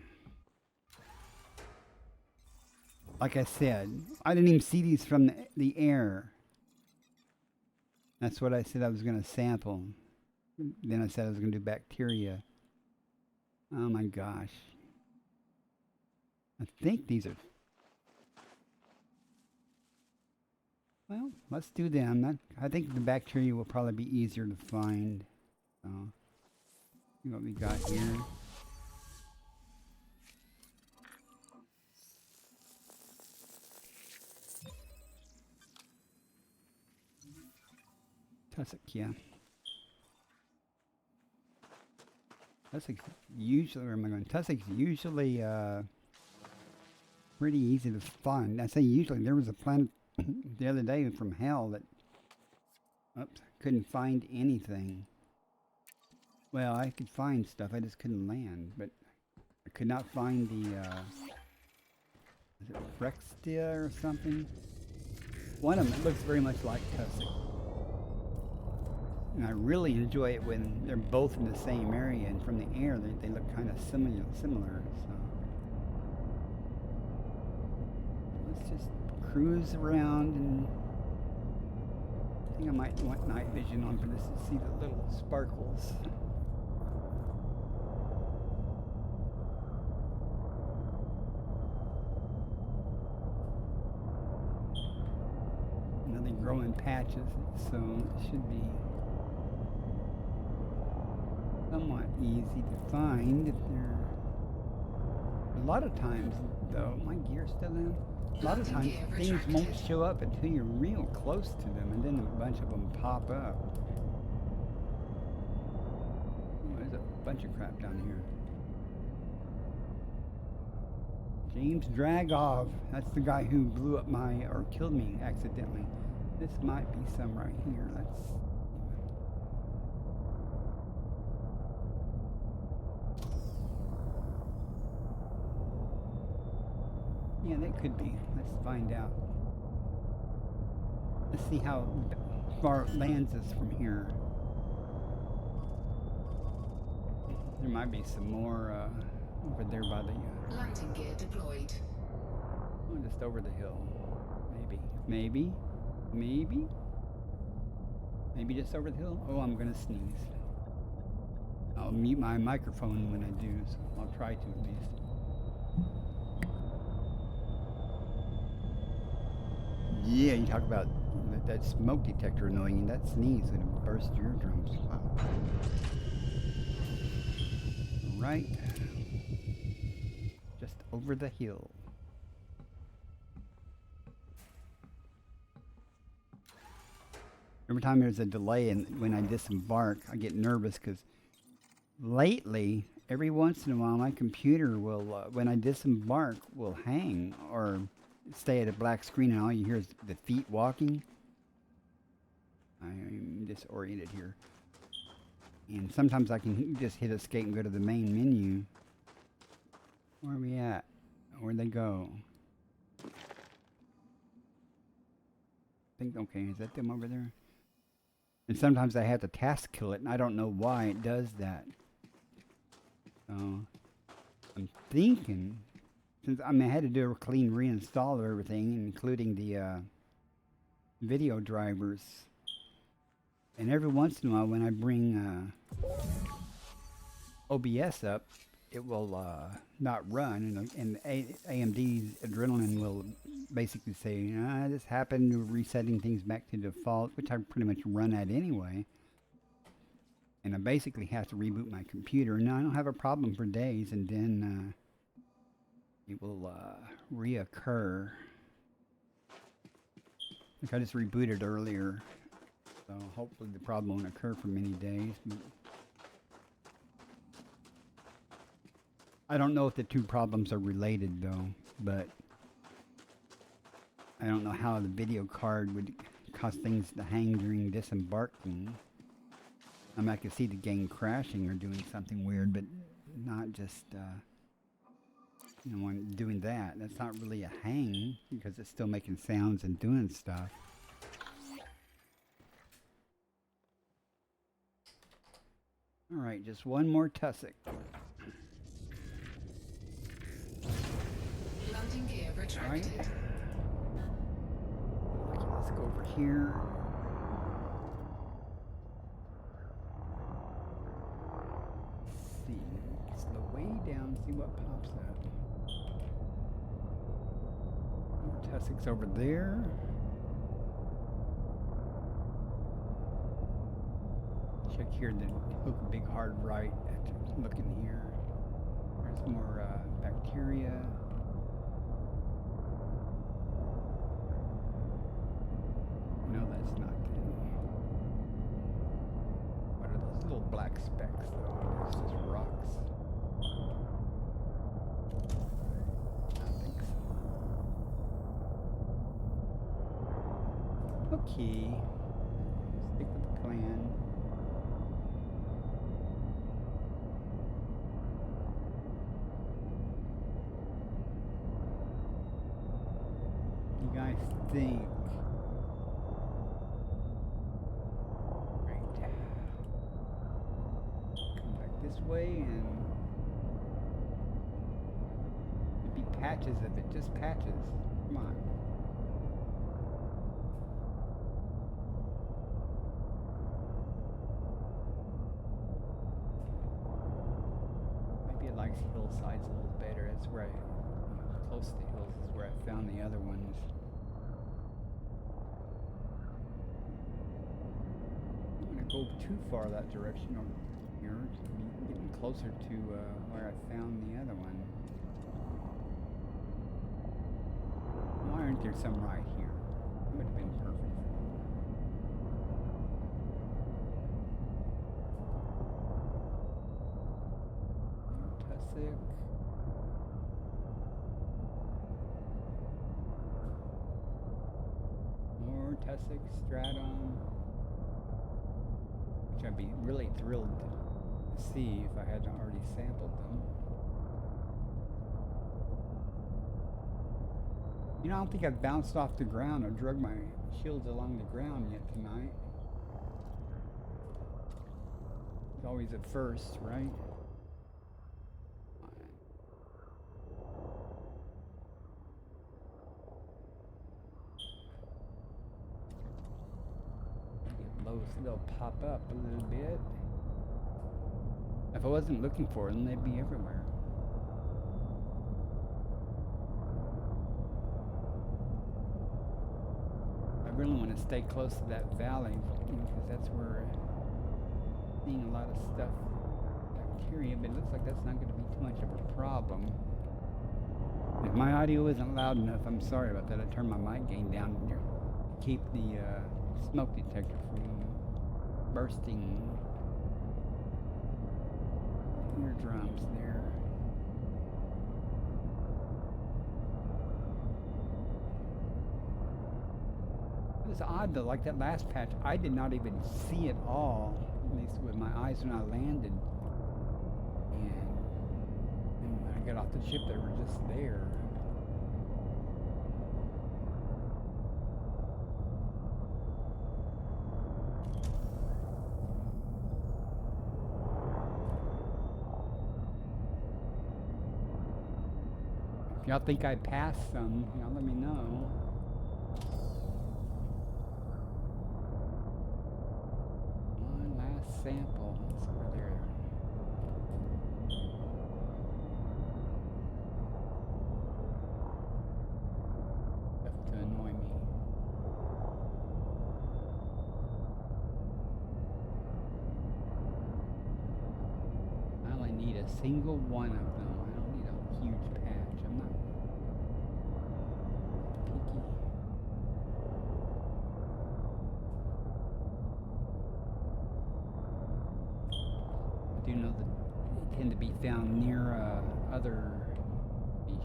Like I said, I didn't even see these from the air. That's what I said I was going to sample. Then I said I was going to do bacteria. Oh my gosh. I think these are... Well, let's do them. I think the bacteria will probably be easier to find. So, see what we got here. Tussock, yeah. Tussock's usually, where am I going? Tussock's usually pretty easy to find. I say usually. There was a planet the other day from hell that, oops, couldn't find anything. Well, I could find stuff, I just couldn't land. But I could not find the, is it Frextia or something? One of them looks very much like Tussock. And I really enjoy it when they're both in the same area, and from the air they look kind of similar. So let's just cruise around, and I think I might want night vision on for this to see the little sparkles. Now they grow in patches, so it should be somewhat easy to find if they're... A lot of times, though, my gear's still in. A lot of times things won't show up until you're real close to them, and then a bunch of them pop up. Oh, there's a bunch of crap down here. James Dragov. That's the guy who blew up my, or killed me accidentally. This might be some right here. Let's... Yeah, that could be. Let's find out. Let's see how far it lands us from here. There might be some more over there by the... Landing gear deployed. Oh, just over the hill. Maybe. Maybe. Maybe. Maybe just over the hill. Oh, I'm going to sneeze. I'll mute my microphone when I do, so I'll try to at least. Yeah, you talk about that smoke detector annoying, and that sneeze would have burst your eardrums. Wow. Right. Just over the hill. Every time there's a delay and when I disembark, I get nervous because lately, every once in a while, my computer will, when I disembark, will hang or stay at a black screen and all you hear is the feet walking. I'm disoriented here. And sometimes I can just hit escape and go to the main menu. Where are we at? Where'd they go? I think, okay, is that them over there? And sometimes I have to task kill it, and I don't know why it does that. So, I'm thinking, since I had to do a clean reinstall of everything, including the video drivers. And every once in a while, when I bring OBS up, it will not run, and AMD's Adrenaline will basically say, this happened, resetting things back to default, which I pretty much run at anyway. And I basically have to reboot my computer. Now I don't have a problem for days, and then it will reoccur. Like I just rebooted earlier, so hopefully the problem won't occur for many days. I don't know if the two problems are related though, but I don't know how the video card would cause things to hang during disembarking. I mean, I could see the game crashing or doing something weird, but not just, when doing that. That's not really a hang because it's still making sounds and doing stuff. All right, just one more tussock. Landing gear retracted. Right. Okay, let's go over here. See, slow way down, see what pops up. More tussocks over there. Check here, then hook a big hard right after looking here. There's more bacteria. No, that's not good. What are those little black specks though? It's just rocks. I think so. Okay. Stick with the plan. You guys think? This way, and it'd be patches of it, just patches. Come on. Maybe it likes hillsides a little better. That's where close to the hills is where I found the other ones. I don't want to go too far that direction. Here, getting closer to where I found the other one. Why aren't there some right here? It would have been perfect. Tussock. More tussock, stratum. Which I'd be really thrilled to see if I hadn't already sampled them. You know, I don't think I've bounced off the ground or drug my shields along the ground yet tonight. It's always a first, right? Get low so they'll pop up a little bit. If I wasn't looking for them, they'd be everywhere. I really want to stay close to that valley because that's where I'm seeing a lot of stuff, bacteria, but it looks like that's not going to be too much of a problem. If my audio isn't loud enough, I'm sorry about that. I turned my mic gain down to keep the smoke detector from bursting eardrums there. It was odd though, like that last patch, I did not even see it all, at least with my eyes when I landed. And when I got off the ship, they were just there. If y'all think I passed some, y'all let me know. One last sample. It's over there. Enough to annoy me. I only need a single one of them. I don't need a huge patch. I'm not picky. I do know that they tend to be found near other species.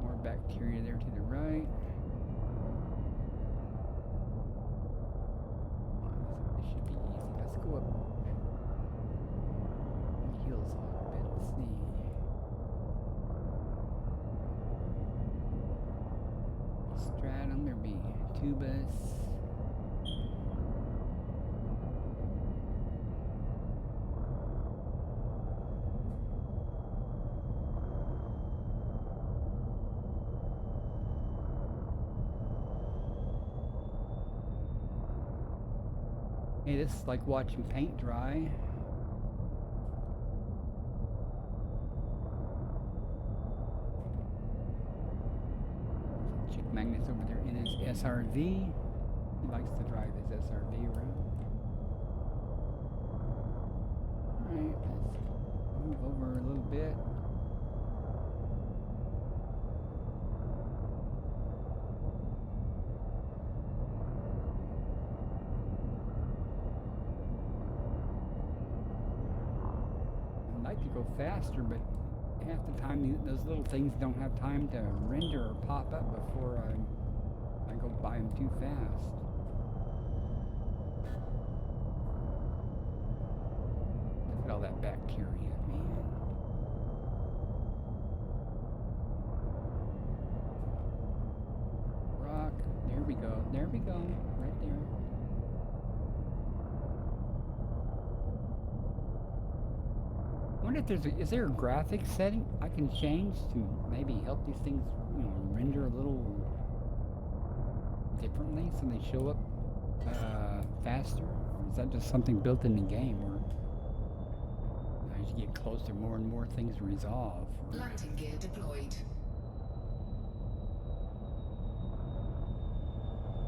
More bacteria there to the right. This should be easy. Let's go up the hills a little bit and see. Stratum, there'll be tubus. Hey, this is like watching paint dry. Chick Magnus over there in his SRV. He likes to drive his SRV around. Alright, let's move over a little bit. I'd like to go faster, but half the time those little things don't have time to render or pop up before I go by them too fast. Look at all that bacteria, man. Rock. There we go. There we go. Right there. I wonder if is there a graphics setting I can change to maybe help these things, render a little differently so they show up faster? Or is that just something built in the game where as you get closer, more and more things resolve? Landing gear deployed.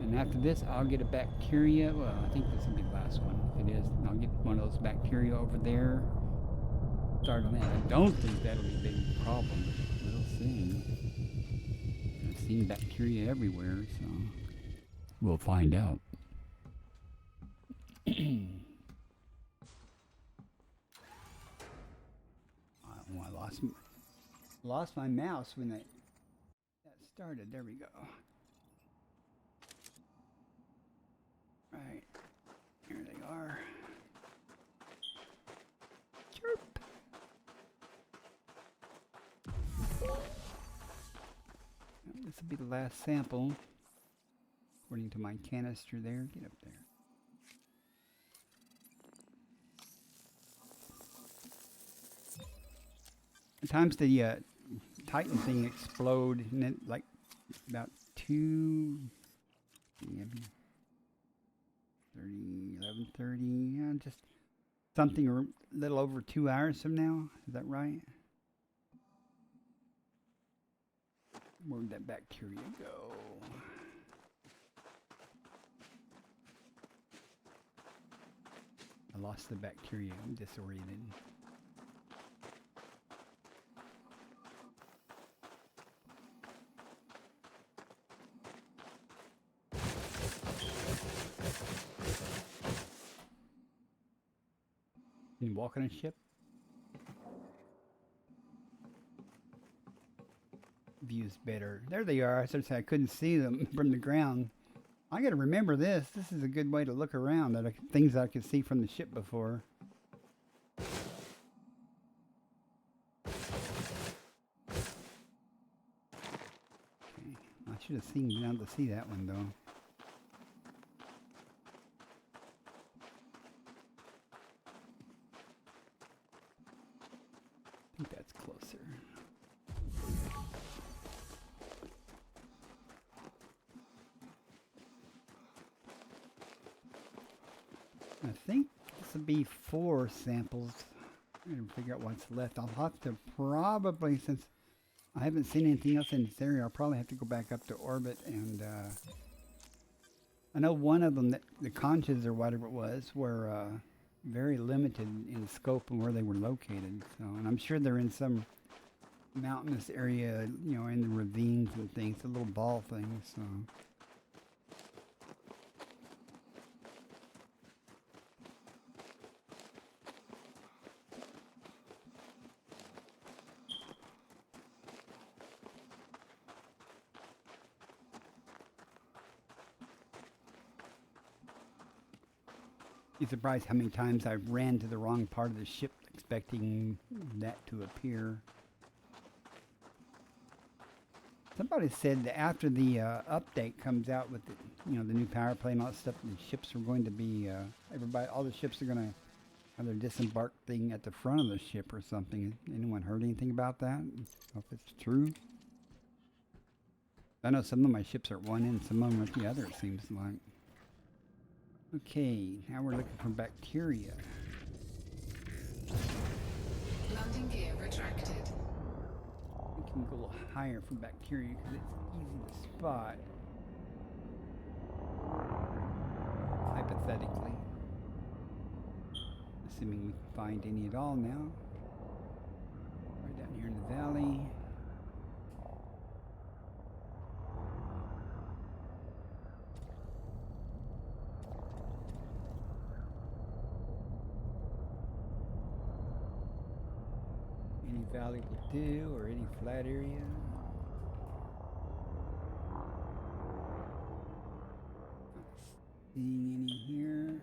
And after this, I'll get a bacteria. Well, I think this will be the last one. If it is, I'll get one of those bacteria over there. Start on that. I don't think that'll be a big problem. We'll see. I've seen bacteria everywhere, so we'll find out. I lost my mouse when that started. There we go. Right. Here they are. Chirp. This will be the last sample, according to my canister there. Get up there. Sometimes the Titan thing explode, and then like about 11:30, just something a little over 2 hours from now. Is that right? Where'd that bacteria go? I lost the bacteria. I'm disoriented. Can you walk on a ship? View's better. There they are. I started saying I couldn't see them from the ground. I got to remember this. This is a good way to look around at things I could see from the ship before. Okay. I should have been able to see that one though. I think that's closer. I think this will be 4 samples. I'm going to figure out what's left. I'll have to probably, since I haven't seen anything else in this area, I'll probably have to go back up to orbit and I know one of them, the conches or whatever it was, were very limited in scope and where they were located. So, and I'm sure they're in some mountainous area, you know, in the ravines and things, the little ball things. So. You're surprised how many times I've ran to the wrong part of the ship expecting that to appear. Somebody said that after the update comes out with the, you know, the new power play and all that stuff, the ships are going to be, all the ships are going to have their disembark thing at the front of the ship or something. Anyone heard anything about that? I don't know if it's true. I know some of my ships are at one end, some of them are at the other, it seems like. Okay, now we're looking for bacteria. Landing gear retracted. We can go a little higher for bacteria because it's easy to spot. Hypothetically. Assuming we can find any at all now. Right down here in the valley. Any valley will do, or any flat area. Not seeing any here.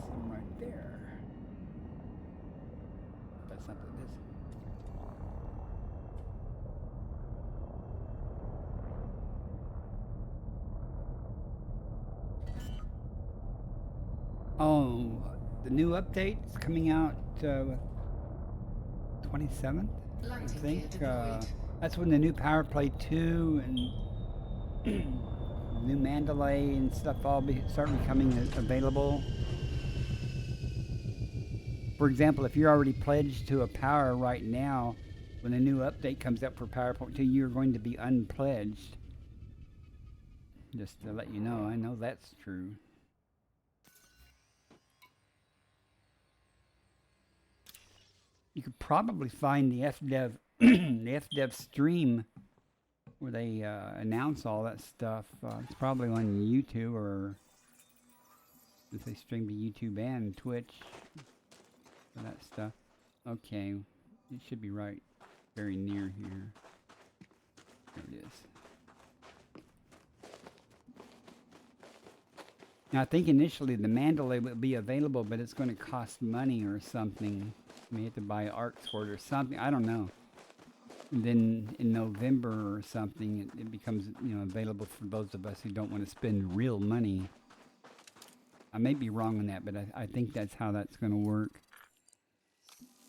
Some right there. That's something this. Oh, the new update's coming out 27th, I think. That's when the new Power Play 2 and new Mandalay and stuff all start becoming available. For example, if you're already pledged to a power right now, when a new update comes up for PowerPoint 2, you're going to be unpledged. Just to let you know, I know that's true. You could probably find the FDev the FDev stream where they announce all that stuff. It's probably on YouTube, or if they stream to YouTube and Twitch for that stuff. Okay, it should be right very near here. There it is. Now I think initially the Mandalay will be available, but it's going to cost money or something. You may have to buy arcs for it or something. I don't know. And then in November or something, it becomes, you know, available for those of us who don't want to spend real money. I may be wrong on that, but I think that's how that's going to work.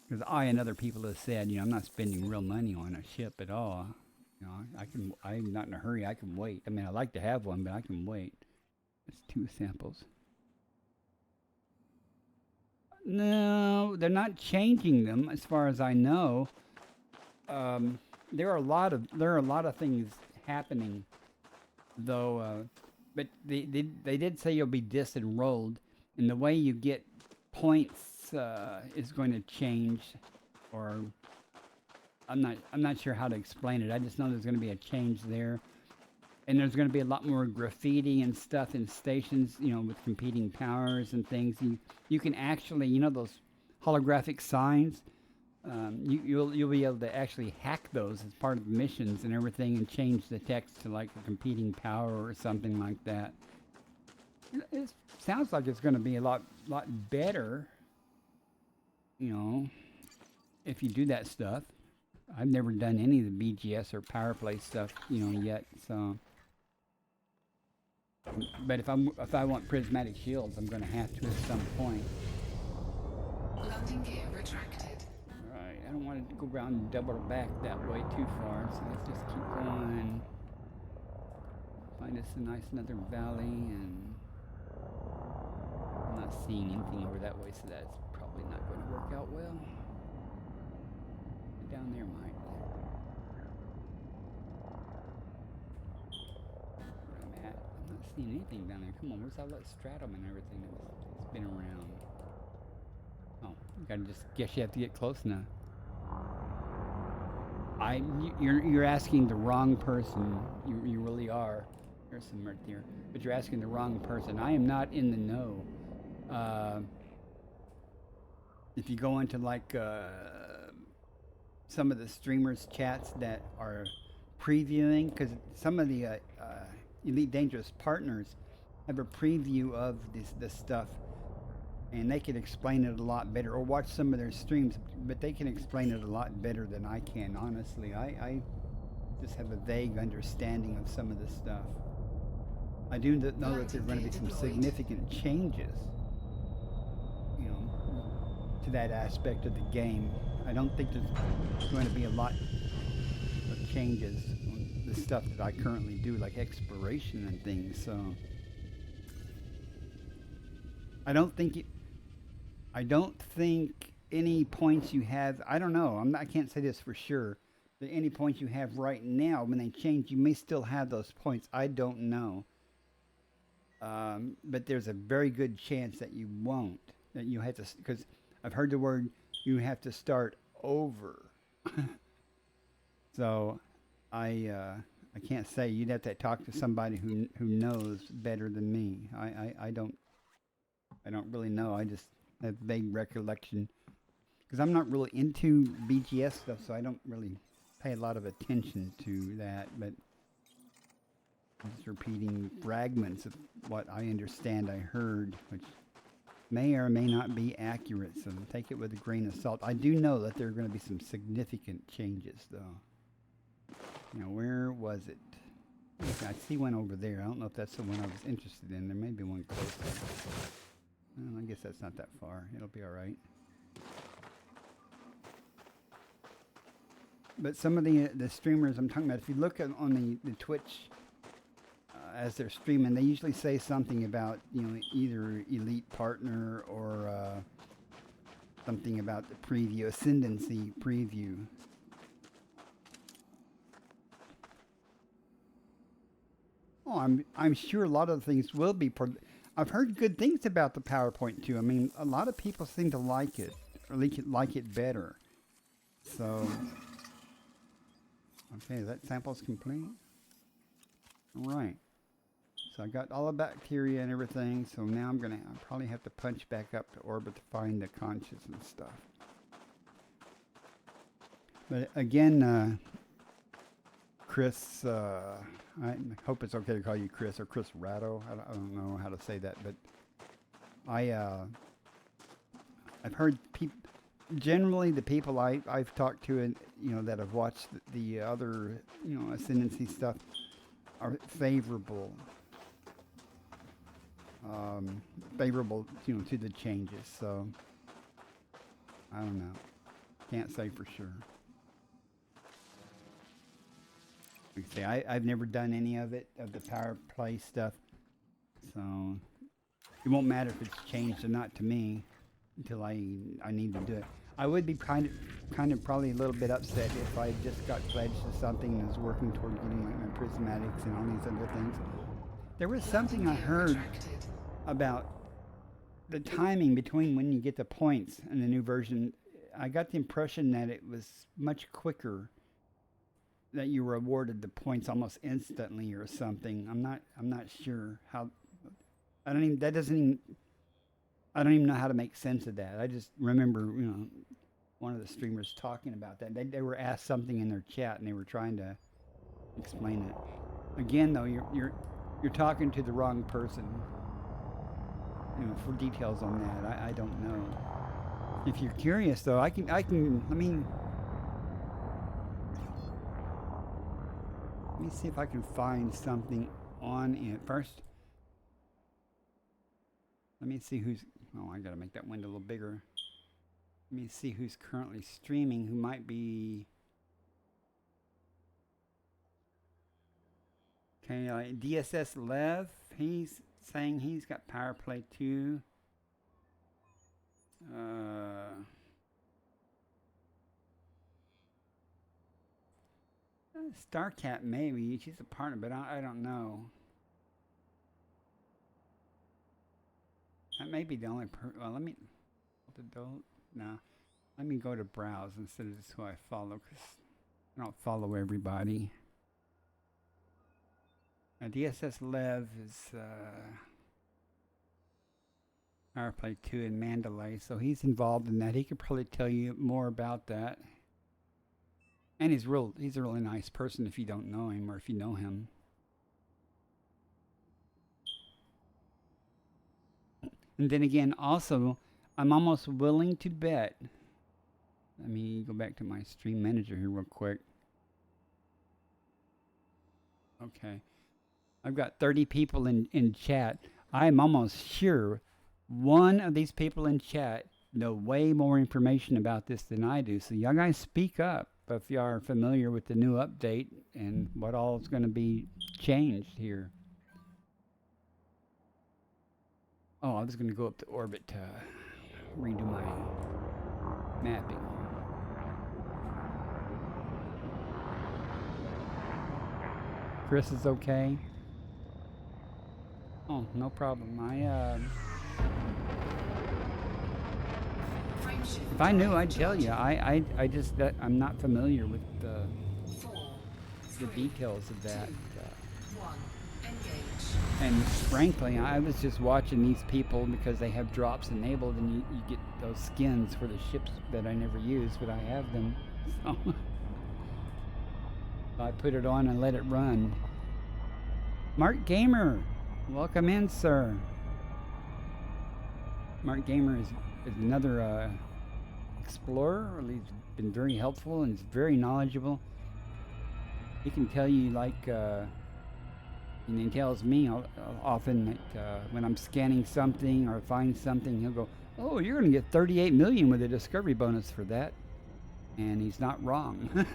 Because I and other people have said, you know, I'm not spending real money on a ship at all. You know, I'm not in a hurry. I can wait. I mean, I like to have one, but I can wait. It's 2 samples. No, they're not changing them, as far as I know. There are a lot of things happening, though. But they did say you'll be disenrolled, and the way you get points is going to change. Or I'm not sure how to explain it. I just know there's going to be a change there, And there's going to be a lot more graffiti and stuff in stations, you know, with competing powers and things. You can actually, you know, those holographic signs. You'll be able to actually hack those as part of the missions and everything, and change the text to like a competing power or something like that. It sounds like it's going to be a lot better, you know, if you do that stuff. I've never done any of the BGS or power play stuff, you know, yet. So, but if I want prismatic shields, I'm going to have to at some point. Landing gear retracted. All right, I don't want to go around and double back that way too far, so let's just keep going. Find us a nice another valley, and I'm not seeing anything over that way, so that's probably not going to work out well. Down there might. Where I'm at, I'm not seeing anything down there. Come on, where's all that stratum and everything that's been around? Oh, you gotta just guess you have to get close enough. You're asking the wrong person. You really are. There's some right there, but you're asking the wrong person. I am not in the know. If you go into like some of the streamers' chats that are previewing, because some of the Elite Dangerous partners have a preview of this stuff, and they can explain it a lot better, or watch some of their streams, but they can explain it a lot better than I can, honestly. I just have a vague understanding of some of this stuff. I do know that there are going to be some significant changes, you know, to that aspect of the game. I don't think there's going to be a lot of changes on the stuff that I currently do, like exploration and things. So I don't think any points you have. I don't know. I can't say this for sure. But any points you have right now, when they change, you may still have those points. I don't know. But there's a very good chance that you won't. That you have to, because I've heard the word, you have to start over. So I can't say. You'd have to talk to somebody who knows better than me. I don't really know. I just have vague recollection, because I'm not really into BGS stuff, so I don't really pay a lot of attention to that. But I'm just repeating fragments of what I understand I heard, which may or may not be accurate, so take it with a grain of salt. I do know that there are going to be some significant changes, though. You know, where was it? Okay, I see one over there. I don't know if that's the one I was interested in. There may be one closer. Well, I guess that's not that far. It'll be all right. But some of the streamers I'm talking about, if you look on the Twitch, as they're streaming, they usually say something about, you know, either elite partner or something about the preview, ascendancy preview. Oh, I'm sure a lot of things will be. I've heard good things about the PowerPoint too. I mean, a lot of people seem to like it, or like it better. So, okay, that sample's complete. All right. So I got all the bacteria and everything. So now I'll probably have to punch back up to orbit to find the conscious and stuff. But again, Chris, I hope it's okay to call you Chris, or Chris Ratto. I don't know how to say that, but I've heard generally the people I've talked to, and you know, that have watched the other, you know, ascendancy stuff, are favorable, you know, to the changes. So I don't know, can't say for sure. Like I say, I've never done any of it, of the power play stuff, so it won't matter if it's changed or not to me until I need to do it. I would be kind of probably a little bit upset if I just got pledged to something and was working toward getting like my prismatics and all these other things. There was something I heard about the timing between when you get the points in the new version. I got the impression that it was much quicker that you were awarded the points almost instantly or something. I'm not sure how. I don't even know how to make sense of that. I just remember, one of the streamers talking about that. They were asked something in their chat and they were trying to explain it. Again, though, you're talking to the wrong person. For details on that, I don't know. If you're curious, though, let me see if I can find something on it first. Let me see who's. Oh, I gotta make that window a little bigger. Let me see who's currently streaming. Who might be. Okay, DSS Lev. He's saying he's got Power Play 2. Starcat maybe. She's a partner, but I don't know. That may be the only well, let me no. Let me go to browse instead of just who I follow, because I don't follow everybody. Now, DSS Lev is Power Play 2 in Mandalay, so he's involved in that. He could probably tell you more about that. And he's a really nice person if you don't know him or if you know him. And then again, also, I'm almost willing to bet. Let me go back to my stream manager here real quick. Okay. I've got 30 people in chat. I'm almost sure one of these people in chat know way more information about this than I do. So y'all guys speak up if you are familiar with the new update and what all is going to be changed here. Oh, I was going to go up to orbit to redo my mapping. Chris is okay. Oh, no problem. If I knew, I'd tell you. I'm not familiar with the details of that. And frankly, I was just watching these people because they have drops enabled, and you get those skins for the ships that I never use, but I have them. So I put it on and let it run. Mark Gamer, welcome in, sir. Mark Gamer is another explorer. He's been very helpful and is very knowledgeable. He can tell you, like, and he tells me often that when I'm scanning something or find something, he'll go, "Oh, you're going to get 38 million with a discovery bonus for that," and he's not wrong.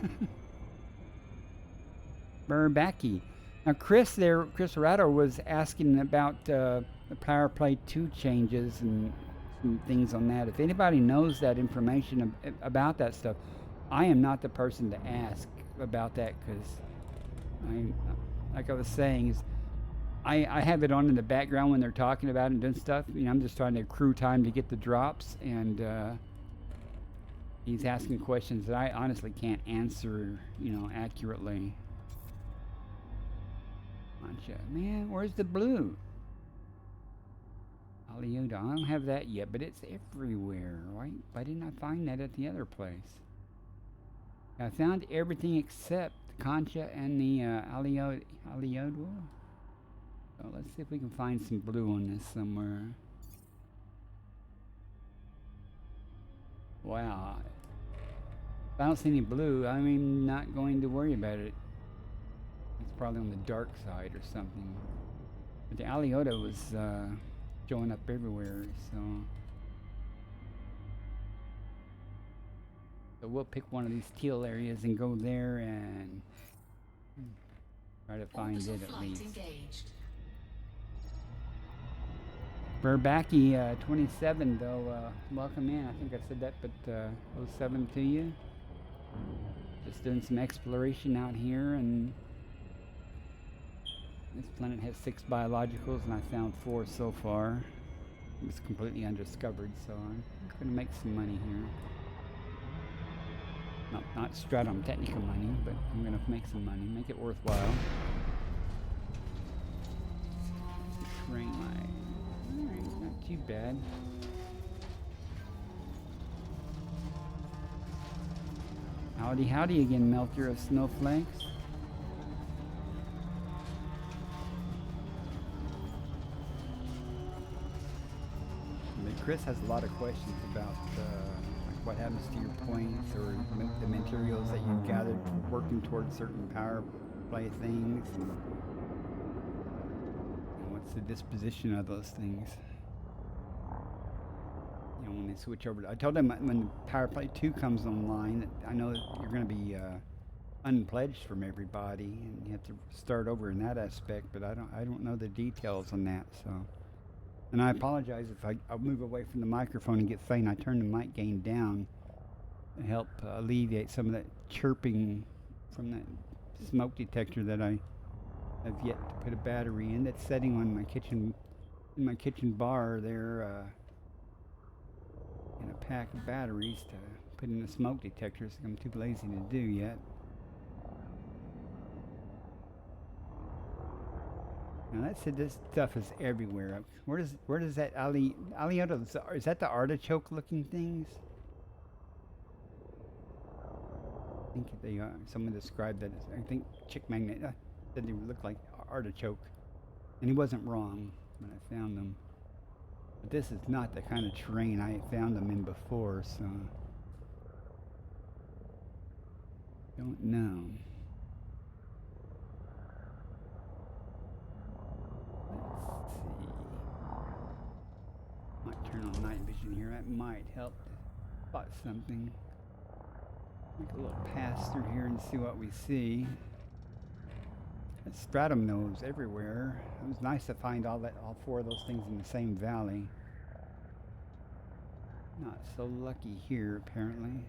Burbaki. Now, Chris Ratto was asking about the Power Play 2 changes and some things on that. If anybody knows that information about that stuff, I am not the person to ask about that, because like I was saying, is I have it on in the background when they're talking about it and doing stuff. I'm just trying to accrue time to get the drops, and he's asking questions that I honestly can't answer, accurately. Man, where's the blue? Aliuda, I don't have that yet, but it's everywhere. Why didn't I find that at the other place? I found everything except the Concha and the Aliuda. So let's see if we can find some blue on this somewhere. Wow. If I don't see any blue, I'm not going to worry about it. It's probably on the dark side or something. But the Aliota was showing up everywhere, so we'll pick one of these teal areas and go there and try to find it at least. Burbaki 27 though, welcome in. I think I said that, but 07 to you. Just doing some exploration out here, and this planet has 6 biologicals, and I found 4 so far. It's completely undiscovered, so I'm going to make some money here. Not Stratum Technica money, but I'm gonna make some money, make it worthwhile. Train line. Alright, not too bad. Howdy, howdy again, melter of snowflakes. But Chris has a lot of questions about like what happens to your points or the materials that you've gathered working towards certain power play things. And what's the disposition of those things? You know, when they switch over. I told them when the Power Play 2 comes online, I know that you're going to be unpledged from everybody, and you have to start over in that aspect. But I don't know the details on that. So, and I apologize if I'll move away from the microphone and get faint. I turn the mic gain down to help alleviate some of that chirping from that smoke detector that I have yet to put a battery in. That's setting on my kitchen bar there. In a pack of batteries to put in the smoke detectors. I'm too lazy to do yet. Now that said, this stuff is everywhere. Where does that Alioto, is that the artichoke looking things? I think they are. Someone described that as, I think Chick Magnet said they look like artichoke, and he wasn't wrong when I found them. But this is not the kind of terrain I found them in before, so don't know. Let's see. Might turn on night vision here. That might help to spot something. Make a little pass through here and see what we see. That stratum nose everywhere. It was nice to find all four of those things in the same valley. Not so lucky here, apparently.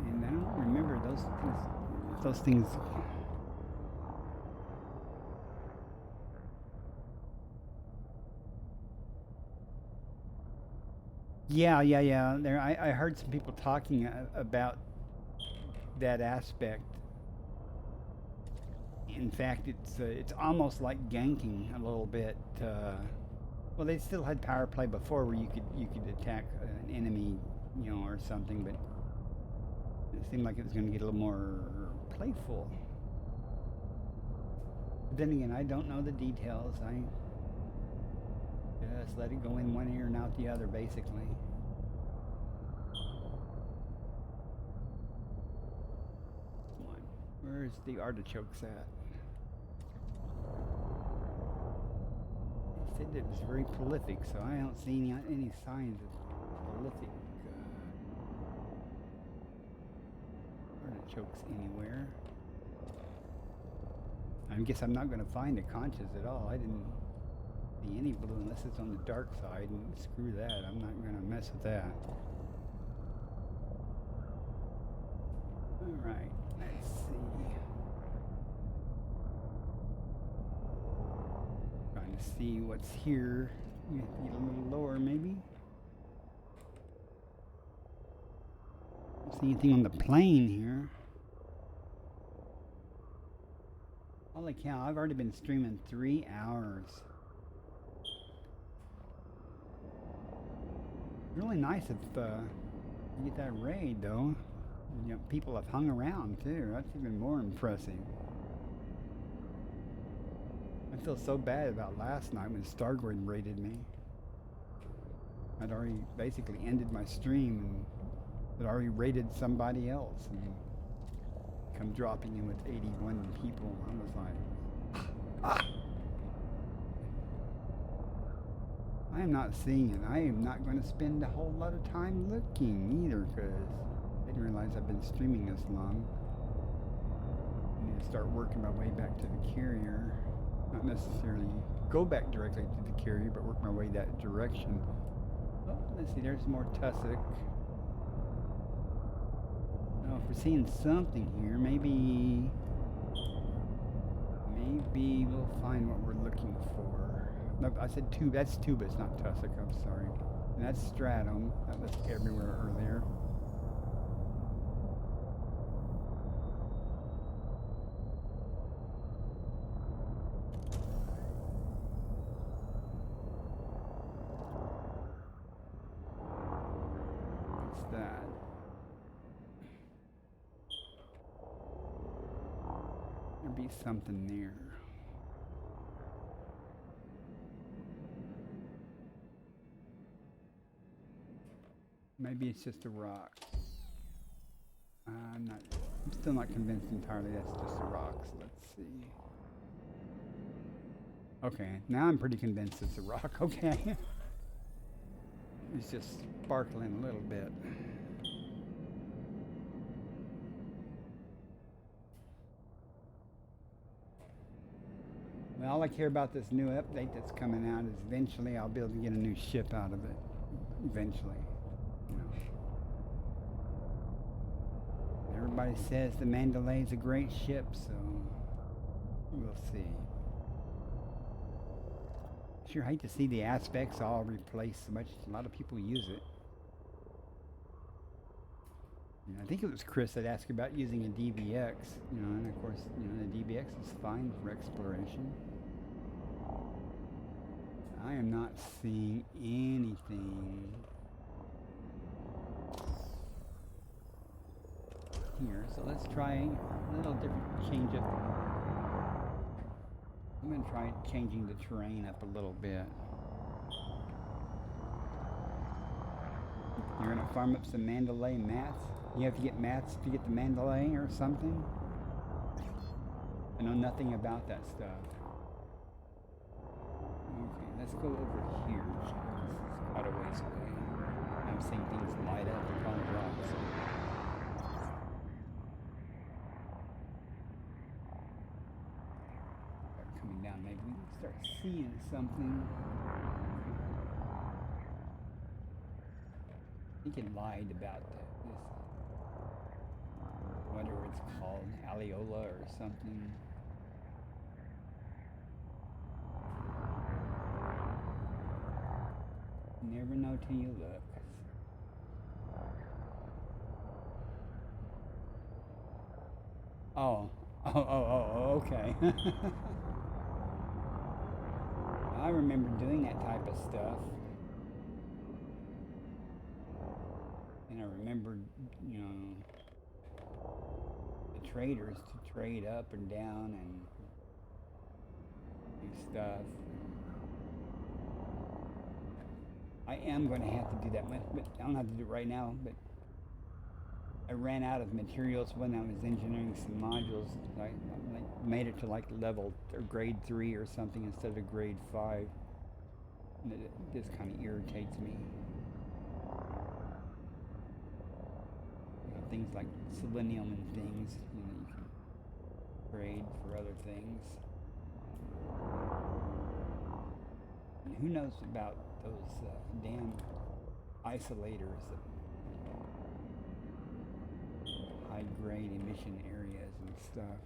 And I don't remember those things. Yeah. There, I heard some people talking about that aspect. In fact, it's almost like ganking a little bit. Well, they still had power play before, where you could attack an enemy, you know, or something. But it seemed like it was going to get a little more playful. But then again, I don't know the details. I just let it go in one ear and out the other, basically. Come on. Where's the artichokes at? They said it was very prolific, so I don't see any signs of prolific artichokes anywhere. I guess I'm not going to find the conches at all. I didn't see any blue unless it's on the dark side, and screw that. I'm not going to mess with that. Alright, let's see. Trying to see what's here. Get a little lower, maybe. Don't see anything on the plane here. Holy cow, I've already been streaming 3 hours. Really nice if you get that raid, though. You know, people have hung around too. That's even more impressive. I feel so bad about last night when Stargord raided me. I'd already basically ended my stream and had already raided somebody else, and come dropping in with 81 people. I was like, ah! I am not seeing it. I am not going to spend a whole lot of time looking either, because I didn't realize I've been streaming this long. I need to start working my way back to the carrier. Not necessarily go back directly to the carrier, but work my way that direction. Oh, let's see, there's more tussock. Oh, if we're seeing something here, maybe we'll find what we're looking for. No, I said tube. That's tubus, not tussock. I'm sorry. And that's stratum. That was everywhere earlier. What's that? There'd be something there. Maybe it's just a rock. I'm still not convinced entirely that's just a rock, so let's see. Okay, now I'm pretty convinced it's a rock, okay. It's just sparkling a little bit. Well, all I care about this new update that's coming out is eventually I'll be able to get a new ship out of it. Eventually. You know. Everybody says the Mandalay is a great ship, so we'll see. Sure hate to see the aspects all replaced so much. A lot of people use it. I think it was Chris that asked about using a DBX, you know, and of course, you know, the DBX is fine for exploration. I am not seeing anything here, so let's try a little different change up. I'm going to try changing the terrain up a little bit. You're going to farm up some Mandalay mats. You have to get mats to get the Mandalay or something. I know nothing about that stuff. Okay, let's go over here. This is quite a ways away. I'm seeing things light up upon the rocks. Start coming down, maybe we can start seeing something. I think it lied about this, whatever it's called, Aliola or something. You never know till you look. Oh, okay. I remember doing that type of stuff. And I remember, you know, the traders to trade up and down and do stuff. I am going to have to do that, but I don't have to do it right now, but I ran out of materials when I was engineering some modules. I made it to like level or grade 3 or something instead of grade 5. And it just kind of irritates me. Things like selenium and things, you know, you can trade for other things. And who knows about those damn isolators that high grade emission areas and stuff.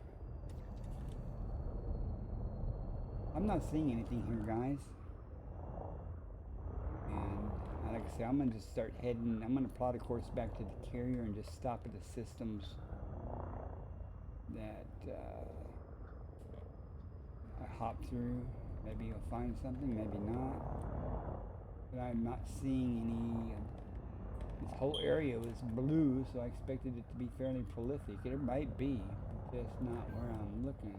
I'm not seeing anything here, guys. And like I say, I'm going to just start heading. I'm going to plot a course back to the carrier and just stop at the systems that I hop through. Maybe you'll find something, maybe not. But I'm not seeing any. This whole area was blue, so I expected it to be fairly prolific. It might be, but just not where I'm looking.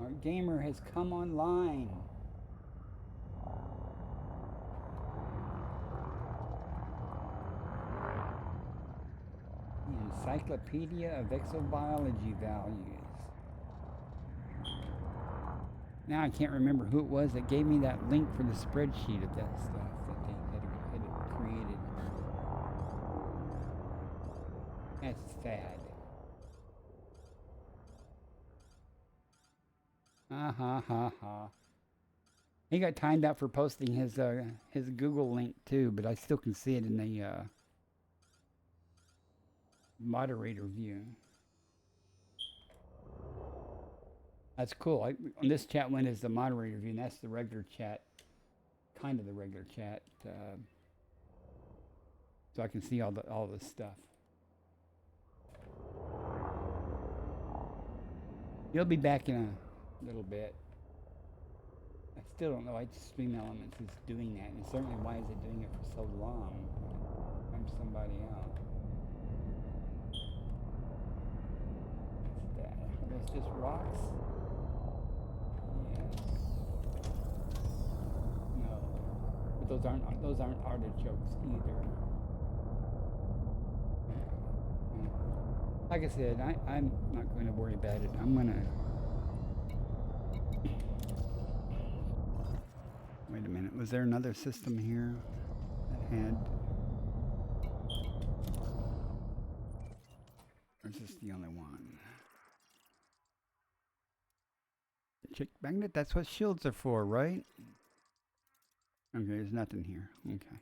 Our gamer has come online. The Encyclopedia of Exobiology Values. Now I can't remember who it was that gave me that link for the spreadsheet of that stuff that they had created. That's sad. He got timed out for posting his Google link too, but I still can see it in the moderator view. That's cool. On this chat one is the moderator view, and that's the regular chat, kind of the regular chat. So I can see all this stuff. You'll be back in a little bit. I still don't know why Stream Elements is doing that, and certainly why is it doing it for so long from somebody else. What's that? Are those just rocks? Yes. No. But those aren't artichokes either. Like I said, I'm not going to worry about it. I'm going to... Wait a minute. Was there another system here that had... Or is this the only one? Chick magnet? That's what shields are for, right? Okay, there's nothing here. Okay.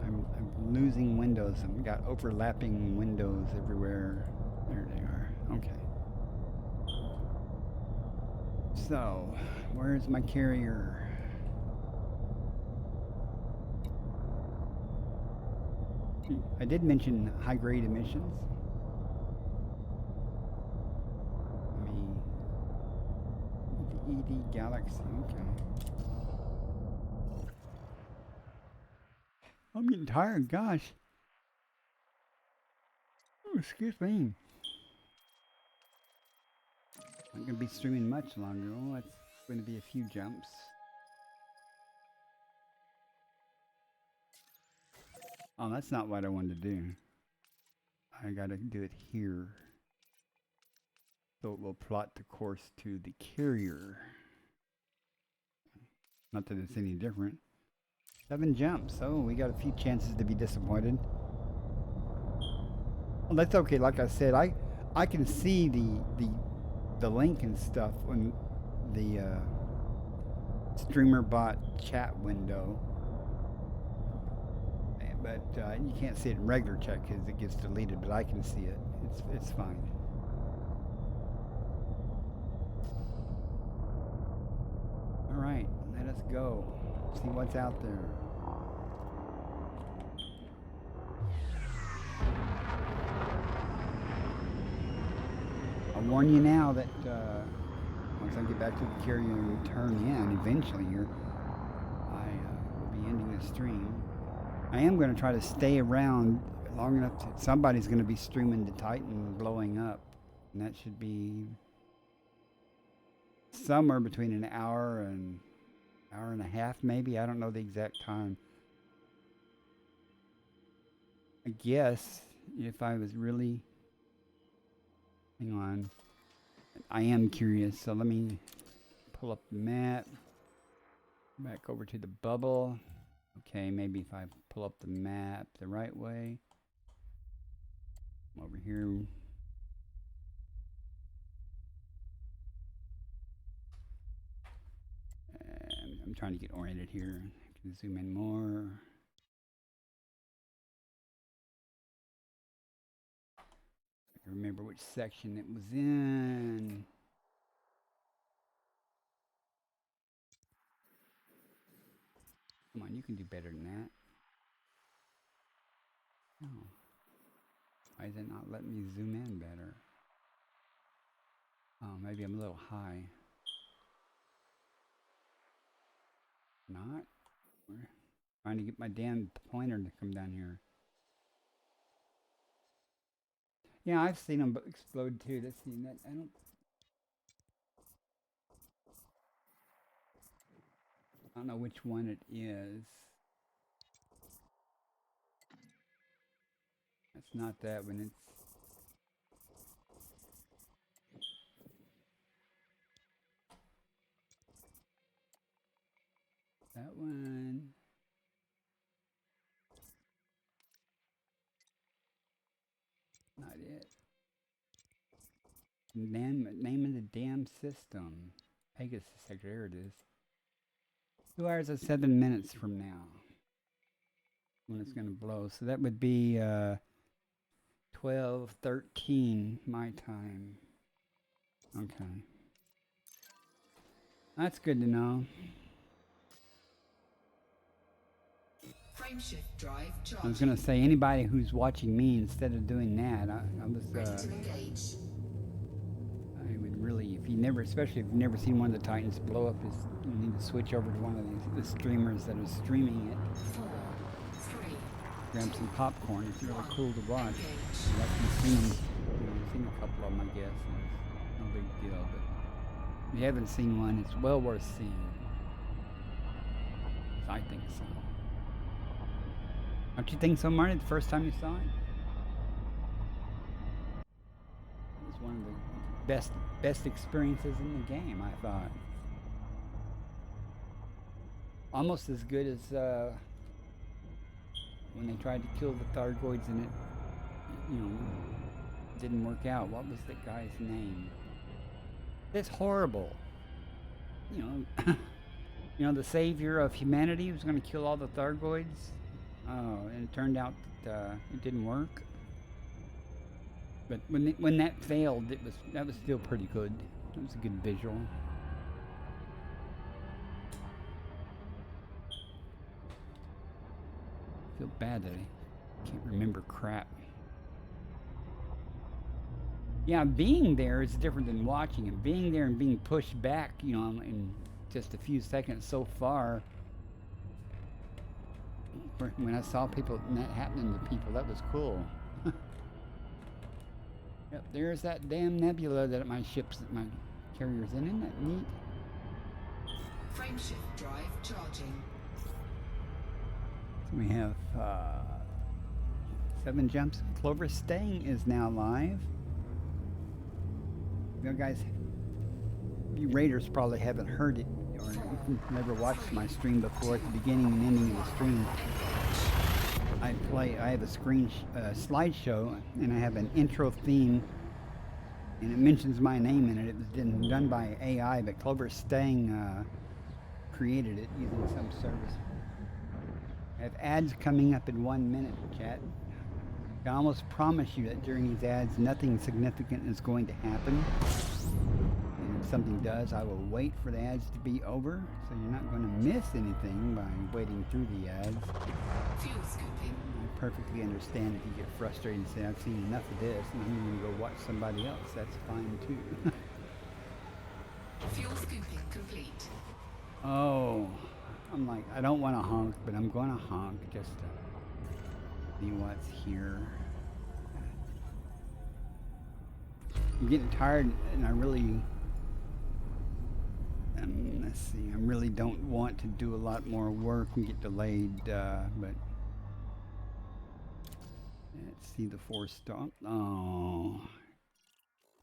I'm losing windows. I've got overlapping windows everywhere. There they are. Okay. So, where's my carrier? I did mention high-grade emissions. The ED Galaxy. Okay. I'm getting tired, gosh. Oh, excuse me. I'm not going to be streaming much longer. Oh, it's going to be a few jumps. Oh, that's not what I wanted to do. I got to do it here. So it will plot the course to the carrier. Not that it's any different. 7 jumps. Oh, we got a few chances to be disappointed. Well, that's okay. Like I said, I can see the link and stuff on the streamer bot chat window, but you can't see it in regular chat because it gets deleted. But I can see it. It's fine. All right, let us go. See what's out there. I'll warn you now that once I get back to the carrier and turn in, eventually here, I will be ending the stream. I am going to try to stay around long enough to, somebody's going to be streaming to Titan blowing up, and that should be somewhere between an hour and a half, maybe. I don't know the exact time. I guess if I was really... Hang on. I am curious, so let me pull up the map. Back over to the bubble. Okay, maybe if I pull up the map the right way. I'm over here. And I'm trying to get oriented here. I can zoom in more. I can remember which section it was in. Come on, you can do better than that. Oh. Why is it not letting me zoom in better? Oh, maybe I'm a little high. Not? We're trying to get my damn pointer to come down here. Yeah, I've seen them explode too. That's that. I don't know which one it is. It's not that one. It's that one. Not it. Name of the damn system. Pegasus sector. There it is. 2 hours and 7 minutes from now. when it's going to blow. So that would be 12:13 my time. Okay. That's good to know. Frameshift drive charging. I was going to say, anybody who's watching me, instead of doing that, I was, Ready to engage. I would really, if you never, especially if you've never seen one of the Titans blow up, is you need to switch over to one of the streamers that are streaming it. 4, 3. Grab some popcorn. It's really cool to watch. Engage. I've seen a couple of them, I guess. It's no big deal, but if you haven't seen one, it's well worth seeing. I think so. Don't you think so, Marty, the first time you saw it? It was one of the best experiences in the game, I thought. Almost as good as when they tried to kill the Thargoids and it, didn't work out. What was the guy's name? It's horrible. The savior of humanity was going to kill all the Thargoids. Oh, and it turned out that it didn't work. But when that failed, that was still pretty good. It was a good visual. I feel bad that I can't remember crap. Yeah, being there is different than watching it. Being there and being pushed back, in just a few seconds so far. When I saw that happening to people, that was cool. Yep, there's that damn nebula that my carrier's in. Isn't that neat? Frameshift drive charging. So we have 7 jumps. Clover Stang is now live. Guys, you Raiders probably haven't heard it or never watched my stream before. At the beginning and ending of the stream, I have a slideshow, and I have an intro theme, and it mentions my name in it. It was done by AI, but Clover Stang created it using some service. I have ads coming up in 1 minute, chat. I can almost promise you that during these ads, nothing significant is going to happen. And if something does, I will wait for the ads to be over, so you're not going to miss anything by waiting through the ads. Fuel scooping. I perfectly understand if you get frustrated and say, I've seen enough of this, and I'm going to go watch somebody else. That's fine too. Fuel scooping complete. Oh, I'm like, I don't want to honk, but I'm going to honk just to see what's here. I'm getting tired, and I really, let's see, I really don't want to do a lot more work and get delayed, but let's see the 4-star. Oh,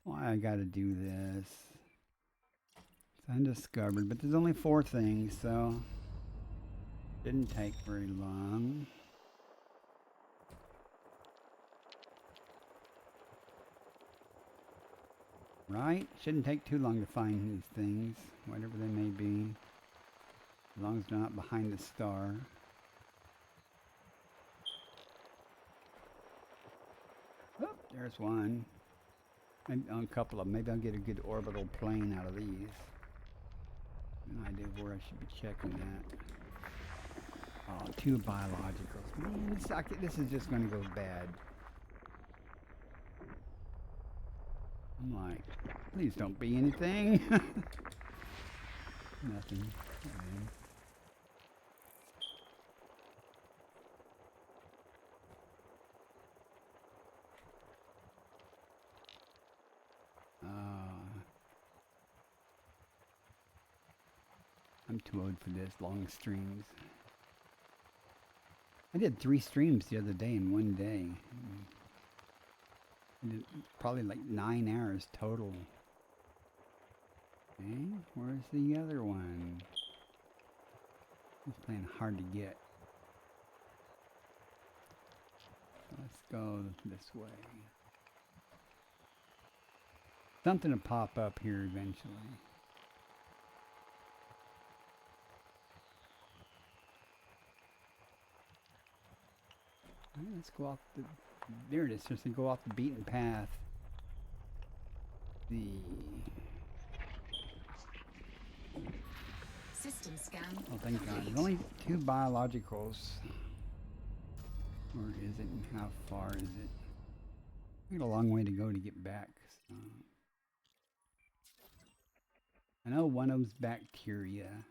why I gotta do this? It's undiscovered, but there's only 4 things, so didn't take very long. Right? Shouldn't take too long to find these things, whatever they may be, as long as they're not behind the star. Oh, there's one. Maybe a couple of them. Maybe I'll get a good orbital plane out of these. No idea where I should be checking that. Oh, 2 biologicals. Man, this is just going to go bad. I'm like, please don't be anything. Nothing. Okay. I'm too old for this, long streams. I did 3 streams the other day in one day. I did probably like 9 hours total. Okay, where's the other one? He's playing hard to get. Let's go this way. Something to pop up here eventually. Let's go off the... There it is. Just to go off the beaten path. System scan. Oh, thank God. complete. There's only 2 biologicals. Or is it? And how far is it? We got a long way to go to get back. So. I know one of them's bacteria.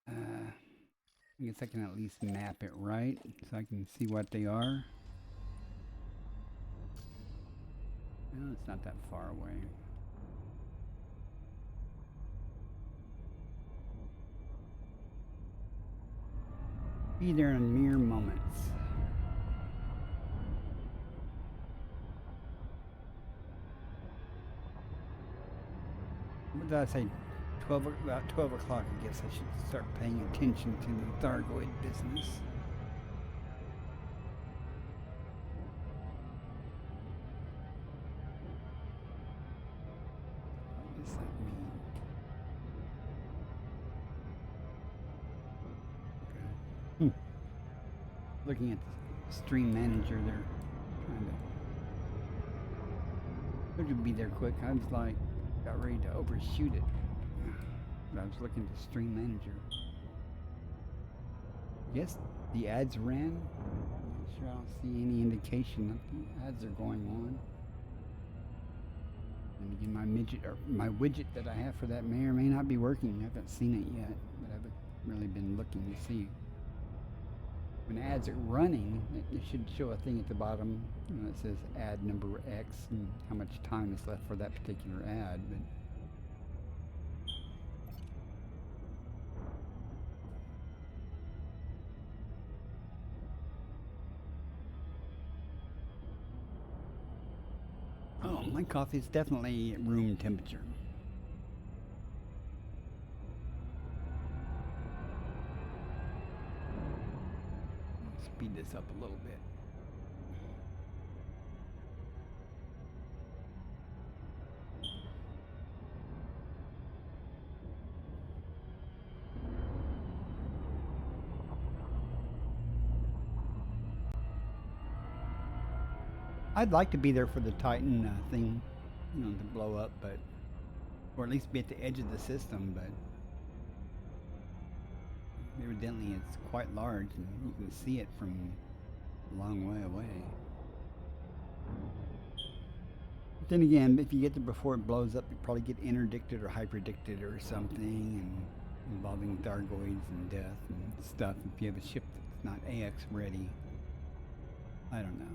I guess I can at least map it right, so I can see what they are. No, it's not that far away. Be there in mere moments. What did I say? About 12 o'clock, I guess I should start paying attention to the Thargoid business. What does that mean? Okay. Looking at the stream manager there, trying to... It could be there quick. I was like, got ready to overshoot it. But I was looking at the stream manager. Yes, the ads ran. I'm not sure I don't see any indication that the ads are going on. And again, my widget that I have for that may or may not be working. I haven't seen it yet, but I've really been looking to see. When ads are running, it should show a thing at the bottom that says ad number X and how much time is left for that particular ad. But oh, my coffee is definitely room temperature. Speed this up a little bit. I'd like to be there for the Titan thing, you know, to blow up, but or at least be at the edge of the system, but evidently it's quite large and you can see it from a long way away. But then again, if you get there before it blows up, you probably get interdicted or hyperdicted or something, and involving Thargoids and death and stuff if you have a ship that's not AX ready. I don't know.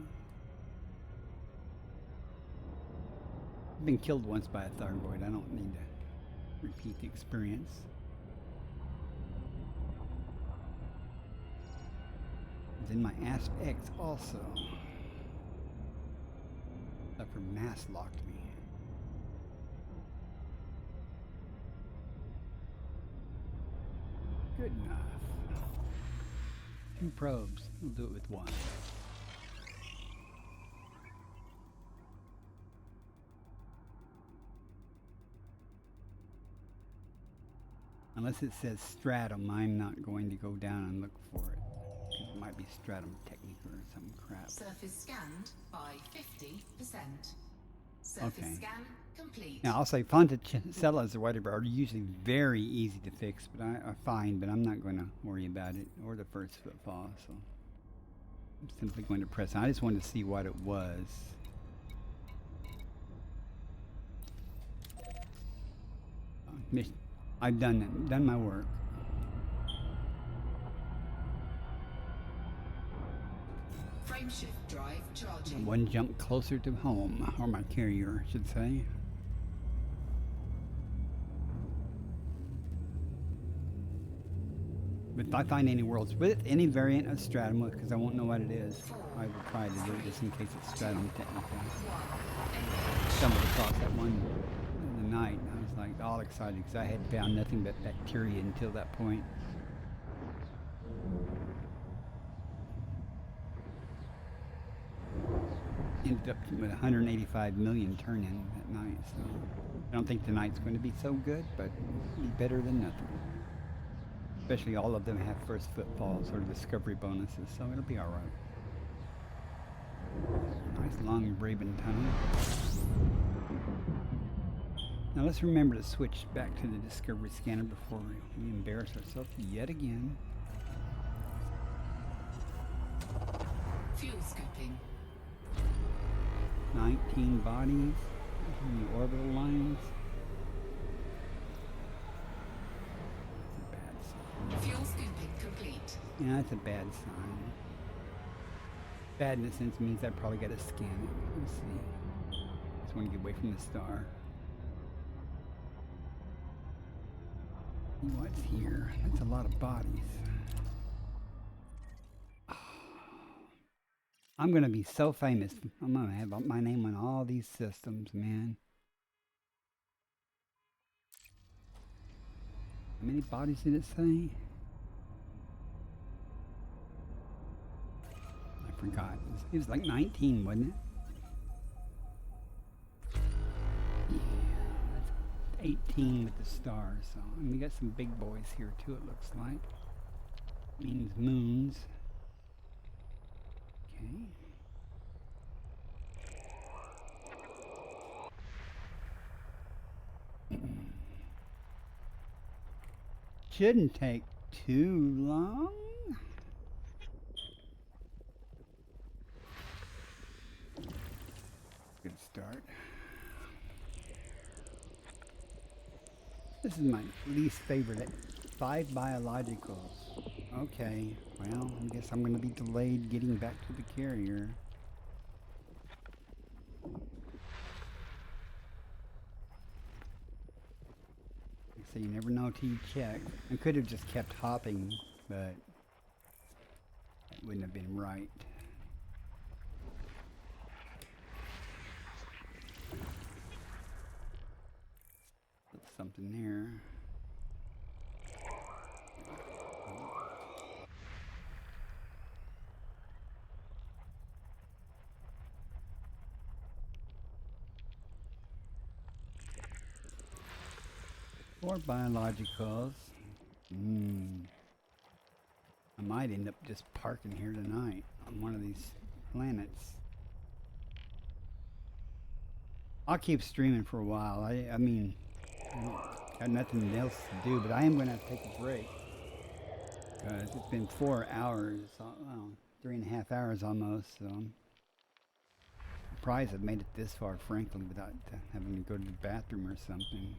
I've been killed once by a Thargoid. I don't need to repeat the experience. It's in my Asp X also. Upper mass locked me. Good enough. 2 probes. We'll do it with 1. Unless it says stratum, I'm not going to go down and look for it. It might be stratum technica or some crap. Surface scanned by 50%. Surface Okay. scan complete. Now, I'll say Fonticellas or whatever are usually very easy to fix, but I find, but I'm not going to worry about it, or the first footfall, so I'm simply going to press. I just wanted to see what it was. I've done my work. Frameshift drive charging. 1 jump closer to home, or my carrier, I should say. But if I find any worlds with any variant of stratum, because I won't know what it is, I will try to do it just in case it's stratum technica. Stumbled across that one in the night, and I was like all excited because I had found nothing but bacteria until that point. Ended up with 185 million turn-in that night, so I don't think tonight's going to be so good, but it'll be better than nothing. Especially all of them have first footfalls or discovery bonuses, so it'll be alright. Nice long Raven tunnel. Now let's remember to switch back to the discovery scanner before we embarrass ourselves yet again. Fuel scooping. 19 bodies in the orbital lines. That's a bad sign. Fuel scooping complete. Yeah, that's a bad sign. Bad in a sense means I probably got to scan it. Let's see. Just want to get away from the star. What's here? That's a lot of bodies. I'm going to be so famous. I'm going to have my name on all these systems, man. How many bodies did it say? I forgot. It was like 19, wasn't it? Yeah, that's 18 with the stars. So, and we got some big boys here too, it looks like. Means moons. Okay. Shouldn't take too long. Good start. This is my least favorite. 5 biologicals. Okay, well, I guess I'm going to be delayed getting back to the carrier. So you never know till you check. I could have just kept hopping, but that wouldn't have been right. Put something there. 4 biologicals. I might end up just parking here tonight on one of these planets. I'll keep streaming for a while. I mean, I got nothing else to do, but I am going to have to take a break. Because it's been 4 hours, well, 3.5 hours almost, so I'm surprised I've made it this far, frankly, without having to go to the bathroom or something.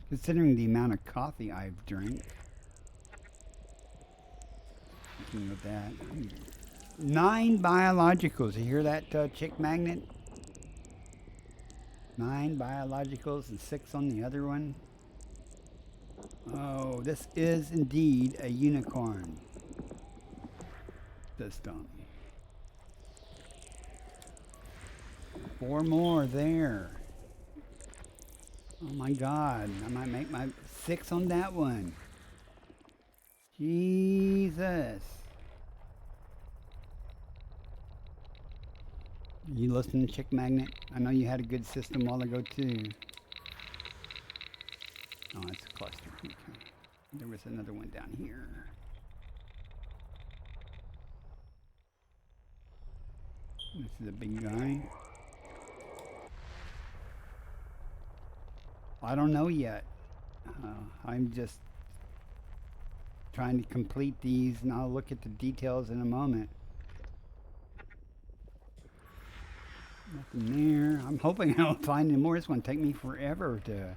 Considering the amount of coffee I've drank. Thinking of that. 9 biologicals. You hear that, chick magnet? 9 biologicals and 6 on the other one. Oh, this is indeed a unicorn system. 4 more there. Oh my God, I might make my 6 on that one. Jesus. You listening, Chick Magnet? I know you had a good system a while ago too. Oh, it's a cluster. Okay. There was another one down here. This is a big guy. I don't know yet. I'm just trying to complete these, and I'll look at the details in a moment. Nothing there. I'm hoping I'll find more. It's going to take me forever to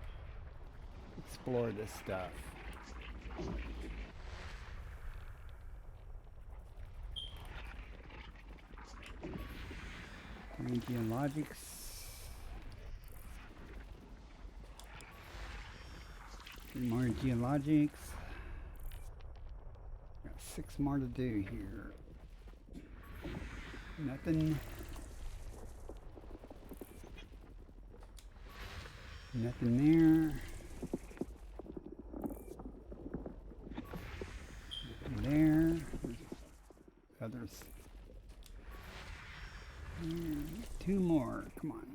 explore this stuff. Geologics. More geologics. Got 6 more to do here. Nothing. Nothing there. Nothing there. Others. 2 more. Come on.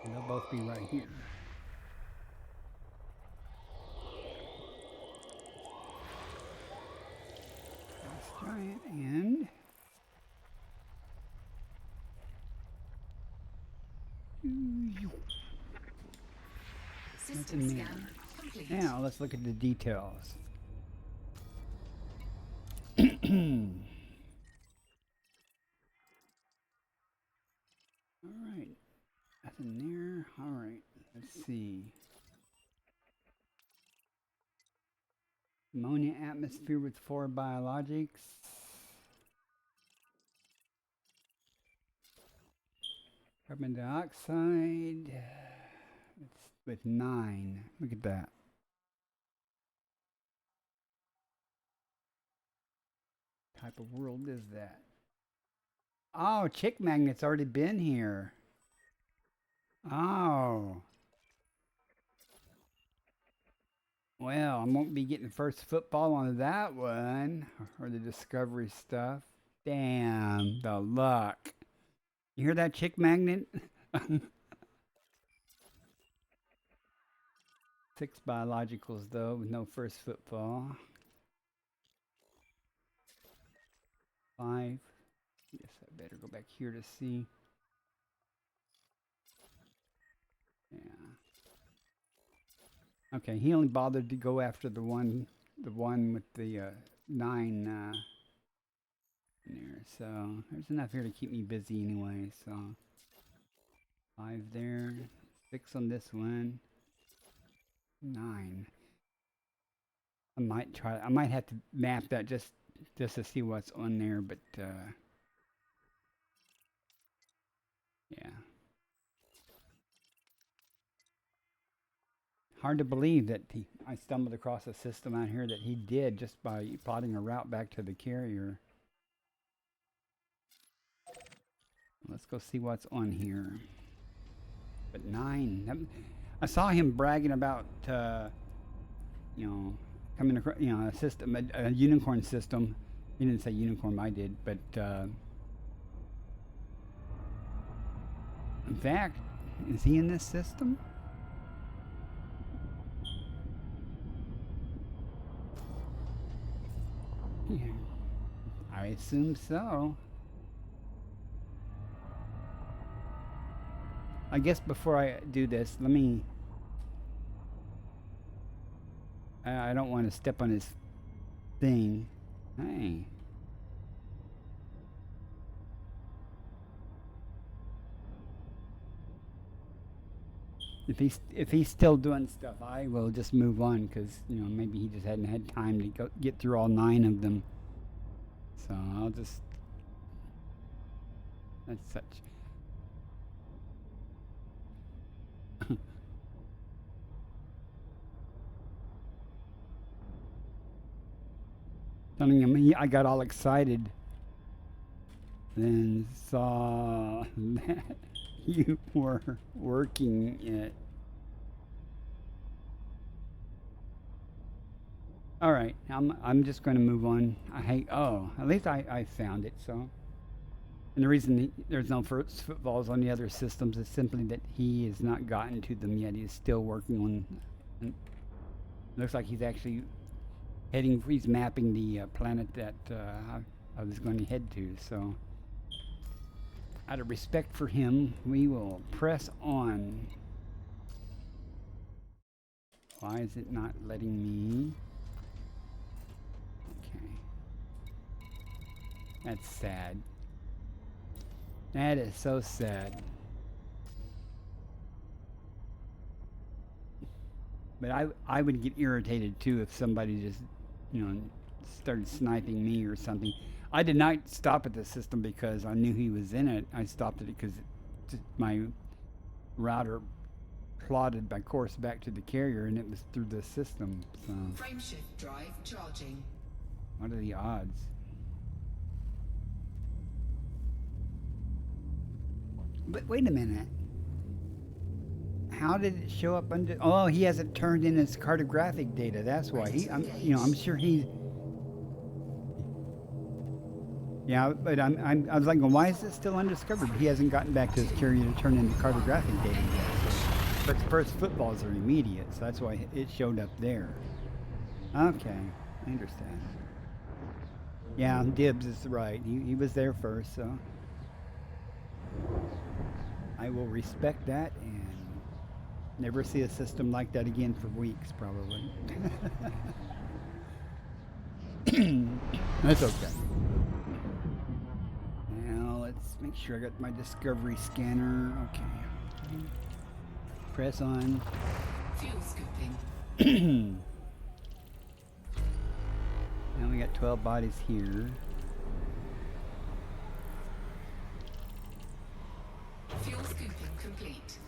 And they'll both be right here. System in scan there. complete. Now let's look at the details. Alright. Nothing there. Alright. Let's see. Ammonia atmosphere with 4 biologics. Carbon dioxide. It's with 9. Look at that. Type of world is that? Oh, chick magnet's already been here. Oh. Well, I won't be getting first football on that one. Or the discovery stuff. Damn, the luck. You hear that, chick magnet? 6 biologicals, though, with no first football. 5. Guess I better go back here to see. Yeah. Okay, he only bothered to go after the one with the 9 in there. So there's enough here to keep me busy anyway. So 5 there, 6 on this one, 9. I might try. I might have to map that just to see what's on there, but yeah. Hard to believe that I stumbled across a system out here that he did just by plotting a route back to the carrier. Let's go see what's on here. But 9. I saw him bragging about, you know, coming across, you know, a system, a unicorn system. He didn't say unicorn, I did, but in fact, is he in this system? Yeah, I assume so. I guess before I do this, let me... I don't want to step on his thing. Hey. If he's still doing stuff, I will just move on because, you know, maybe he just hadn't had time to get through all 9 of them. So I'll just... That's such... Telling him I got all excited. Then saw that you were working it. All right, I'm just going to move on. At least I found it. So, and the reason there's no first footballs on the other systems is simply that he has not gotten to them yet. He's still working on. And looks like he's actually he's mapping the planet that I was going to head to. So, out of respect for him, we will press on. Why is it not letting me? Okay. That's sad. That is so sad. But I would get irritated too if somebody just, you know, started sniping me or something. I did not stop at the system because I knew he was in it. I stopped at it because my router plotted my course back to the carrier and it was through the system. So Frameshift drive charging. what are the odds? But wait a minute. How did it show up under? Oh, he hasn't turned in his cartographic data. That's why I'm sure he. Yeah, but I was like, well, why is it still undiscovered? He hasn't gotten back to his carrier to turn in the cartographic data yet. So, but the first footballs are immediate, so that's why it showed up there. Okay, I understand. Yeah, Dibs is right. He was there first, so I will respect that and Never see a system like that again for weeks, probably. That's okay. Now let's make sure I got my discovery scanner. Okay. Press on. Fuel scooping. Now we got 12 bodies here. Fuel scooping complete.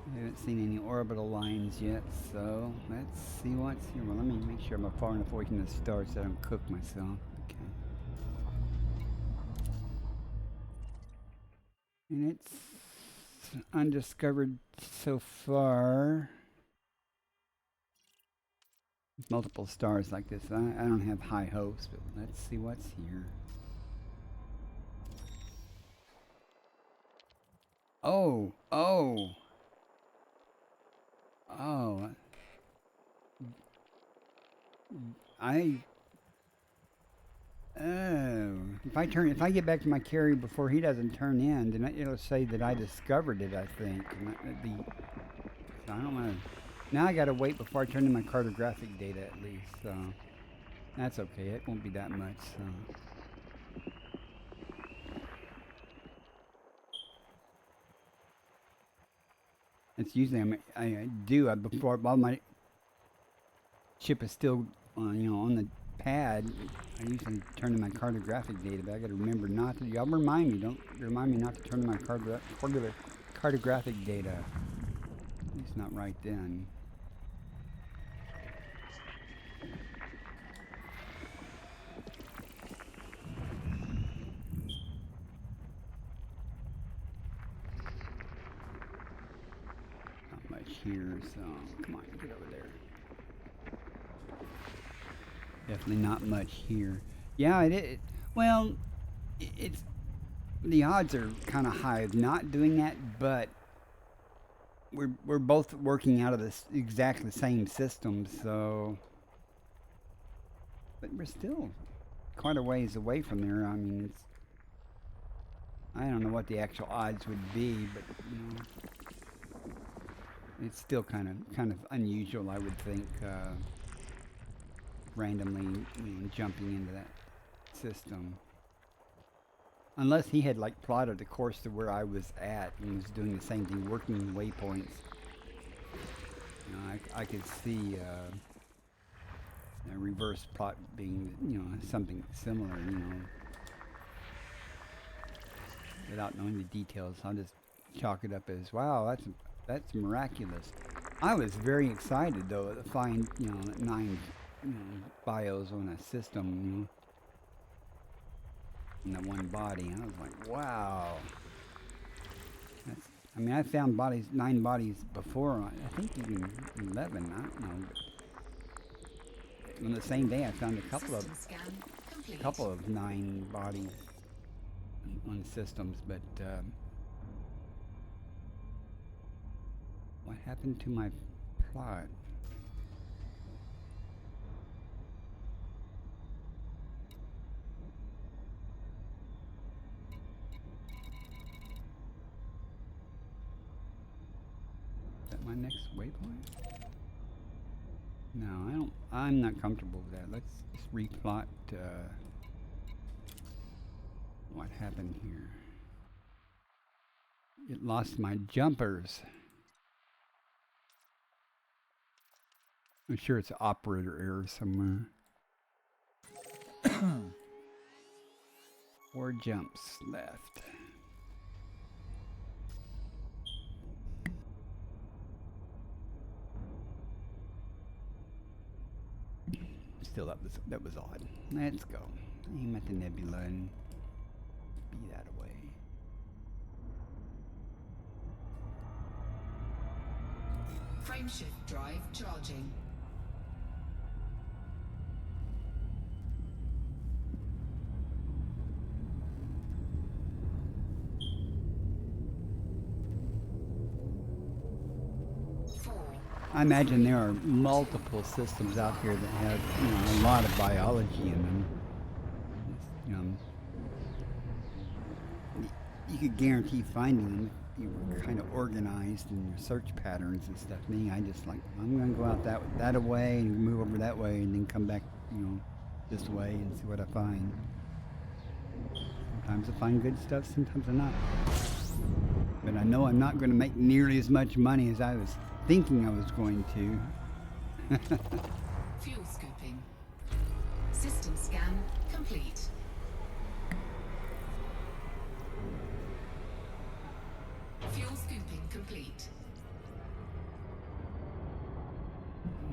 I haven't seen any orbital lines yet, so let's see what's here. Well, let me make sure I'm far enough away from the stars so I don't cook myself. Okay. And it's undiscovered so far. Multiple stars like this. I don't have high hopes, but let's see what's here. Oh. If I get back to my carrier before he doesn't turn in, then it'll say that I discovered it, I think. And I don't want to. Now I got to wait before I turn in my cartographic data at least. So that's okay. It won't be that much. So. It's usually I do before while my ship is still on the pad. I usually turn in my cartographic data, but I got to remember not to. Y'all remind me. Don't remind me not to turn in my cartographic data. At least not right then. Not much here, so come on, get over there. Definitely not much here. Yeah, well, it's the odds are kind of high of not doing that, but we're both working out of this exactly the same system, so. But we're still quite a ways away from there. I mean, I don't know what the actual odds would be, but it's still kind of unusual, I would think. Randomly jumping into that system, unless he had like plotted a course to where I was at and was doing the same thing, working waypoints. I could see a reverse plot being something similar, without knowing the details. I'll just chalk it up as, wow, that's miraculous. I was very excited though to find 9 bios on a system in that one body. And I was like, wow. I found 9 bodies before. I think even 11. I don't know. But on the same day, I found a couple of 9 bodies on systems. But what happened to my plot? My next waypoint? No, I'm not comfortable with that. Let's just replot what happened here. It lost my jumpers. I'm sure it's an operator error somewhere. 4 jumps left. Still, that was odd. Let's go. Aim at the nebula and be that away. Frameshift drive charging. I imagine there are multiple systems out here that have a lot of biology in them. You could guarantee finding them you were kind of organized in your search patterns and stuff. Me, I just like, I'm going to go out that way and move over that way and then come back, this way and see what I find. Sometimes I find good stuff, sometimes I not. But I know I'm not going to make nearly as much money as I was thinking I was going to. Fuel scooping. System scan complete. Fuel scooping complete.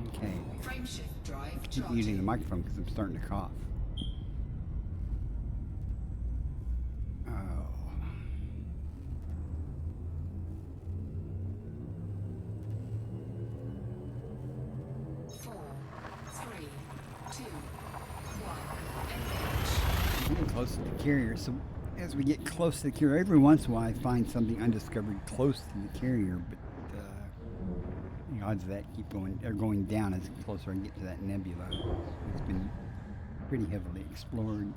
Okay. Frame shift drive Keep charging. using the microphone because I'm starting to cough. Oh. Four, three, two, one. Engage. Getting close to the carrier, so as we get close to the carrier, every once in a while I find something undiscovered close to the carrier, but the odds of that keep going down as closer I get to that nebula. It's been pretty heavily explored.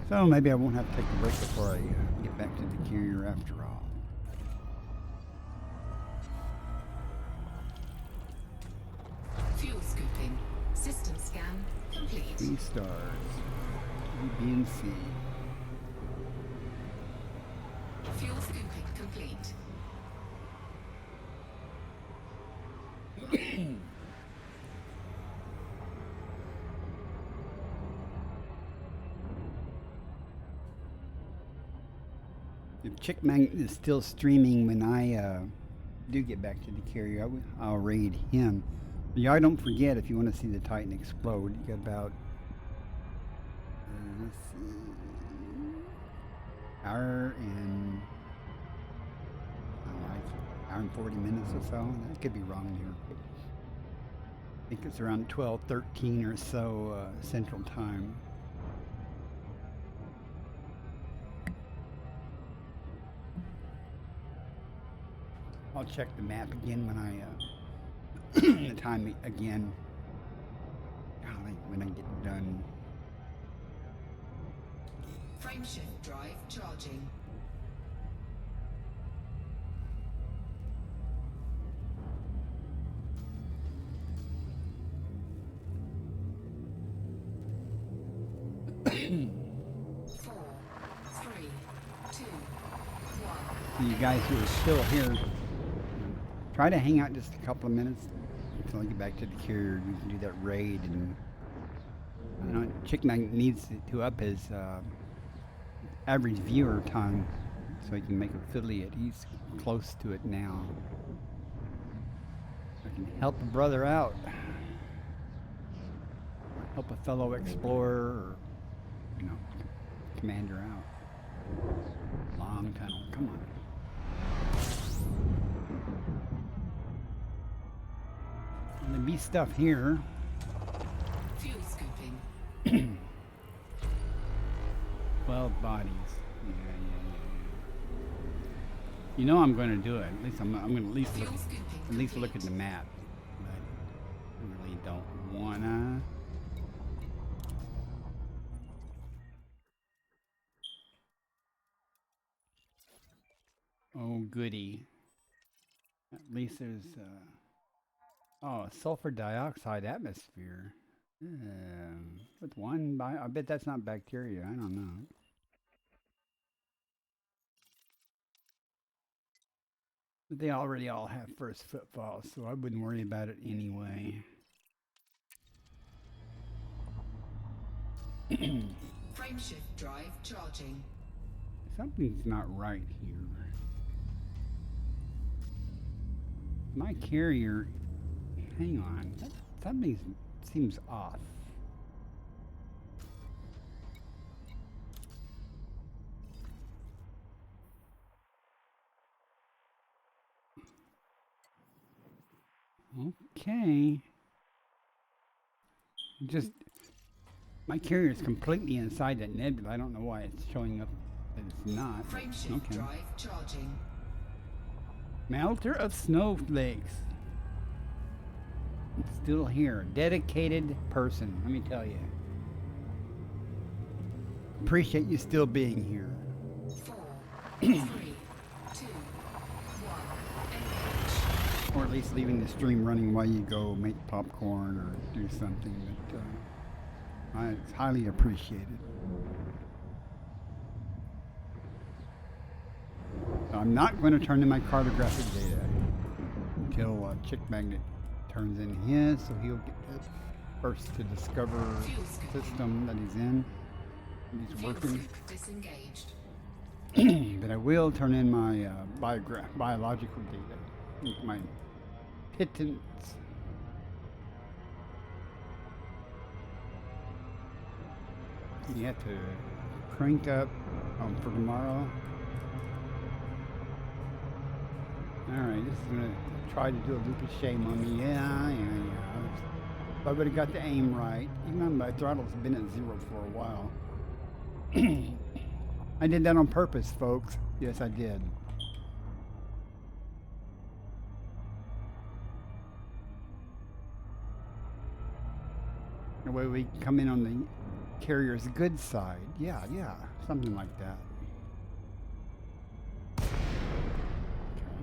So maybe I won't have to take a break before I get back to the carrier after all. Fuel scooping. System scan complete. 3 stars. A, B, and C. Fuel scooping complete. If Chick Magnet is still streaming when I do get back to the carrier, I'll raid him. But y'all don't forget, if you want to see the Titan explode, you got about let's see, hour and hour and 40 minutes or so. I could be wrong here. But I think it's around 12:13 or so Central Time. I'll check the map again when I the time again. Golly, when I get done. Frame shift drive charging. Four, three, two, one. You guys who are still here, try to hang out just a couple of minutes until I get back to the carrier. We can do that raid, and I know Chick Magnet needs to up his average viewer time so he can make an affiliate. He's close to it now. I can help a brother out, help a fellow explorer, or commander out. Long tunnel, come on. And there'll be stuff here. Fuel scooping. 12 bodies. Yeah. You know I'm going to do it. At least I'm going to Fuel scooping. at least look at the map. But I really don't wanna. Oh goody. At least there's a sulfur dioxide atmosphere. With one I bet that's not bacteria. I don't know. But they already all have first footfalls, so I wouldn't worry about it anyway. Frame shift drive charging. Something's not right here. My carrier, hang on, something seems off. Okay. Just, my carrier is completely inside that nebula. I don't know why it's showing up that it's not. Frame shift drive charging. Melter of snowflakes. Still here. Dedicated person, let me tell you. Appreciate you still being here. 4, 3, 2, 1. Engage. Or at least leaving the stream running while you go make popcorn or do something that it's highly appreciated. I'm not going to turn in my cartographic data until Chick Magnet turns in his, so he'll get the first to discover system that he's in. He's Fuel working. scoop disengaged. But I will turn in my biological data, my pittance. You have to crank up for tomorrow. Alright, this is going to try to do a loop of shame on me. Yeah. If I would have got the aim right, even though my throttle's been at 0 for a while. I did that on purpose, folks. Yes, I did. The way we come in on the carrier's good side. Yeah, something like that. Okay,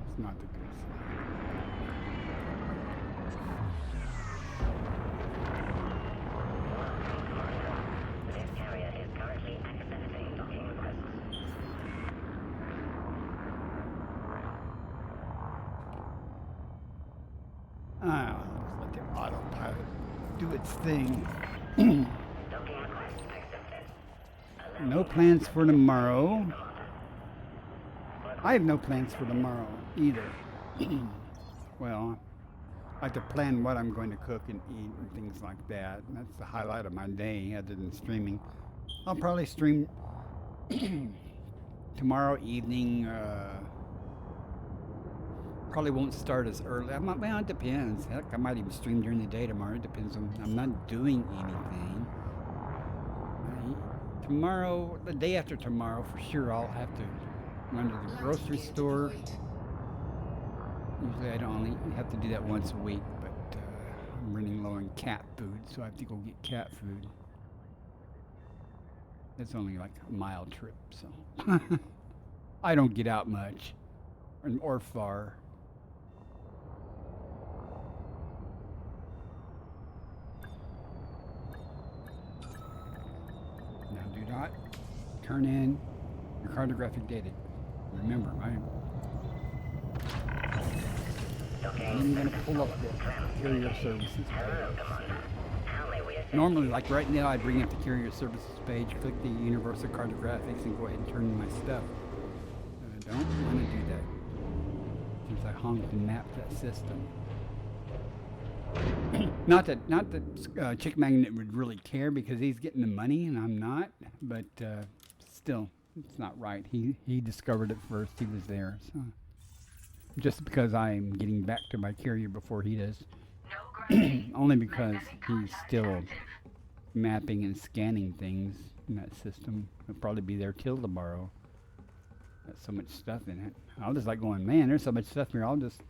it's not the good side. This carrier is currently accepting docking requests. Just let the autopilot do its thing. Docking request accepted. No plans for tomorrow. I have no plans for tomorrow either. Well, I have to plan what I'm going to cook and eat and things like that. And that's the highlight of my day other than streaming. I'll probably stream tomorrow evening. Probably won't start as early. Well, it depends. Heck, I might even stream during the day tomorrow. It depends on. I'm not doing anything. Tomorrow, the day after tomorrow, for sure, I'll have to run to the grocery store. Usually, I don't only have to do that once a week, but I'm running low on cat food, so I have to go get cat food. It's only like a mile trip, so I don't get out much or far. Now do not turn in your cartographic data. Remember, I'm going to pull up the carrier services page. Normally, like right now, I bring up the carrier services page, click the universal cartographics, and go ahead and turn in my stuff. But I don't want to do that since I honked and mapped that system. Not that Chick Magnet would really care because he's getting the money and I'm not, but still, it's not right. He discovered it first. He was there, so just because I'm getting back to my carrier before he does, only because he's still mapping and scanning things in that system. He'll probably be there till tomorrow. Got so much stuff in it. I was just like going, man, there's so much stuff here. I'll just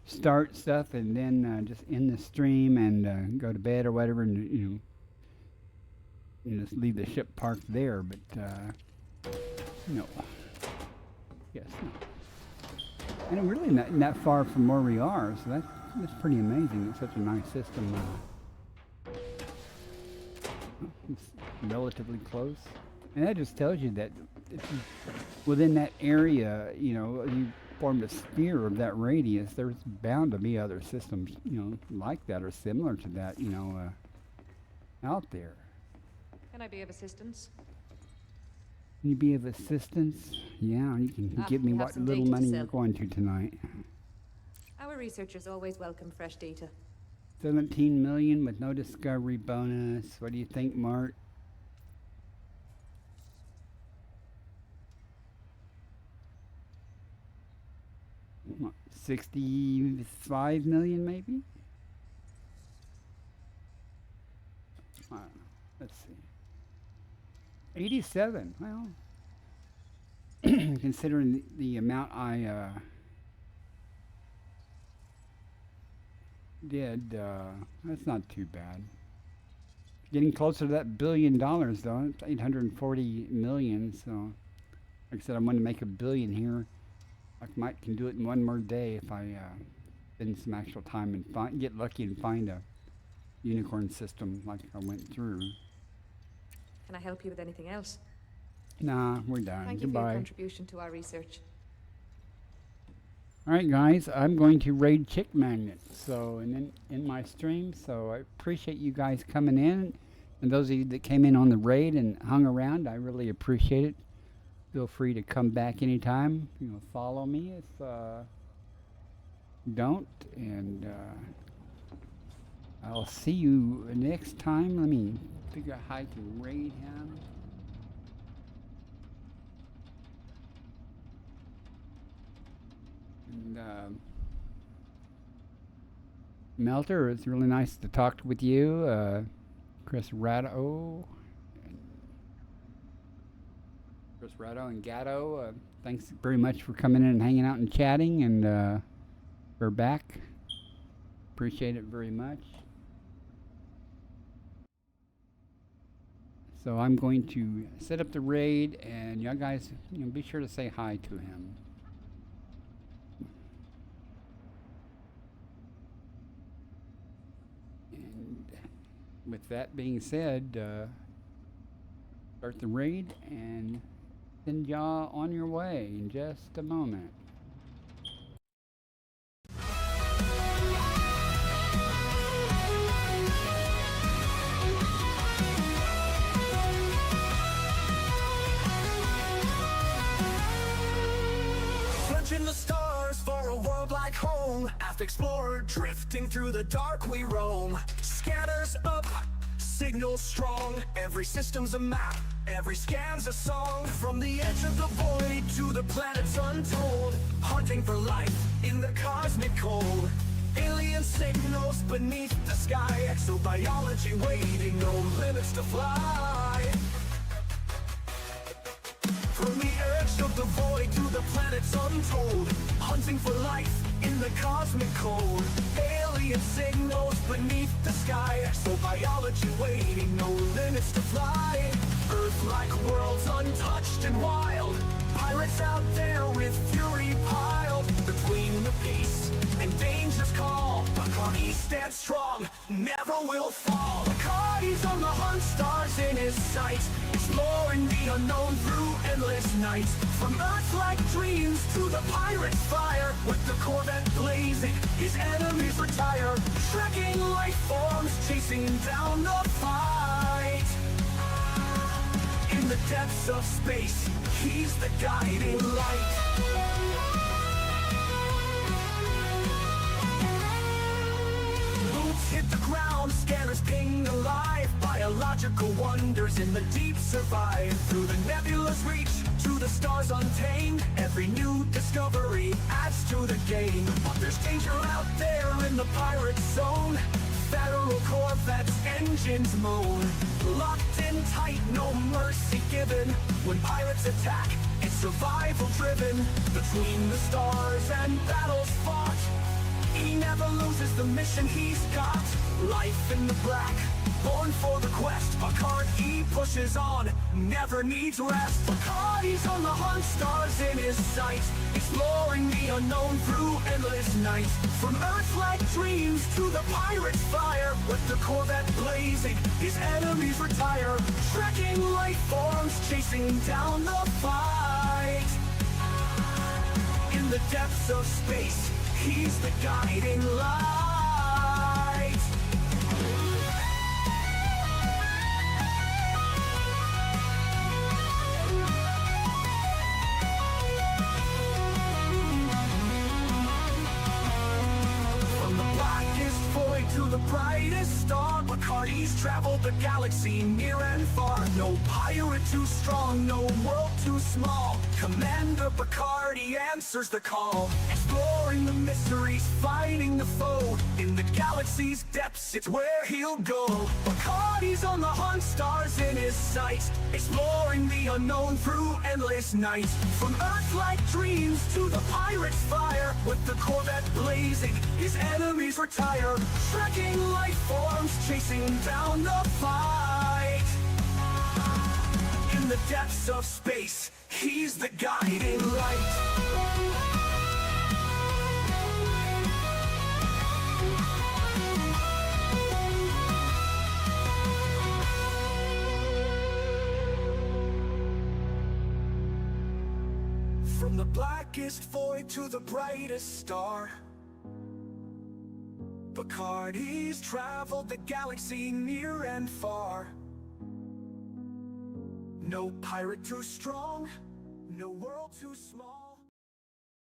start stuff and then just end the stream and go to bed or whatever, and just leave the ship parked there. But no, yes, no. And I'm really not that far from where we are, so that's pretty amazing. It's such a nice system. It's relatively close, and that just tells you that within that area, you formed a sphere of that radius. There's bound to be other systems, like that or similar to that, out there. Can I be of assistance? Can you be of assistance? Yeah, you can give me we have what some little data to money sell. you're going to tonight. Our researchers always welcome fresh data. 17 million with no discovery bonus. What do you think, Mart? What, 65 million maybe? I don't know. Let's see. 87. Well, considering the amount I did. That's not too bad. Getting closer to that $1 billion though. It's 840 million. So, like I said, I'm going to make $1 billion here. I might can do it in one more day if I spend some actual time and get lucky and find a unicorn system like I went through. Can I help you with anything else? Nah, we're done. Thank you for your Goodbye. contribution to our research. All right, guys, I'm going to raid Chick Magnet. So, and then in my stream. So I appreciate you guys coming in, and those of you that came in on the raid and hung around. I really appreciate it. Feel free to come back anytime. You know, follow me if don't, and I'll see you next time. Let me figure out how I can raid him. And Melter, it's really nice to talk with you. Chris Ratto and Gatto, thanks very much for coming in and hanging out and chatting, and we're back. Appreciate it very much. So I'm going to set up the raid, and y'all guys, be sure to say hi to him. And with that being said, start the raid and send y'all on your way in just a moment. Plunging the stars for a world like home. Aft explorer drifting through the dark we roam. Scanners up, signals strong. Every system's a map, every scan's a song. From the edge of the void to the planets untold, hunting for life in the cosmic cold. Alien signals beneath the sky. Exobiology waiting, no limits to fly. From the edge of the void to the planets untold, hunting for life in the cosmic cold. Alien signals beneath the sky. Exobiology waiting, no limits to fly. Earth-like worlds untouched and wild. Pirates out there with fury piled. Between the peace and danger's call, Bacardi stands strong, never will fall. Bacardi's on the hunt, stars in his sights, exploring the unknown through endless nights. From Earth-like dreams to the pirate's fire, with the Corvette blazing, his enemies retire. Tracking life forms, chasing down the fight. In the depths of space, he's the guiding light. Boots hit the ground, scanners ping alive. Biological wonders in the deep survive. Through the nebula's reach, to the stars untamed, every new discovery adds to the game. But there's danger out there in the pirate zone. Federal Corvette's engines moan. Locked in tight, no mercy given. When pirates attack, it's survival driven. Between the stars and battles fought, he never loses the mission he's got. Life in the black, born for the quest. Bacardi pushes on, never needs rest. Bacardi's on the hunt, stars in his sight, exploring the unknown through endless nights. From Earth-like dreams to the pirate's fire, with the Corvette blazing, his enemies retire. Tracking life forms, chasing down the fight. In the depths of space, he's the guiding light. From the blackest void to the brightest star, Bacardi's traveled the galaxy near and far. No pirate too strong, no world too small. Commander Bacardi answers the call, exploring the mysteries, finding the foe. In the galaxy's depths, it's where he'll go. Bacardi's on the hunt, stars in his sight, exploring the unknown through endless nights. From Earth-like dreams to the pirate's fire, with the Corvette blazing, his enemies retire. Trekking life forms, chasing down the fight. In the depths of space, he's the guiding light. From the blackest void to the brightest star, Bacardi's traveled the galaxy near and far. No pirate too strong, no world too small.